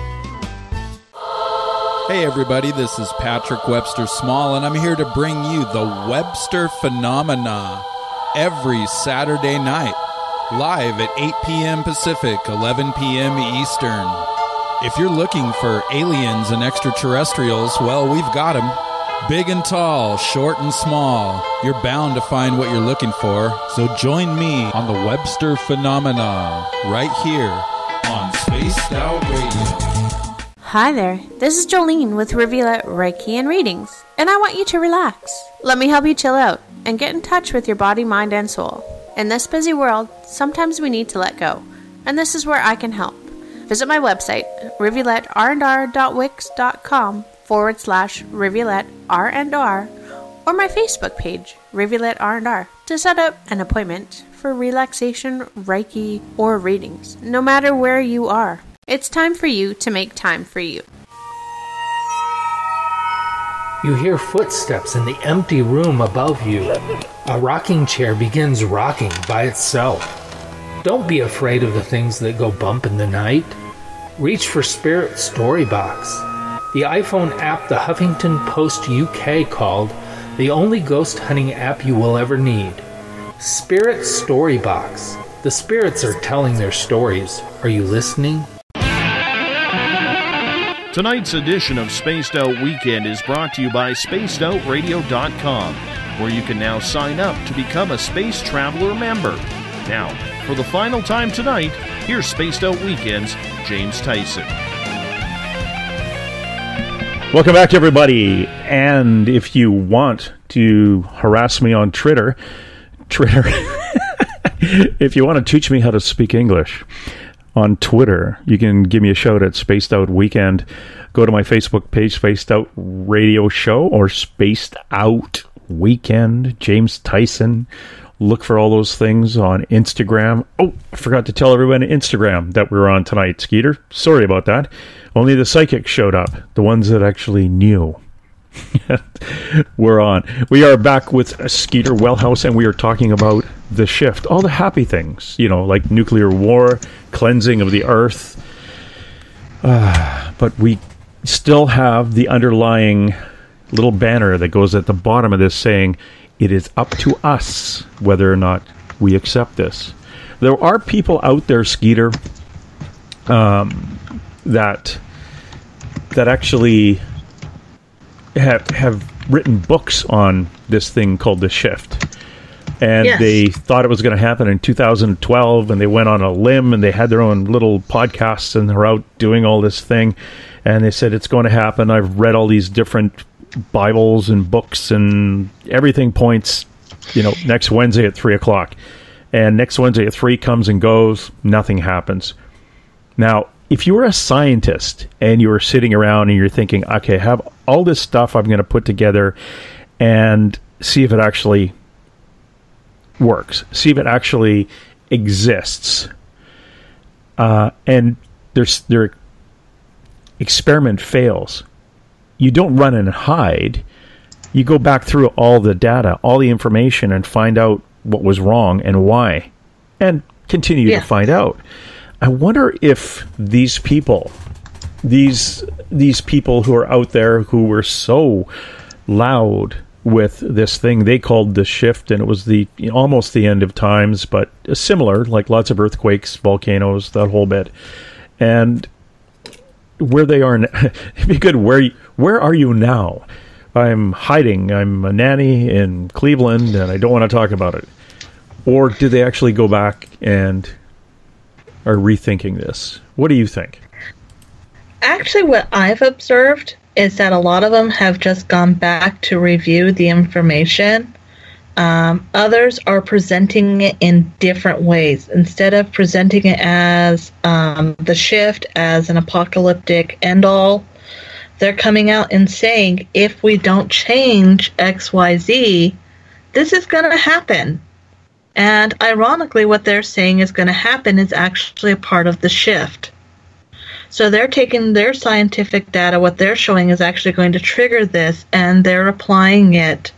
Hey everybody, this is Patrick Webster Small, and I'm here to bring you the Webster Phenomena every Saturday night, live at 8 p.m. Pacific, 11 p.m. Eastern. If you're looking for aliens and extraterrestrials, well, we've got them. Big and tall, short and small, you're bound to find what you're looking for, so join me on the Webster Phenomena right here on Spaced Out Radio. Hi there, this is Jolene with Rivulet Reiki and Readings, and I want you to relax. Let me help you chill out and get in touch with your body, mind, and soul. In this busy world, sometimes we need to let go, and this is where I can help. Visit my website, rivuletrndr.wix.com/rivuletrndr, or my Facebook page, Rivulet R&R, to set up an appointment for relaxation, Reiki, or readings, no matter where you are. It's time for you to make time for you. You hear footsteps in the empty room above you. A rocking chair begins rocking by itself. Don't be afraid of the things that go bump in the night. Reach for Spirit Storybox, the iPhone app the Huffington Post UK called the only ghost hunting app you will ever need. Spirit Storybox. The spirits are telling their stories. Are you listening? Tonight's edition of Spaced Out Weekend is brought to you by spacedoutradio.com, where you can now sign up to become a Space Traveler member. Now, for the final time tonight, here's Spaced Out Weekend's James Tyson. Welcome back, everybody. And if you want to harass me on Twitter, if you want to teach me how to speak English on Twitter, you can give me a shout at Spaced Out Weekend. Go to my Facebook page, Spaced Out Radio Show, or Spaced Out Weekend, James Tyson. Look for all those things on Instagram. Oh, I forgot to tell everyone on Instagram that we were on tonight, Skeeter. Sorry about that. Only the psychics showed up, the ones that actually knew. We're on. We are back with Skeeter Welhouse, and we are talking about the shift, all the happy things, like nuclear war, cleansing of the earth. But we still have the underlying little banner that goes at the bottom of this saying, it is up to us whether or not we accept this. There are people out there, Skeeter, that actually have written books on this thing called the shift. And they thought it was going to happen in 2012, and they went on a limb, and they had their own little podcasts, and they're out doing all this thing. And they said, it's going to happen. I've read all these different Bibles and books, and everything points, next Wednesday at 3 o'clock. And next Wednesday at 3 comes and goes. Nothing happens. Now, if you were a scientist and you were sitting around and you're thinking, okay, I have all this stuff I'm going to put together and see if it actually works, see if it actually exists, and their experiment fails, you don't run and hide. You go back through all the data, all the information, and find out what was wrong and why, and continue to find out. I wonder if these people who are out there who were so loud with this thing they called the shift, and it was almost the end of times, but similar, like lots of earthquakes, volcanoes, that whole bit. And where they are, it'd be good. Where are you now? I'm hiding. I'm a nanny in Cleveland, and I don't want to talk about it. Or do they actually go back and are rethinking this? What do you think? Actually, what I've observed is that a lot of them have just gone back to review the information. Others are presenting it in different ways. Instead of presenting it as the shift, as an apocalyptic end-all, they're coming out and saying, if we don't change XYZ, this is going to happen. And ironically, what they're saying is going to happen is actually a part of the shift. So they're taking their scientific data, what they're showing is actually going to trigger this, and they're applying it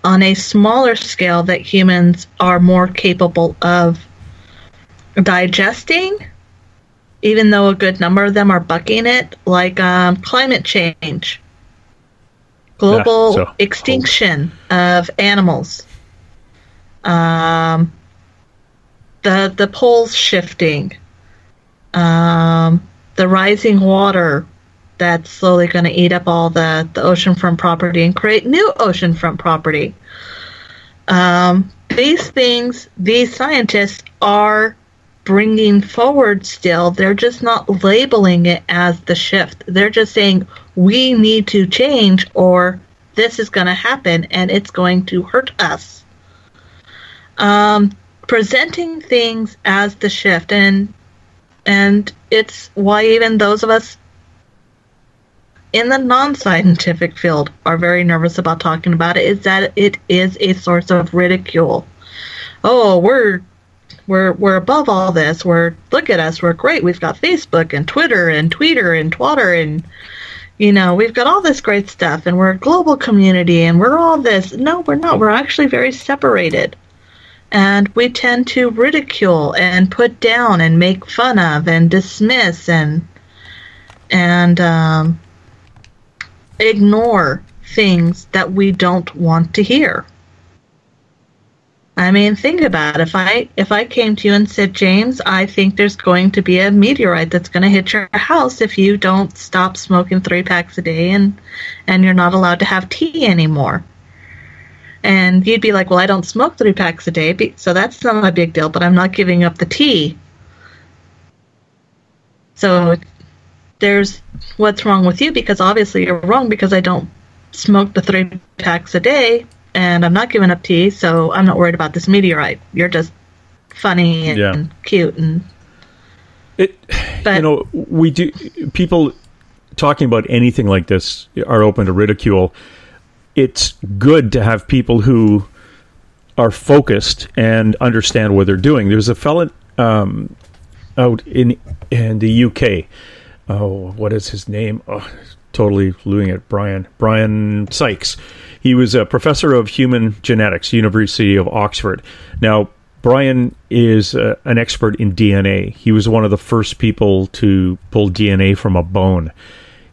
on a smaller scale that humans are more capable of digesting, even though a good number of them are bucking it, like climate change, global extinction of animals, the poles shifting, the rising water that's slowly going to eat up all the oceanfront property and create new oceanfront property. These things, these scientists are bringing forward still. They're just not labeling it as the shift. They're just saying, we need to change or this is going to happen and it's going to hurt us. Presenting things as the shift, and it's why even those of us in the non-scientific field are very nervous about talking about it, is that it is a source of ridicule. Oh, we're above all this. Look at us, we're great. We've got Facebook and Twitter and Tweeter and Twatter and we've got all this great stuff and we're a global community and we're all this. No, we're not. We're actually very separated. And we tend to ridicule and put down and make fun of and dismiss and ignore things that we don't want to hear. I mean, think about it. If I came to you and said, James, I think there's going to be a meteorite that's going to hit your house if you don't stop smoking 3 packs a day and you're not allowed to have tea anymore. And you'd be like, well, I don't smoke 3 packs a day, so that's not a big deal, but I'm not giving up the tea. So there's what's wrong with you, because obviously you're wrong, because I don't smoke the 3 packs a day and I'm not giving up tea, so I'm not worried about this meteorite. You're just funny and cute. And we do, people talking about anything like this are open to ridicule. It's good to have people who are focused and understand what they're doing. There's a fella out in the UK. Oh, what is his name? Oh, totally losing it. Brian Sykes. He was a professor of human genetics, University of Oxford. Now, Brian is an expert in DNA. He was one of the first people to pull DNA from a bone.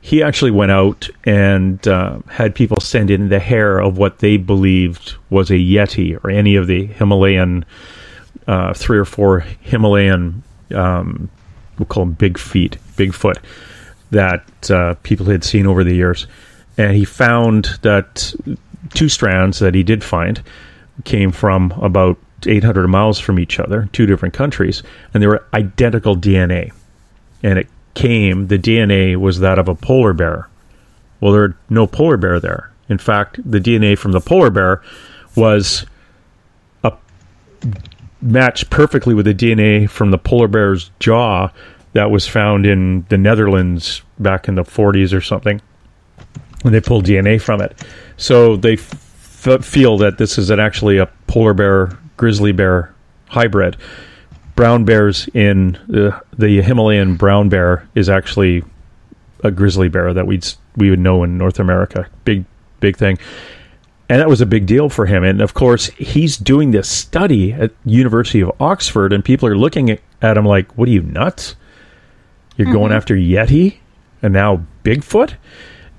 He actually went out and had people send in the hair of what they believed was a Yeti or any of the Himalayan, 3 or 4 Himalayan, we'll call them Bigfoot, that people had seen over the years. And he found that 2 strands that he did find came from about 800 miles from each other, 2 different countries, and they were identical DNA. And the DNA was that of a polar bear. Well, there are no polar bear there. In fact, the DNA from the polar bear was matched perfectly with the DNA from the polar bear's jaw that was found in the Netherlands back in the 40s or something. And they pulled DNA from it. So they feel that this is actually a polar bear, grizzly bear hybrid. Brown bears in the Himalayan brown bear is actually a grizzly bear that we would know in North America. Big thing. And that was a big deal for him. And of course, he's doing this study at University of Oxford, and people are looking at him like, what are you, nuts? You're going after Yeti and now Bigfoot?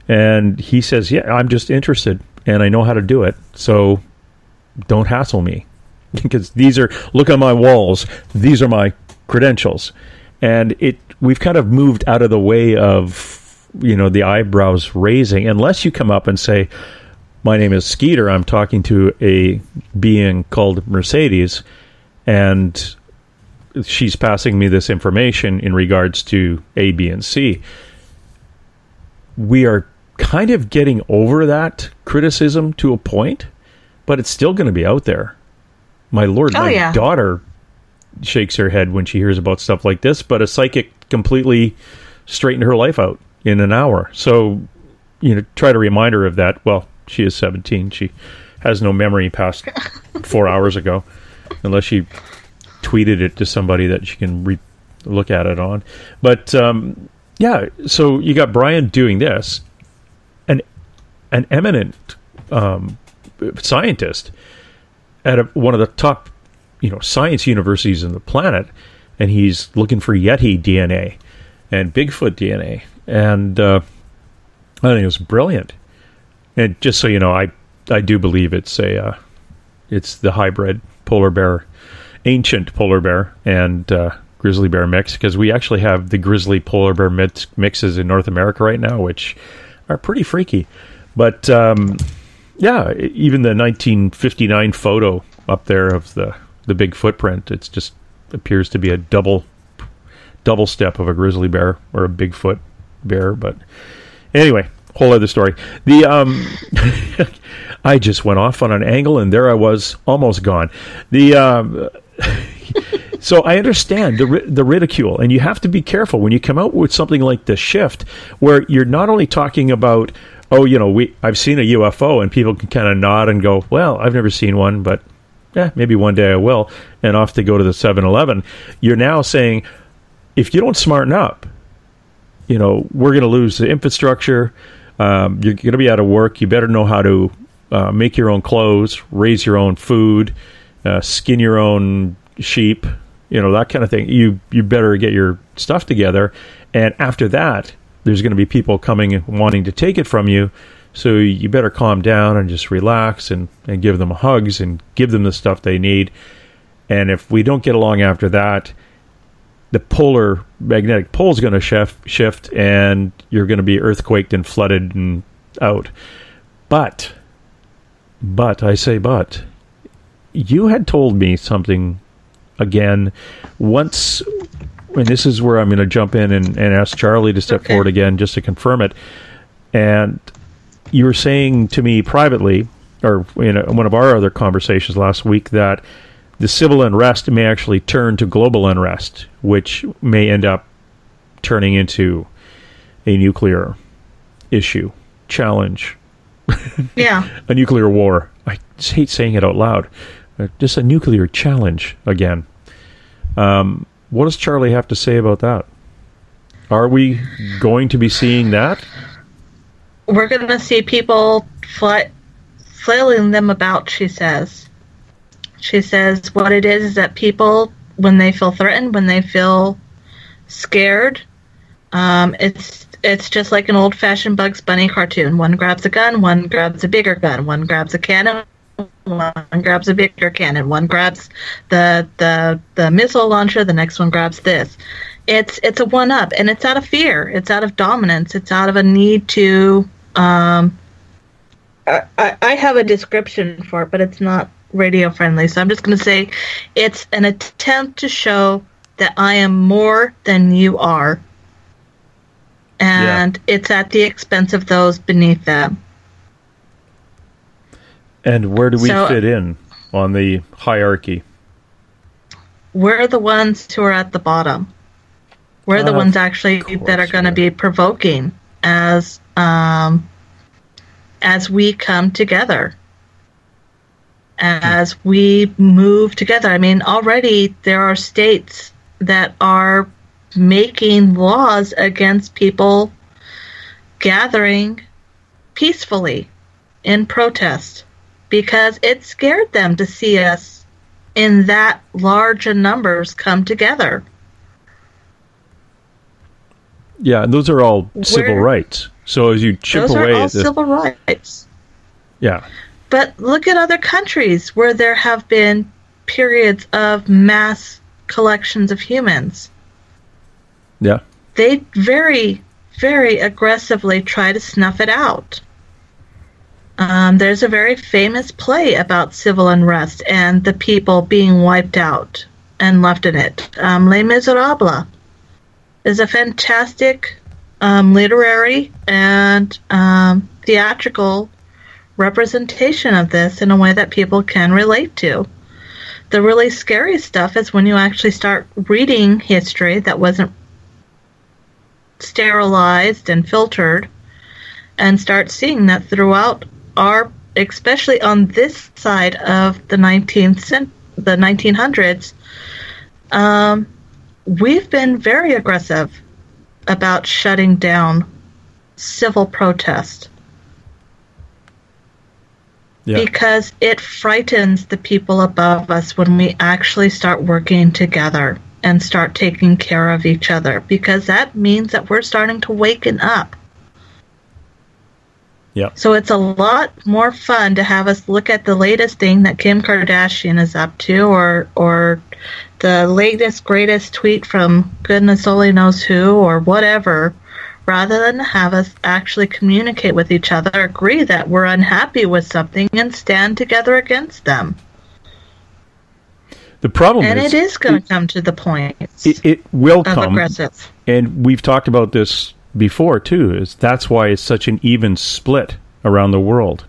And he says, yeah, I'm just interested and I know how to do it. So don't hassle me. Because look on my walls, these are my credentials. And we've kind of moved out of the way of, the eyebrows raising, unless you come up and say, my name is Skeeter, I'm talking to a being called Mercedes, and she's passing me this information in regards to A, B, and C. We are kind of getting over that criticism to a point, but it's still going to be out there. My Lord, my daughter shakes her head when she hears about stuff like this, but a psychic completely straightened her life out in an hour. So, try to remind her of that. Well, she is 17. She has no memory past 4 hours ago, unless she tweeted it to somebody that she can look at it on. But, so you got Brian doing this, an eminent scientist at one of the top, science universities in the planet, and he's looking for Yeti DNA and Bigfoot DNA, and I think it was brilliant. And just so you know, I do believe it's the hybrid polar bear, ancient polar bear, and grizzly bear mix, because we actually have the grizzly polar bear mixes in North America right now, which are pretty freaky. But even the 1959 photo up there of the big footprint, it just appears to be a double step of a grizzly bear or a Bigfoot bear. But anyway, whole other story. I just went off on an angle, and there I was, almost gone. So I understand the ridicule, and you have to be careful when you come out with something like The Shift, where you're not only talking about, I've seen a UFO, and people can kind of nod and go, well, I've never seen one, but maybe one day I will, and off to go to the 7-Eleven. You're now saying, if you don't smarten up, we're going to lose the infrastructure. You're going to be out of work. You better know how to make your own clothes, raise your own food, skin your own sheep, that kind of thing. You better get your stuff together. And after that, there's going to be people coming and wanting to take it from you. So you better calm down and just relax and give them hugs and give them the stuff they need. And if we don't get along after that, the polar magnetic pole is going to shift, and you're going to be earthquaked and flooded and out. But you had told me something again once, and this is where I'm going to jump in and ask Charlie to step forward again just to confirm it. And you were saying to me privately, or in one of our other conversations last week, that the civil unrest may actually turn to global unrest, which may end up turning into a nuclear issue, challenge. Yeah. A nuclear war. I just hate saying it out loud. Just a nuclear challenge again. What does Charlie have to say about that? Are we going to be seeing that? We're going to see people flailing them about, she says. She says what it is that people, when they feel threatened, when they feel scared, it's just like an old-fashioned Bugs Bunny cartoon. One grabs a gun, one grabs a bigger gun, one grabs a cannon, one grabs a bigger cannon, one grabs the missile launcher, the next one grabs this. It's a one-up, and it's out of fear. It's out of dominance. It's out of a need to... I have a description for it, but it's not radio-friendly, so I'm just going to say it's an attempt to show that I am more than you are. And it's at the expense of those beneath them. And where do we fit in on the hierarchy? We're the ones who are at the bottom. We're the ones actually that are going to be provoking as we come together. As we move together. I mean, already there are states that are making laws against people gathering peacefully in protest because it scared them to see us in that large in numbers come together. Yeah, and those are all civil rights. So as you chip those away are all at the civil rights. Yeah. But look at other countries where there have been periods of mass collections of humans. Yeah. They very, very aggressively try to snuff it out. There's a very famous play about civil unrest and the people being wiped out and left in it. Les Miserables is a fantastic literary and theatrical representation of this in a way that people can relate to. The really scary stuff is when you actually start reading history that wasn't sterilized and filtered and start seeing that throughout our, especially on this side of the 1900s, we've been very aggressive about shutting down civil protest. Yeah. Because it frightens the people above us when we actually start working together and start taking care of each other, because that means that we're starting to waken up. Yeah. So it's a lot more fun to have us look at the latest thing that Kim Kardashian is up to, or the latest, greatest tweet from goodness only knows who, or whatever, rather than have us actually communicate with each other, agree that we're unhappy with something, and stand together against them. The problem and it is going to come to the point. It will come. Aggressive. And we've talked about this before, too, is that's why it's such an even split around the world.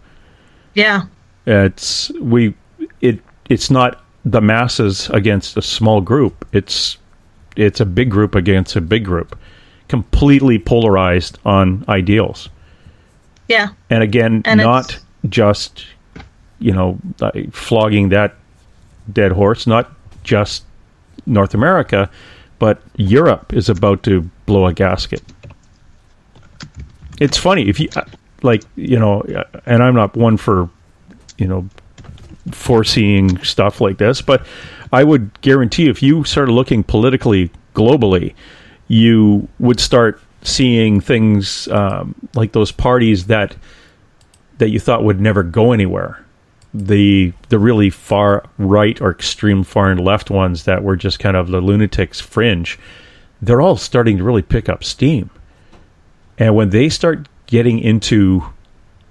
Yeah. It's not the masses against a small group. It's a big group against a big group. Completely polarized on ideals. Yeah. And again, not just, flogging that dead horse, not just North America, but Europe is about to blow a gasket. It's funny, if you, and I'm not one for, foreseeing stuff like this, but I would guarantee if you started looking politically globally, you would start seeing things like those parties that you thought would never go anywhere. The really far right or extreme far and left ones that were just kind of the lunatics fringe, they're all starting to really pick up steam. And when they start getting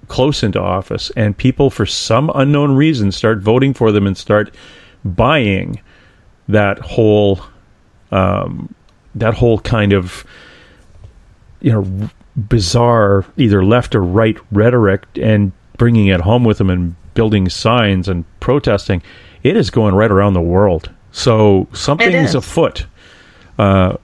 close into office and people for some unknown reason start voting for them and start buying that whole kind of bizarre either left or right rhetoric and bringing it home with them and building signs and protesting, it is going right around the world. So something's afoot. I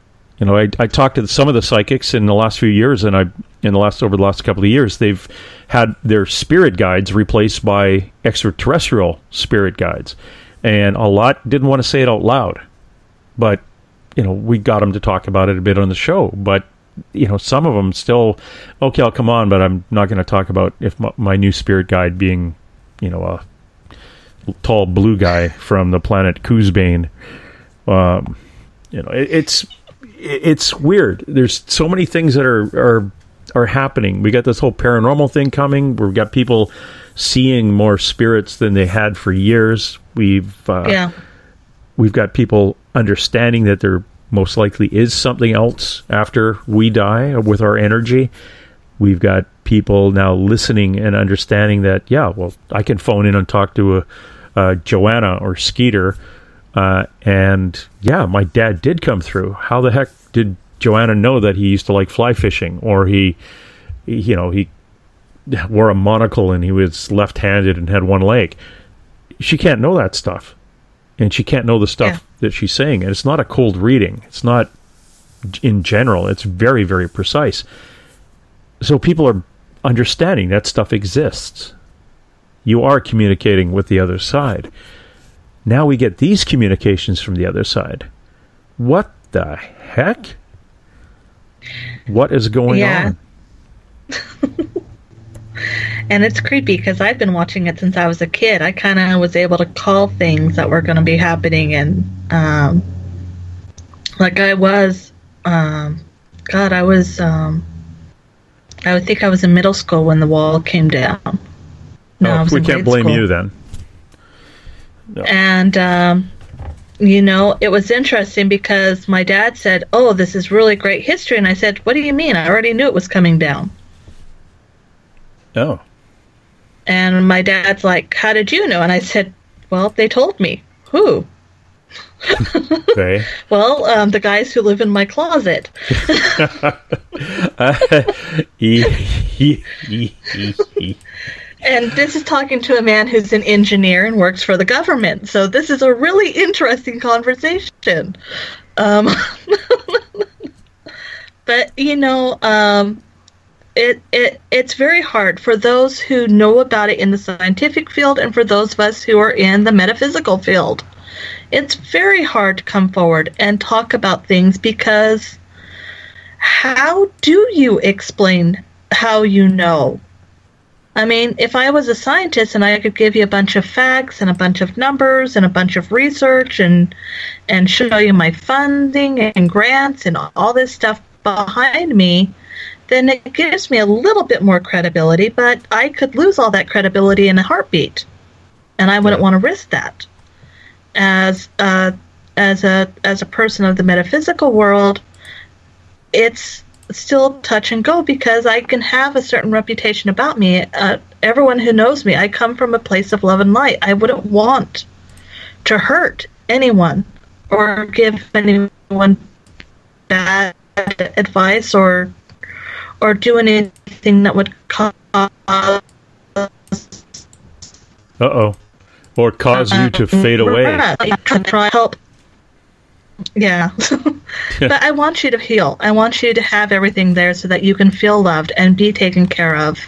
talked to some of the psychics in the last few years, and over the last couple of years, they've had their spirit guides replaced by extraterrestrial spirit guides, and a lot didn't want to say it out loud, but we got them to talk about it a bit on the show. But some of them still, okay, I'll come on, but I'm not going to talk about if my new spirit guide being a tall blue guy from the planet Kuzbane. It's weird. There's so many things that are happening. We got this whole paranormal thing coming. We've got people seeing more spirits than they had for years. We've got people understanding that there most likely is something else after we die with our energy. We've got people now listening and understanding that, I can phone in and talk to Joanna or Skeeter, and my dad did come through. How the heck did Joanna know that he used to like fly fishing, or he wore a monocle and he was left-handed and had one leg? She can't know that stuff, and she can't know the stuff that she's saying. And it's not a cold reading. It's not in general. It's very, very precise. So people are understanding that stuff exists. You are communicating with the other side. Now we get these communications from the other side. What the heck? What is going on? And it's creepy because I've been watching it since I was a kid. I kind of was able to call things that were going to be happening, and I would think I was in middle school when the wall came down. No, we can't blame you then. No. And it was interesting because my dad said, "Oh, this is really great history," and I said, "What do you mean? I already knew it was coming down." Oh. And my dad's like, "How did you know?" And I said, "Well, they told me." Who? Okay. Well, the guys who live in my closet. And this is talking to a man who's an engineer and works for the government. So this is a really interesting conversation. But, it's very hard for those who know about it in the scientific field and for those of us who are in the metaphysical field. It's very hard to come forward and talk about things because how do you explain how you know? I mean, if I was a scientist and I could give you a bunch of facts and a bunch of numbers and a bunch of research and show you my funding and grants and all this stuff behind me, then it gives me a little bit more credibility, but I could lose all that credibility in a heartbeat. And I wouldn't want to risk that. As a person of the metaphysical world, it's still touch and go because I can have a certain reputation about me. Everyone who knows me, I come from a place of love and light. I wouldn't want to hurt anyone or give anyone bad advice or do anything that would cause or cause you to fade away. Try help. Yeah. But I want you to heal. I want you to have everything there so that you can feel loved and be taken care of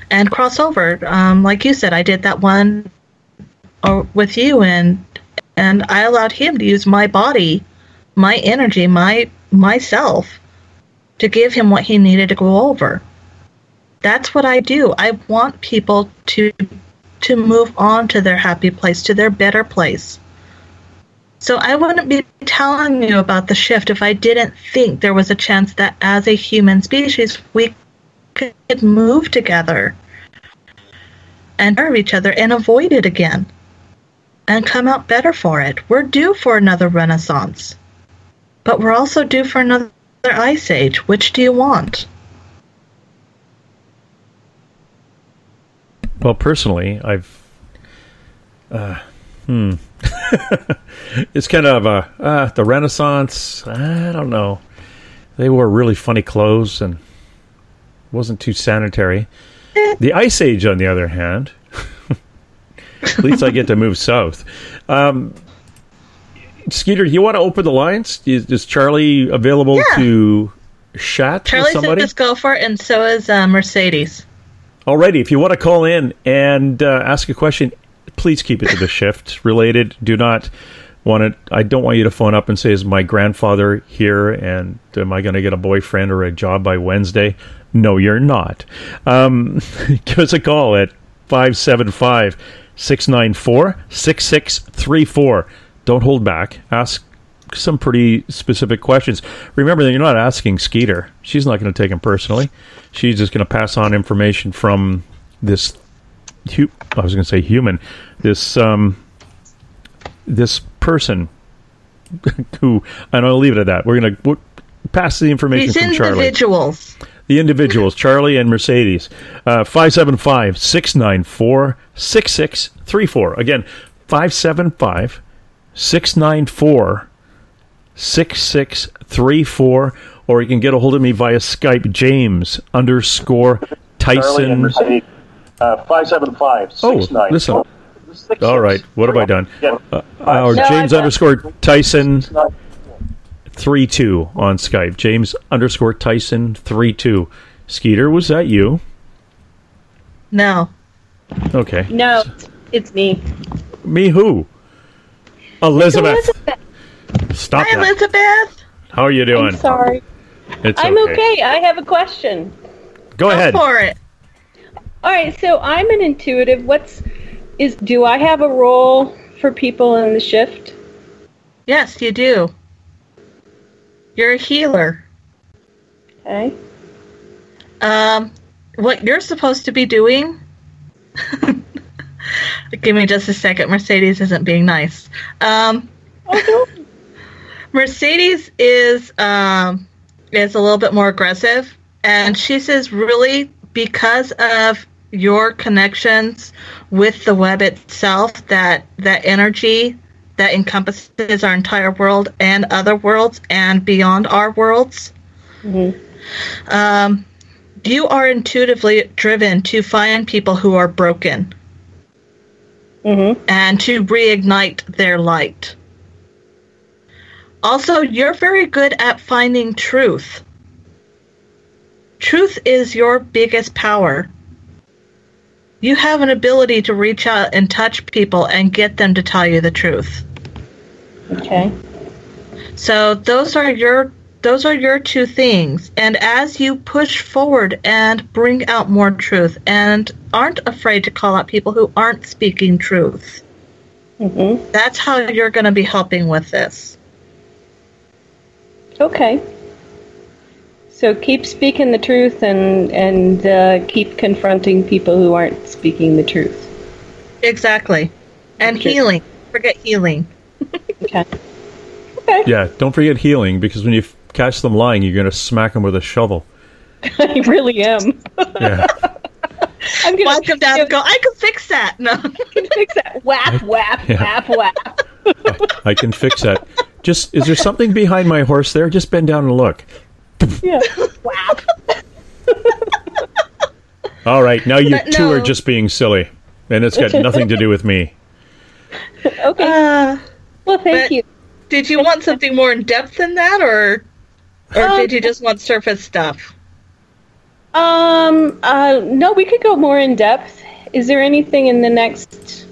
and cross over. Like you said, I did that one with you, and I allowed him to use my body, my energy, myself to give him what he needed to go over. That's what I do. I want people to move on to their happy place, to their better place. So I wouldn't be telling you about the shift if I didn't think there was a chance that as a human species we could move together and serve each other and avoid it again and come out better for it. We're due for another renaissance, but we're also due for another ice age. Which do you want? Well, personally, I've it's kind of the Renaissance. I don't know. They wore really funny clothes and wasn't too sanitary. The Ice Age, on the other hand, at least I get to move south. Skeeter, you want to open the lines? Is Charlie available to chat Charlie's with somebody? Charlie's go for it, and so is Mercedes. Alrighty, if you want to call in and ask a question, please keep it to the shift related. I don't want you to phone up and say, is my grandfather here and am I going to get a boyfriend or a job by Wednesday? No, you're not. Give us a call at 575-6 694-6634. Don't hold back. Ask some pretty specific questions. Remember that you're not asking Skeeter. She's not going to take them personally. She's just going to pass on information from this, I was going to say human, this person who, and I'll leave it at that. We're going to pass the information from Charlie. Individuals. The individuals, Charlie and Mercedes. 575-694-6634. Again, 575-694-6634, or you can get a hold of me via Skype, James _Tyson. 575-694. Listen. All right, what have I done? Or James _Tyson 32 on Skype. James _Tyson 32. Skeeter, was that you? No. Okay. No, it's me. Me who? Elizabeth. Stop Hi, that. Elizabeth. How are you doing? I'm sorry. I'm okay. I have a question. Go ahead. For it. All right, so I'm an intuitive. Do I have a role for people in the shift? Yes, you do. You're a healer. Okay. What you're supposed to be doing... Give me just a second. Mercedes isn't being nice. Mercedes is a little bit more aggressive, and she says really because of your connections with the web itself, that energy that encompasses our entire world and other worlds and beyond our worlds. Mm-hmm. You are intuitively driven to find people who are broken. Mm-hmm. And to reignite their light. Also, you're very good at finding truth. Truth is your biggest power. You have an ability to reach out and touch people and get them to tell you the truth. Okay. So those are your two things. And as you push forward and bring out more truth and aren't afraid to call out people who aren't speaking truth, that's how you're going to be helping with this. Okay. So keep speaking the truth and keep confronting people who aren't speaking the truth. Exactly. And healing. Forget healing. Okay. Yeah, don't forget healing, because when you catch them lying, you're going to smack them with a shovel. I really am. Yeah. I'm going to walk them down and go, I can fix that. No. I can fix that. Whap, whap, whap, whap. I can fix that. Just, is there something behind my horse there? Just bend down and look. Yeah. Whap. All right, now you two are just being silly, and it's got nothing to do with me. Okay. Well, thank you. Did you want something more in depth than that, or did you just want surface stuff? No, we could go more in depth. Is there anything in the next...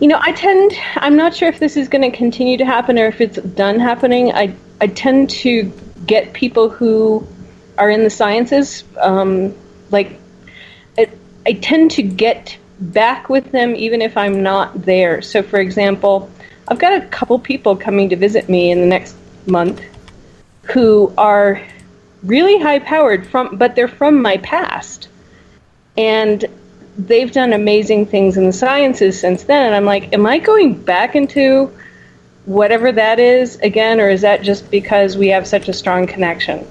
I'm not sure if this is going to continue to happen or if it's done happening. I tend to get people who are in the sciences, I tend to get back with them even if I'm not there. So, for example, I've got a couple people coming to visit me in the next month who are really high-powered, but they're from my past. And they've done amazing things in the sciences since then. And I'm like, am I going back into whatever that is again, or is that just because we have such a strong connection?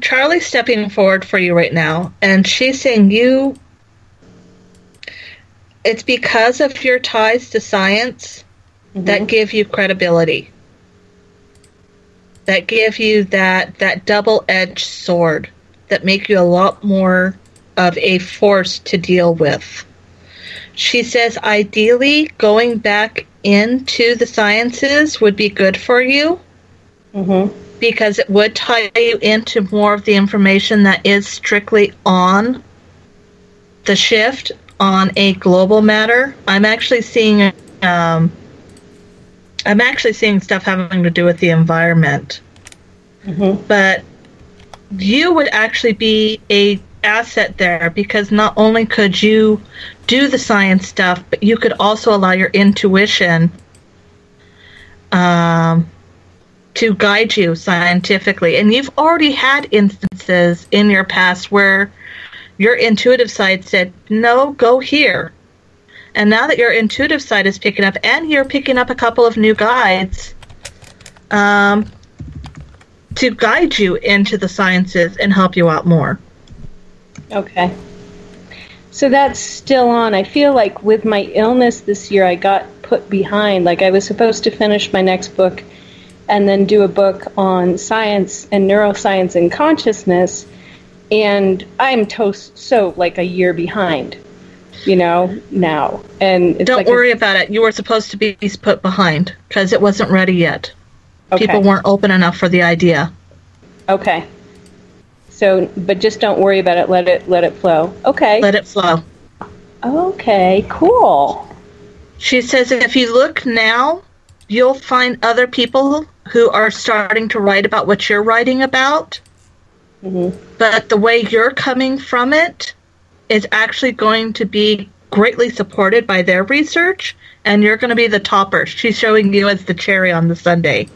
Charlie's stepping forward for you right now, and she's saying it's because of your ties to science that give you credibility. That give you that double-edged sword that make you a lot more of a force to deal with. She says ideally going back into the sciences would be good for you because it would tie you into more of the information that is strictly on the shift on a global matter. I'm actually seeing stuff having to do with the environment. But you would actually be asset there, because not only could you do the science stuff, but you could also allow your intuition to guide you scientifically. And you've already had instances in your past where your intuitive side said, no, go here. And now that your intuitive side is picking up, and you're picking up a couple of new guides to guide you into the sciences and help you out more. Okay. So that's still on. I feel like with my illness this year, I got put behind. Like I was supposed to finish my next book and then do a book on science and neuroscience and consciousness, and I'm so like a year behind, now. And it's don't worry about it. You were supposed to be put behind because it wasn't ready yet. Okay. People weren't open enough for the idea. Okay. So, but just don't worry about it. Let it flow. Okay. Let it flow. Okay, cool. She says if you look now, you'll find other people who are starting to write about what you're writing about. Mm-hmm. But the way you're coming from it is actually going to be greatly supported by their research, and you're going to be the topper. She's showing you as the cherry on the sundae.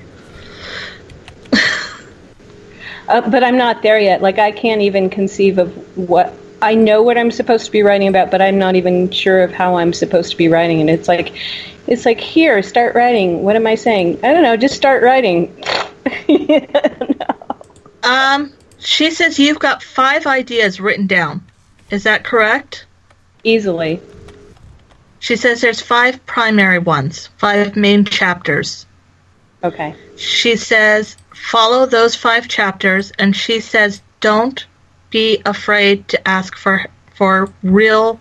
But I'm not there yet. Like, I can't even conceive of what... I know what I'm supposed to be writing about, but I'm not even sure of how I'm supposed to be writing. And it's like, here, start writing. What am I saying? I don't know, just start writing. She says you've got 5 ideas written down. Is that correct? Easily. She says there's 5 primary ones, 5 main chapters. Okay. She says follow those 5 chapters, and she says don't be afraid to ask for real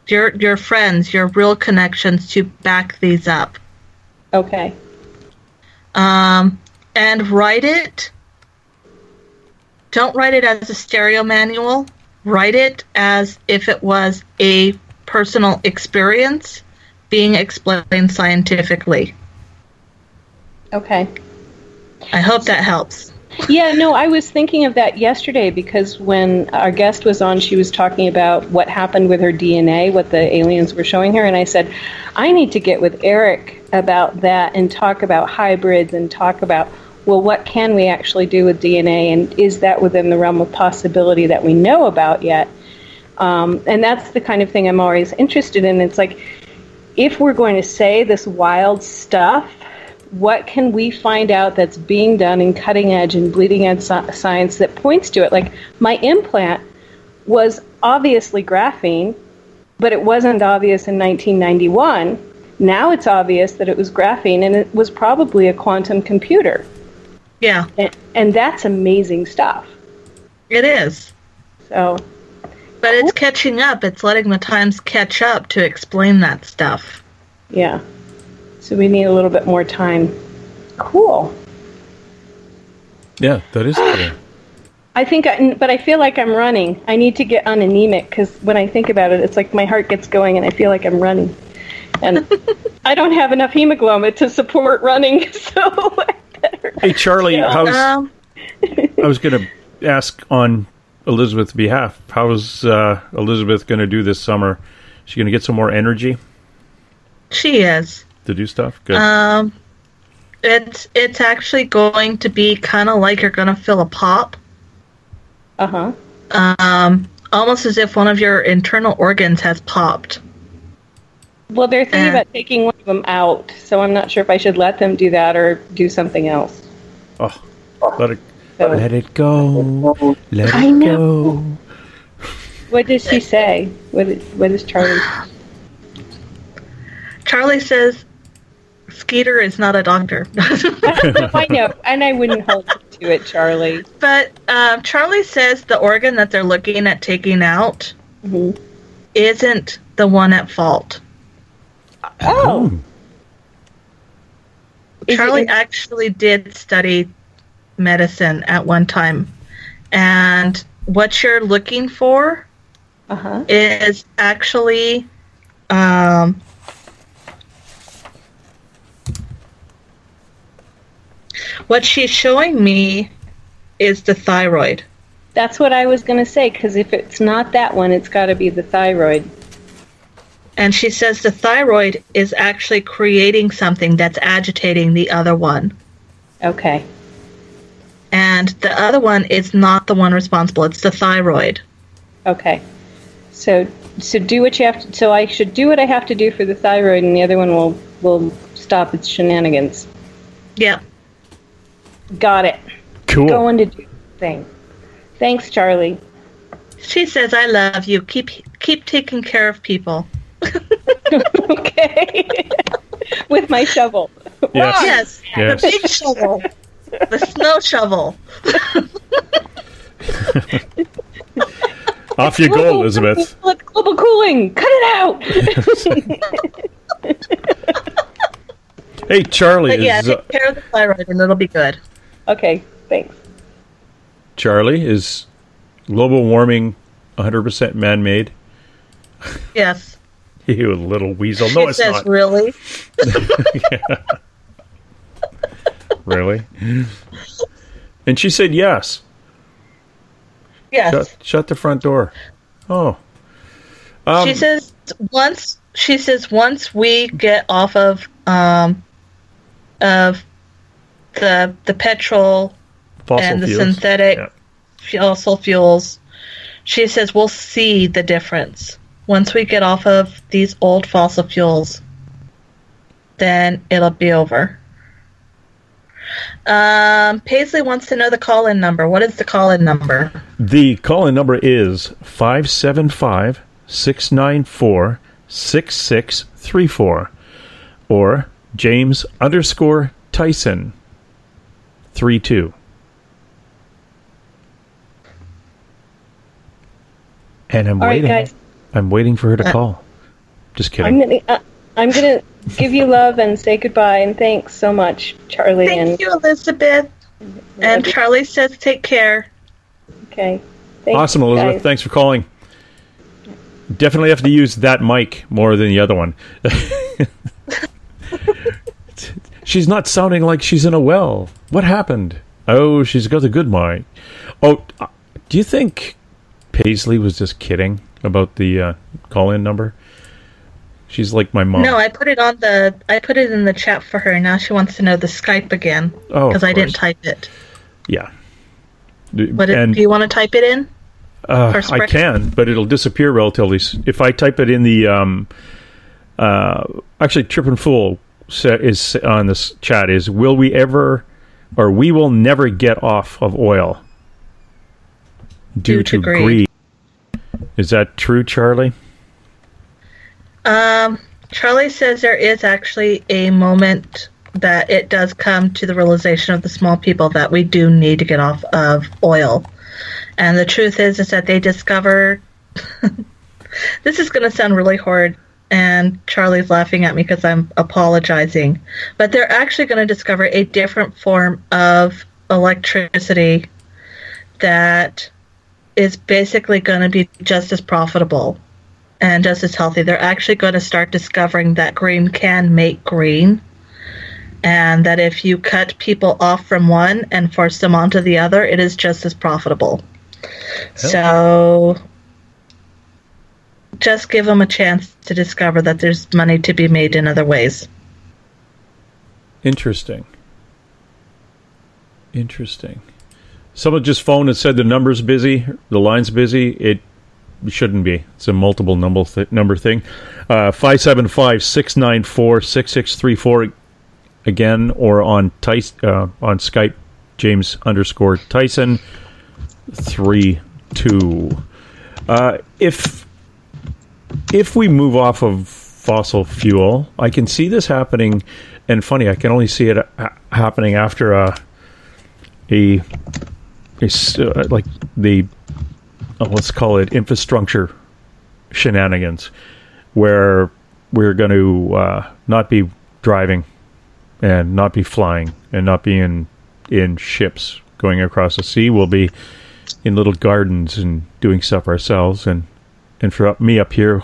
your friends, your real connections to back these up. Okay. And write it. Don't write it as a stereo manual. Write it as if it was a personal experience being explained scientifically. Okay. I hope that helps. Yeah, no, I was thinking of that yesterday because when our guest was on, she was talking about what happened with her DNA, what the aliens were showing her, and I said, I need to get with Eric about that and talk about hybrids and talk about, well, what can we actually do with DNA, and is that within the realm of possibility that we know about yet? And that's the kind of thing I'm always interested in. It's like, if we're going to say this wild stuff, what can we find out that's being done in cutting edge and bleeding edge science that points to it? Like, my implant was obviously graphene, but it wasn't obvious in 1991. Now it's obvious that it was graphene, and it was probably a quantum computer. Yeah. And that's amazing stuff. It is. So, but it's catching up. It's letting the times catch up to explain that stuff. Yeah. So we need a little bit more time. Cool. Yeah, that is cool. But I feel like I'm running. I need to get unanemic because when I think about it, it's like my heart gets going and I feel like I'm running. And I don't have enough hemoglobin to support running, so I better... Hey, Charlie, I was going to ask on Elizabeth's behalf, how's Elizabeth going to do this summer? Is she going to get some more energy? She is. To do stuff? Good. It's actually going to be kind of like you're going to feel a pop. Uh-huh. Almost as if one of your internal organs has popped. Well, they're thinking about taking one of them out, so I'm not sure if I should let them do that or do something else. Oh, let it go. Let it go. What does she say? What is Charlie? Charlie says Skeeter is not a doctor. I know, and I wouldn't hold you to it, Charlie. But Charlie says the organ that they're looking at taking out isn't the one at fault. Oh. Charlie actually did study medicine at one time. And what you're looking for is actually... what she's showing me is the thyroid. That's what I was going to say, because if it's not that one, it's got to be the thyroid. And she says the thyroid is actually creating something that's agitating the other one. Okay. And the other one is not the one responsible. It's the thyroid. Okay. So do what you have to. So I should do what I have to do for the thyroid, and the other one will stop its shenanigans. Yeah. Got it. Cool. Going to do the thing. Thanks, Charlie. She says, "I love you. Keep taking care of people." Okay. With my shovel. Yes. Yes. The big shovel. The snow shovel. Off you go, Elizabeth. Global cooling. Cut it out. Hey, Charlie. But yeah, take care of the thyroid and it'll be good. Okay, thanks. Charlie, is global warming 100% man-made? Yes. You little weasel. No, it's says, not. Really? Really? And she said yes. Yes. Shut the front door. Oh. She says once we get off of the petrol fossil and the fuels. synthetic fossil fuels, she says we'll see the difference. Once we get off of these old fossil fuels, then it'll be over. Paisley wants to know the call-in number. What is the call-in number? The call-in number is 575-694-6634 or James_Tyson 32. And I'm waiting. Right, guys. I'm waiting for her to call. Just kidding. I'm gonna give you love and say goodbye and thanks so much, Charlie. Thank you, Elizabeth. And Charlie says take care. Okay. Thanks, awesome, Elizabeth. guys. Thanks for calling. Definitely have to use that mic more than the other one. She's not sounding like she's in a well. What happened? Oh, she's got a good mic. Oh, do you think Paisley was just kidding about the call-in number? She's like my mom. No, I put it in the chat for her. Now she wants to know the Skype again because I didn't type it. Yeah. Do you want to type it in? I can, but it'll disappear relatively. If I type it in the actually, Trip and Fool is on this chat. Is will we ever, or we will never get off of oil due to greed? Is that true, Charlie? Charlie says there is actually a moment that it does come to the realization of the small people that we do need to get off of oil. And the truth is that they discover... This is going to sound really horrid, and Charlie's laughing at me because I'm apologizing. But they're actually going to discover a different form of electricity that is basically going to be just as profitable and just as healthy. They're actually going to start discovering that green can make green, and that if you cut people off from one and force them onto the other, it is just as profitable. So just give them a chance to discover that there's money to be made in other ways. Interesting. Someone just phoned and said the number's busy, the line's busy. It shouldn't be. It's a multiple number thing. 575-694-6634 again, or on Skype, James_Tyson 32. If we move off of fossil fuel, I can see this happening, and funny, I can only see it happening after like the let's call it infrastructure shenanigans, where we're going to not be driving and not be flying and not be in ships going across the sea. We'll be in little gardens and doing stuff ourselves, and for me up here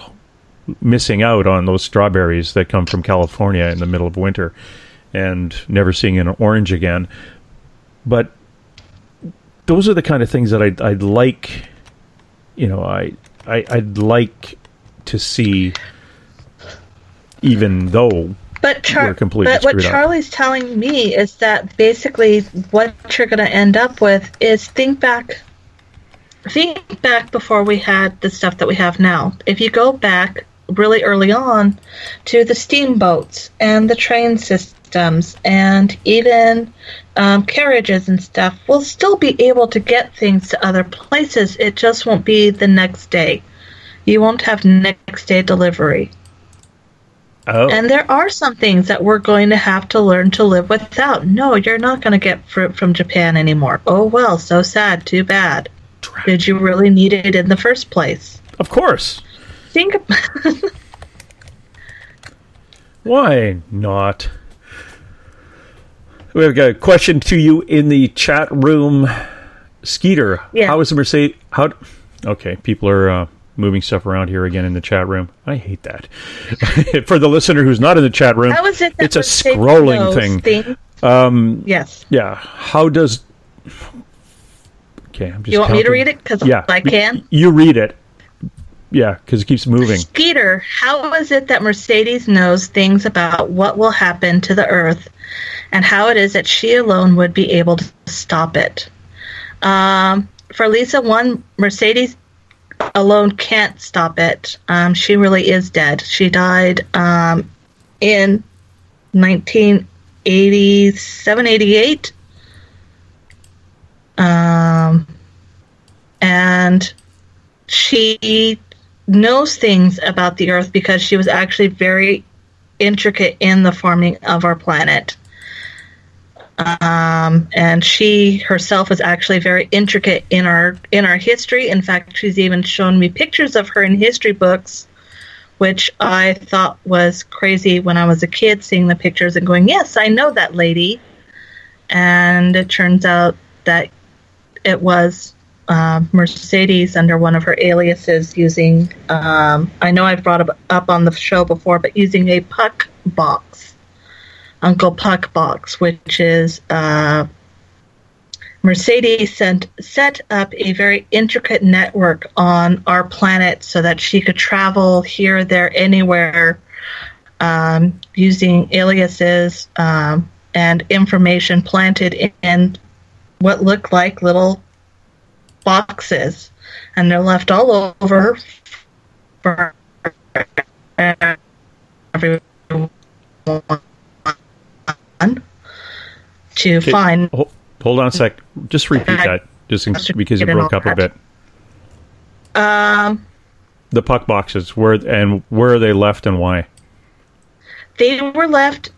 missing out on those strawberries that come from California in the middle of winter and never seeing an orange again. But those are the kind of things that I'd like, I'd like to see, even though we're completely but screwed what up. Charlie's telling me is that basically what you're going to end up with is think back before we had the stuff that we have now. If you go back really early on to the steamboats and the train systems and even carriages and stuff, we'll still be able to get things to other places. It just won't be the next day. You won't have next day delivery. Oh. And there are some things that we're going to have to learn to live without. No, you're not going to get fruit from Japan anymore. Oh, well, so sad. Too bad. Did you really need it in the first place? Of course. Think about Why not? We've got a question to you in the chat room. Skeeter, how is the Mercedes... Okay, people are moving stuff around here again in the chat room. I hate that. For the listener who's not in the chat room, how is it that it's a scrolling thing. Yes. Yeah. How does... Okay, I'm just You want me to read it? Because I can? You read it. Yeah, because it keeps moving. Skeeter, how is it that Mercedes knows things about what will happen to the Earth and how it is that she alone would be able to stop it? For Lisa 1, Mercedes alone can't stop it. She really is dead. She died in 1987, 88. And she knows things about the Earth because she was actually very intricate in the forming of our planet. And she herself is actually very intricate in our history. In fact, she's even shown me pictures of her in history books, which I thought was crazy when I was a kid, seeing the pictures and going, yes, I know that lady. And it turns out that it was Mercedes under one of her aliases using, I know I've brought it up on the show before, but using a puck box, Uncle Puck box, which is Mercedes set up a very intricate network on our planet so that she could travel here, there, anywhere, using aliases and information planted in what looked like little boxes, and they're left all over for everyone to find. Hold on a sec. Just repeat that, just because you broke up a bit. The puck boxes, where are they left and why? They were left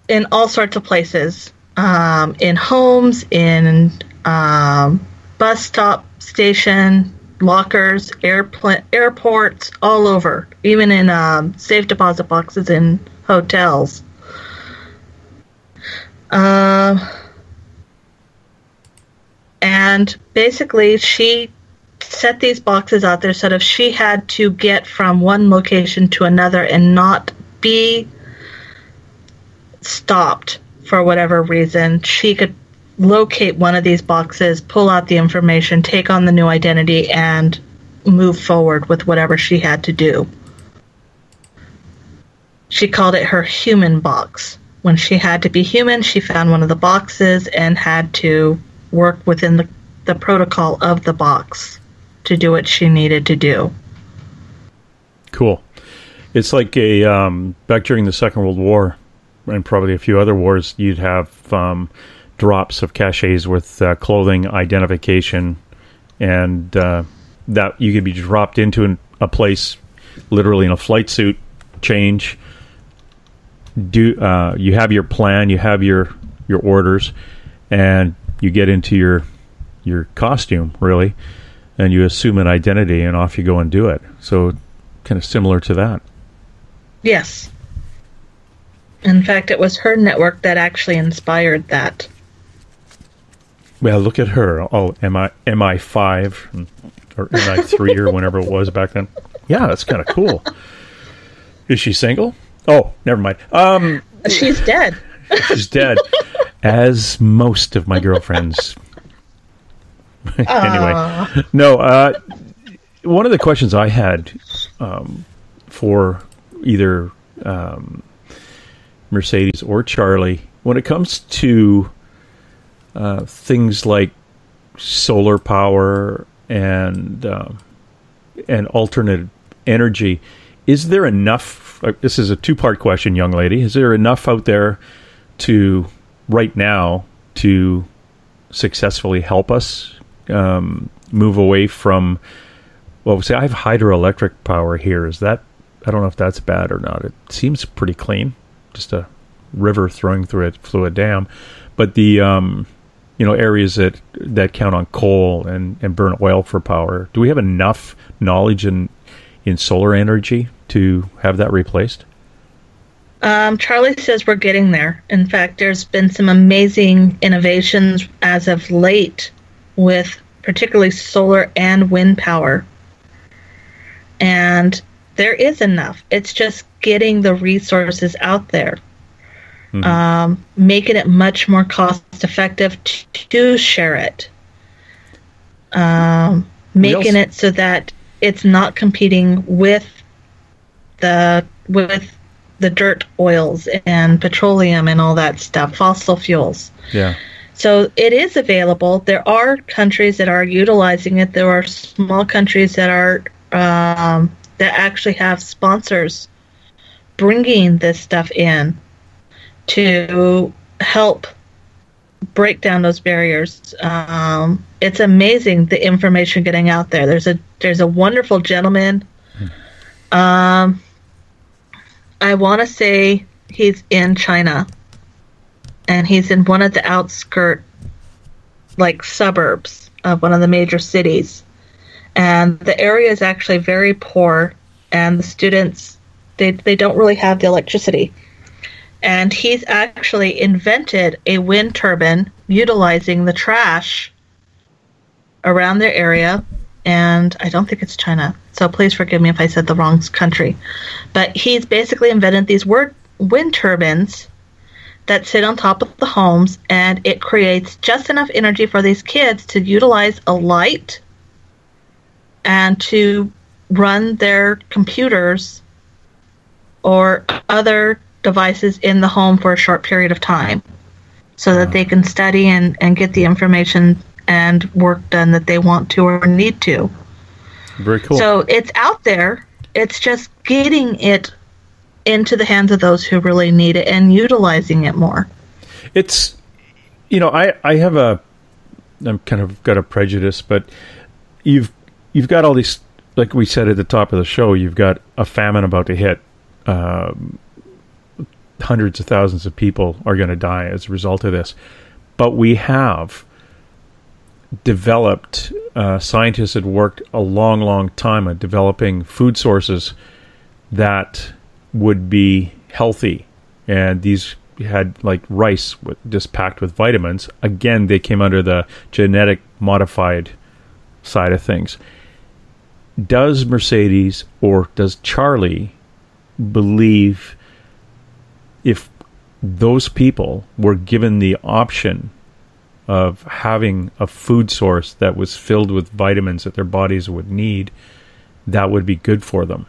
in all sorts of places, in homes, in bus stop, station, lockers, airports, all over, even in safe deposit boxes in hotels. And basically, she set these boxes out there so that if she had to get from one location to another and not be stopped for whatever reason, she could locate one of these boxes, pull out the information, take on the new identity, and move forward with whatever she had to do. She called it her human box. When she had to be human, she found one of the boxes and had to work within the protocol of the box to do what she needed to do. Cool. It's like back during the Second World War, and probably a few other wars, you'd have drops of caches with clothing identification, and that you could be dropped into a place literally in a flight suit, change. You have your plan, you have your orders, and you get into your costume, really, and you assume an identity, and off you go and do it. So kind of similar to that. Yes. In fact, it was her network that actually inspired that. Well, look at her. Oh, MI5 or MI3 or whenever it was back then. Yeah, that's kind of cool. Is she single? Oh, never mind. She's dead. She's dead. As most of my girlfriends. Anyway, no. One of the questions I had for either Mercedes or Charlie, when it comes to things like solar power and alternate energy, is there enough? This is a two-part question, young lady. Is there enough out there right now to successfully help us move away from? Well, say I have hydroelectric power here. Is that? I don't know if that's bad or not. It seems pretty clean, just a river throwing through a dam. But the areas that count on coal and burn oil for power, do we have enough knowledge in solar energy to have that replaced? Charlie says we're getting there. In fact, there's been some amazing innovations as of late with particularly solar and wind power. And there is enough. It's just getting the resources out there. Mm-hmm. Making it much more cost effective to share it. Making it so that it's not competing with the dirt oils and petroleum and all that stuff, fossil fuels. Yeah. So it is available. There are countries that are utilizing it. There are small countries that are that actually have sponsors bringing this stuff in to help break down those barriers. It's amazing the information getting out there. There's a wonderful gentleman. I want to say he's in China, and he's in one of the outskirt, suburbs of one of the major cities. And the area is actually very poor, and the students, they don't really have the electricity. And he's actually invented a wind turbine utilizing the trash around their area. And I don't think it's China, so please forgive me if I said the wrong country. But he's basically invented these wind turbines that sit on top of the homes, and it creates just enough energy for these kids to utilize a light and to run their computers or other devices in the home for a short period of time so that they can study and get the information and work done that they want to or need to. Very cool. So it's out there. It's just getting it into the hands of those who really need it and utilizing it more. It's, I have I'm kind of got a prejudice, but you've got all these, like we said at the top of the show, you've got a famine about to hit. Hundreds of thousands of people are going to die as a result of this. But we have developed, scientists had worked a long, long time at developing food sources that would be healthy. And these had rice just packed with vitamins. Again, they came under the genetic modified side of things. Does Mercedes or does Charlie believe if those people were given the option of having a food source that was filled with vitamins that their bodies would need, that would be good for them?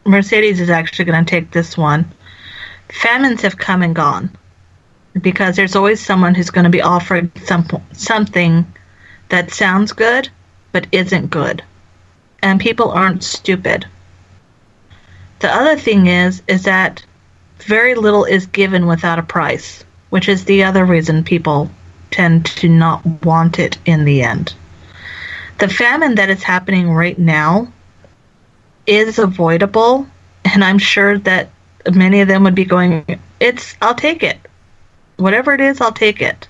Mercedes is actually going to take this one. Famines have come and gone because there's always someone who's going to be offering something that sounds good but isn't good. And people aren't stupid. The other thing is that very little is given without a price, which is the other reason people tend to not want it in the end. The famine that is happening right now is avoidable, and I'm sure that many of them would be going, I'll take it. Whatever it is, I'll take it.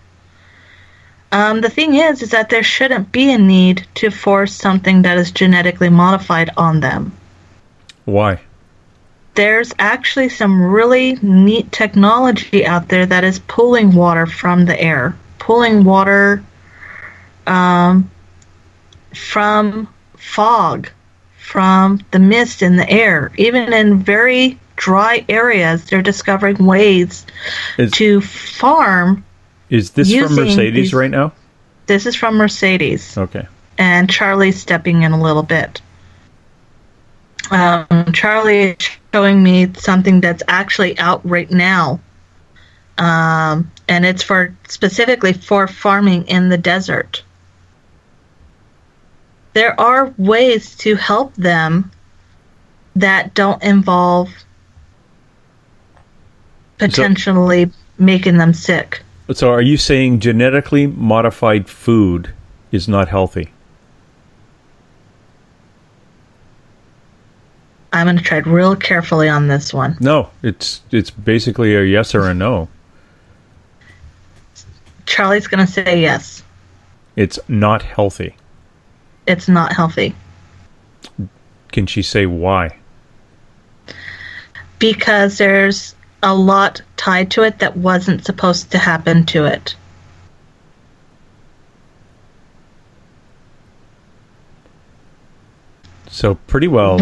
The thing is that there shouldn't be a need to force something that is genetically modified on them. Why? There's actually some really neat technology out there that is pulling water from the air, pulling water from fog, from the mist in the air, even in very dry areas, they're discovering ways to farm. Is this from Mercedes right now? This is from Mercedes. Okay. And Charlie's stepping in a little bit. Charlie is showing me something that's actually out right now. And it's specifically for farming in the desert. There are ways to help them that don't involve potentially making them sick. So are you saying genetically modified food is not healthy? I'm going to tread real carefully on this one. No, it's basically a yes or a no. Charlie's going to say yes. It's not healthy. It's not healthy. Can she say why? Because there's a lot tied to it that wasn't supposed to happen to it. So pretty well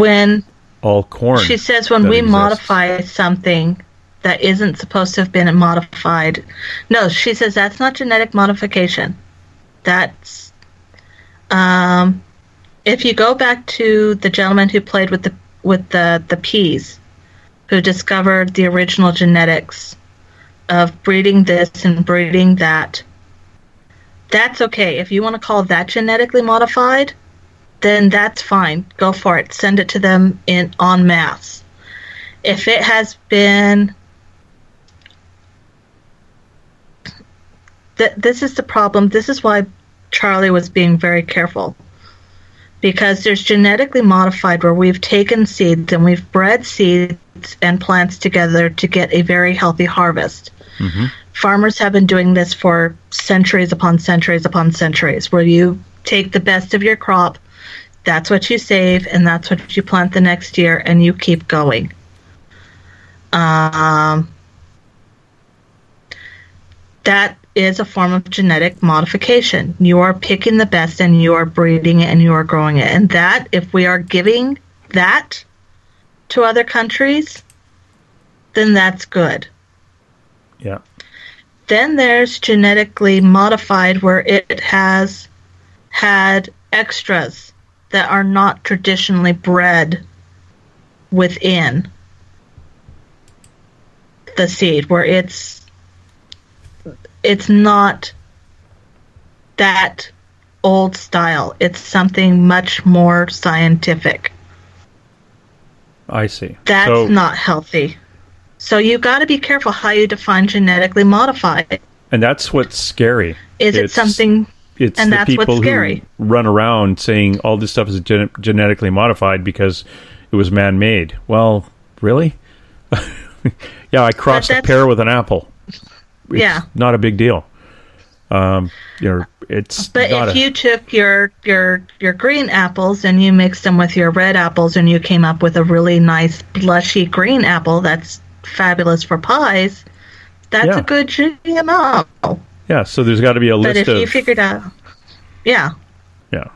all corn. She says when we modify something that isn't supposed to have been modified. No, she says that's not genetic modification. That's if you go back to the gentleman who played with the peas, who discovered the original genetics of breeding this and breeding that, that's okay. If you want to call that genetically modified, then that's fine. Go for it. Send it to them en masse. If it has been... This is the problem. This is why Charlie was being very careful. Because there's genetically modified where we've taken seeds and we've bred seeds and plants together to get a very healthy harvest. Mm-hmm. Farmers have been doing this for centuries upon centuries upon centuries, where you take the best of your crop, that's what you save, and that's what you plant the next year, and you keep going. That is a form of genetic modification. You are picking the best, and you are breeding it, and you are growing it. And that, if we are giving that to other countries, then that's good. Yeah. Then there's genetically modified where it has had extras that are not traditionally bred within the seed, where it's not that old style. It's something much more scientific. I see. That's not healthy. So you got to be careful how you define genetically modified. And that's what's scary. It's something... It's and the that's people what's scary. who run around saying all this stuff is genetically modified because it was man-made. Well, really? Yeah, I crossed a pear with an apple. It's not a big deal. It's but not if you took your green apples and you mixed them with your red apples and you came up with a really nice blushy green apple that's fabulous for pies, that's a good GMO. Yeah, so there's got to be a list of... But if you figured out... Yeah. Yeah.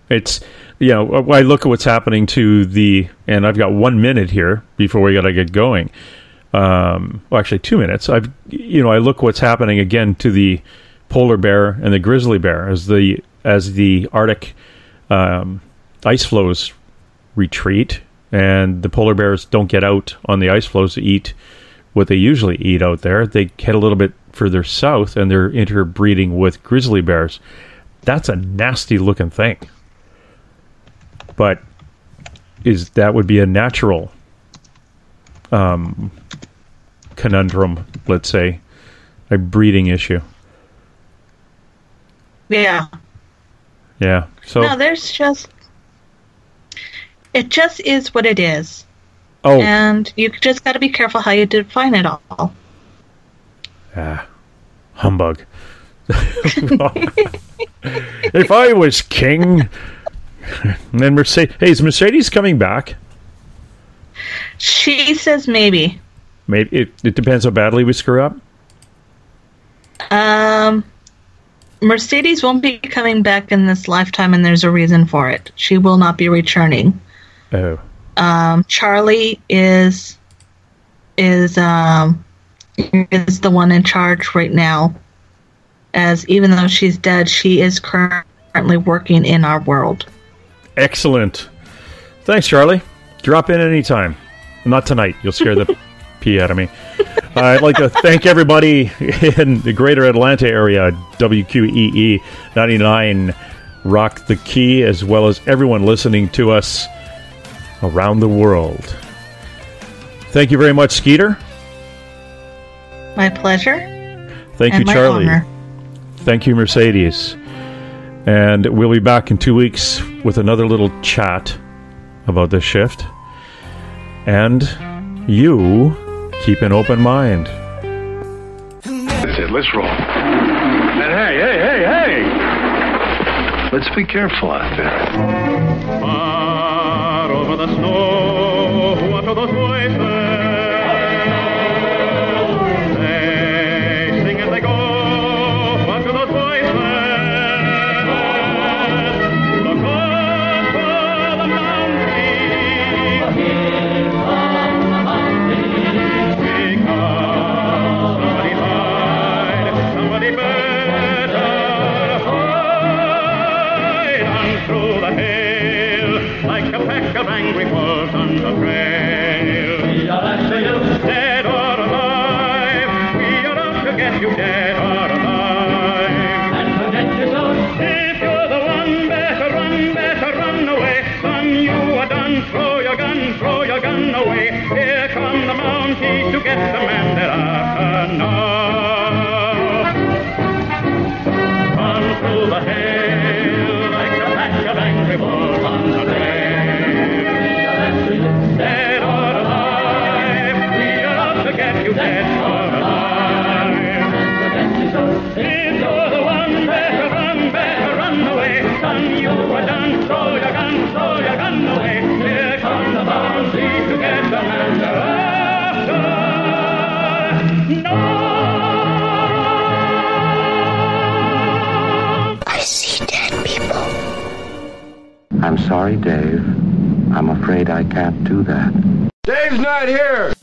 It's, I look at what's happening to the... And I've got 1 minute here before we got to get going. Well, actually 2 minutes. I look what's happening again to the polar bear and the grizzly bear as the Arctic ice flows retreat and the polar bears don't get out on the ice flows to eat what they usually eat out there. They head a little bit further south and they're interbreeding with grizzly bears. That's a nasty looking thing. But that would be a natural conundrum, let's say, a breeding issue. Yeah. Yeah. So no, it just is what it is. Oh. And you just got to be careful how you define it all. Humbug. If I was king, then Mercedes. Hey, is Mercedes coming back? She says maybe. Maybe it depends how badly we screw up. Mercedes won't be coming back in this lifetime, and there's a reason for it. She will not be returning. Oh. Charlie is is the one in charge right now. As even though she's dead, she is currently working in our world. Excellent. Thanks, Charlie. Drop in anytime. Not tonight. You'll scare the pee out of me. I'd like to thank everybody in the greater Atlanta area, WQEE 99 Rock the Key, as well as everyone listening to us around the world. Thank you very much, Skeeter. My pleasure. Thank you, Charlie. Honor. Thank you, Mercedes. And we'll be back in 2 weeks with another little chat about this shift. And you keep an open mind. That's it. Let's roll. And hey! Let's be careful out there. Far over the snow, what are those voices? They sing as they go. What are those voices? Look up for the mountain. Because somebody hide, somebody better hide on through the hill, like a pack of angry wolves on the trail. Dead or alive, we are out to get you, dead or alive. And forget yourself. If you're the one, better run away. Son, you are done, throw your gun away. Here come the Mounties to get the man that after now. On through the hill, like a pack of angry wolves on the trail. Dead or alive, we are out to get you, dead or alive. If you're the one, better run away. Son, you are done, throw your gun away. Here come the Mounties to get the man they're after. No! I see dead people. I'm sorry, Dave. I'm afraid I can't do that. Dave's not here!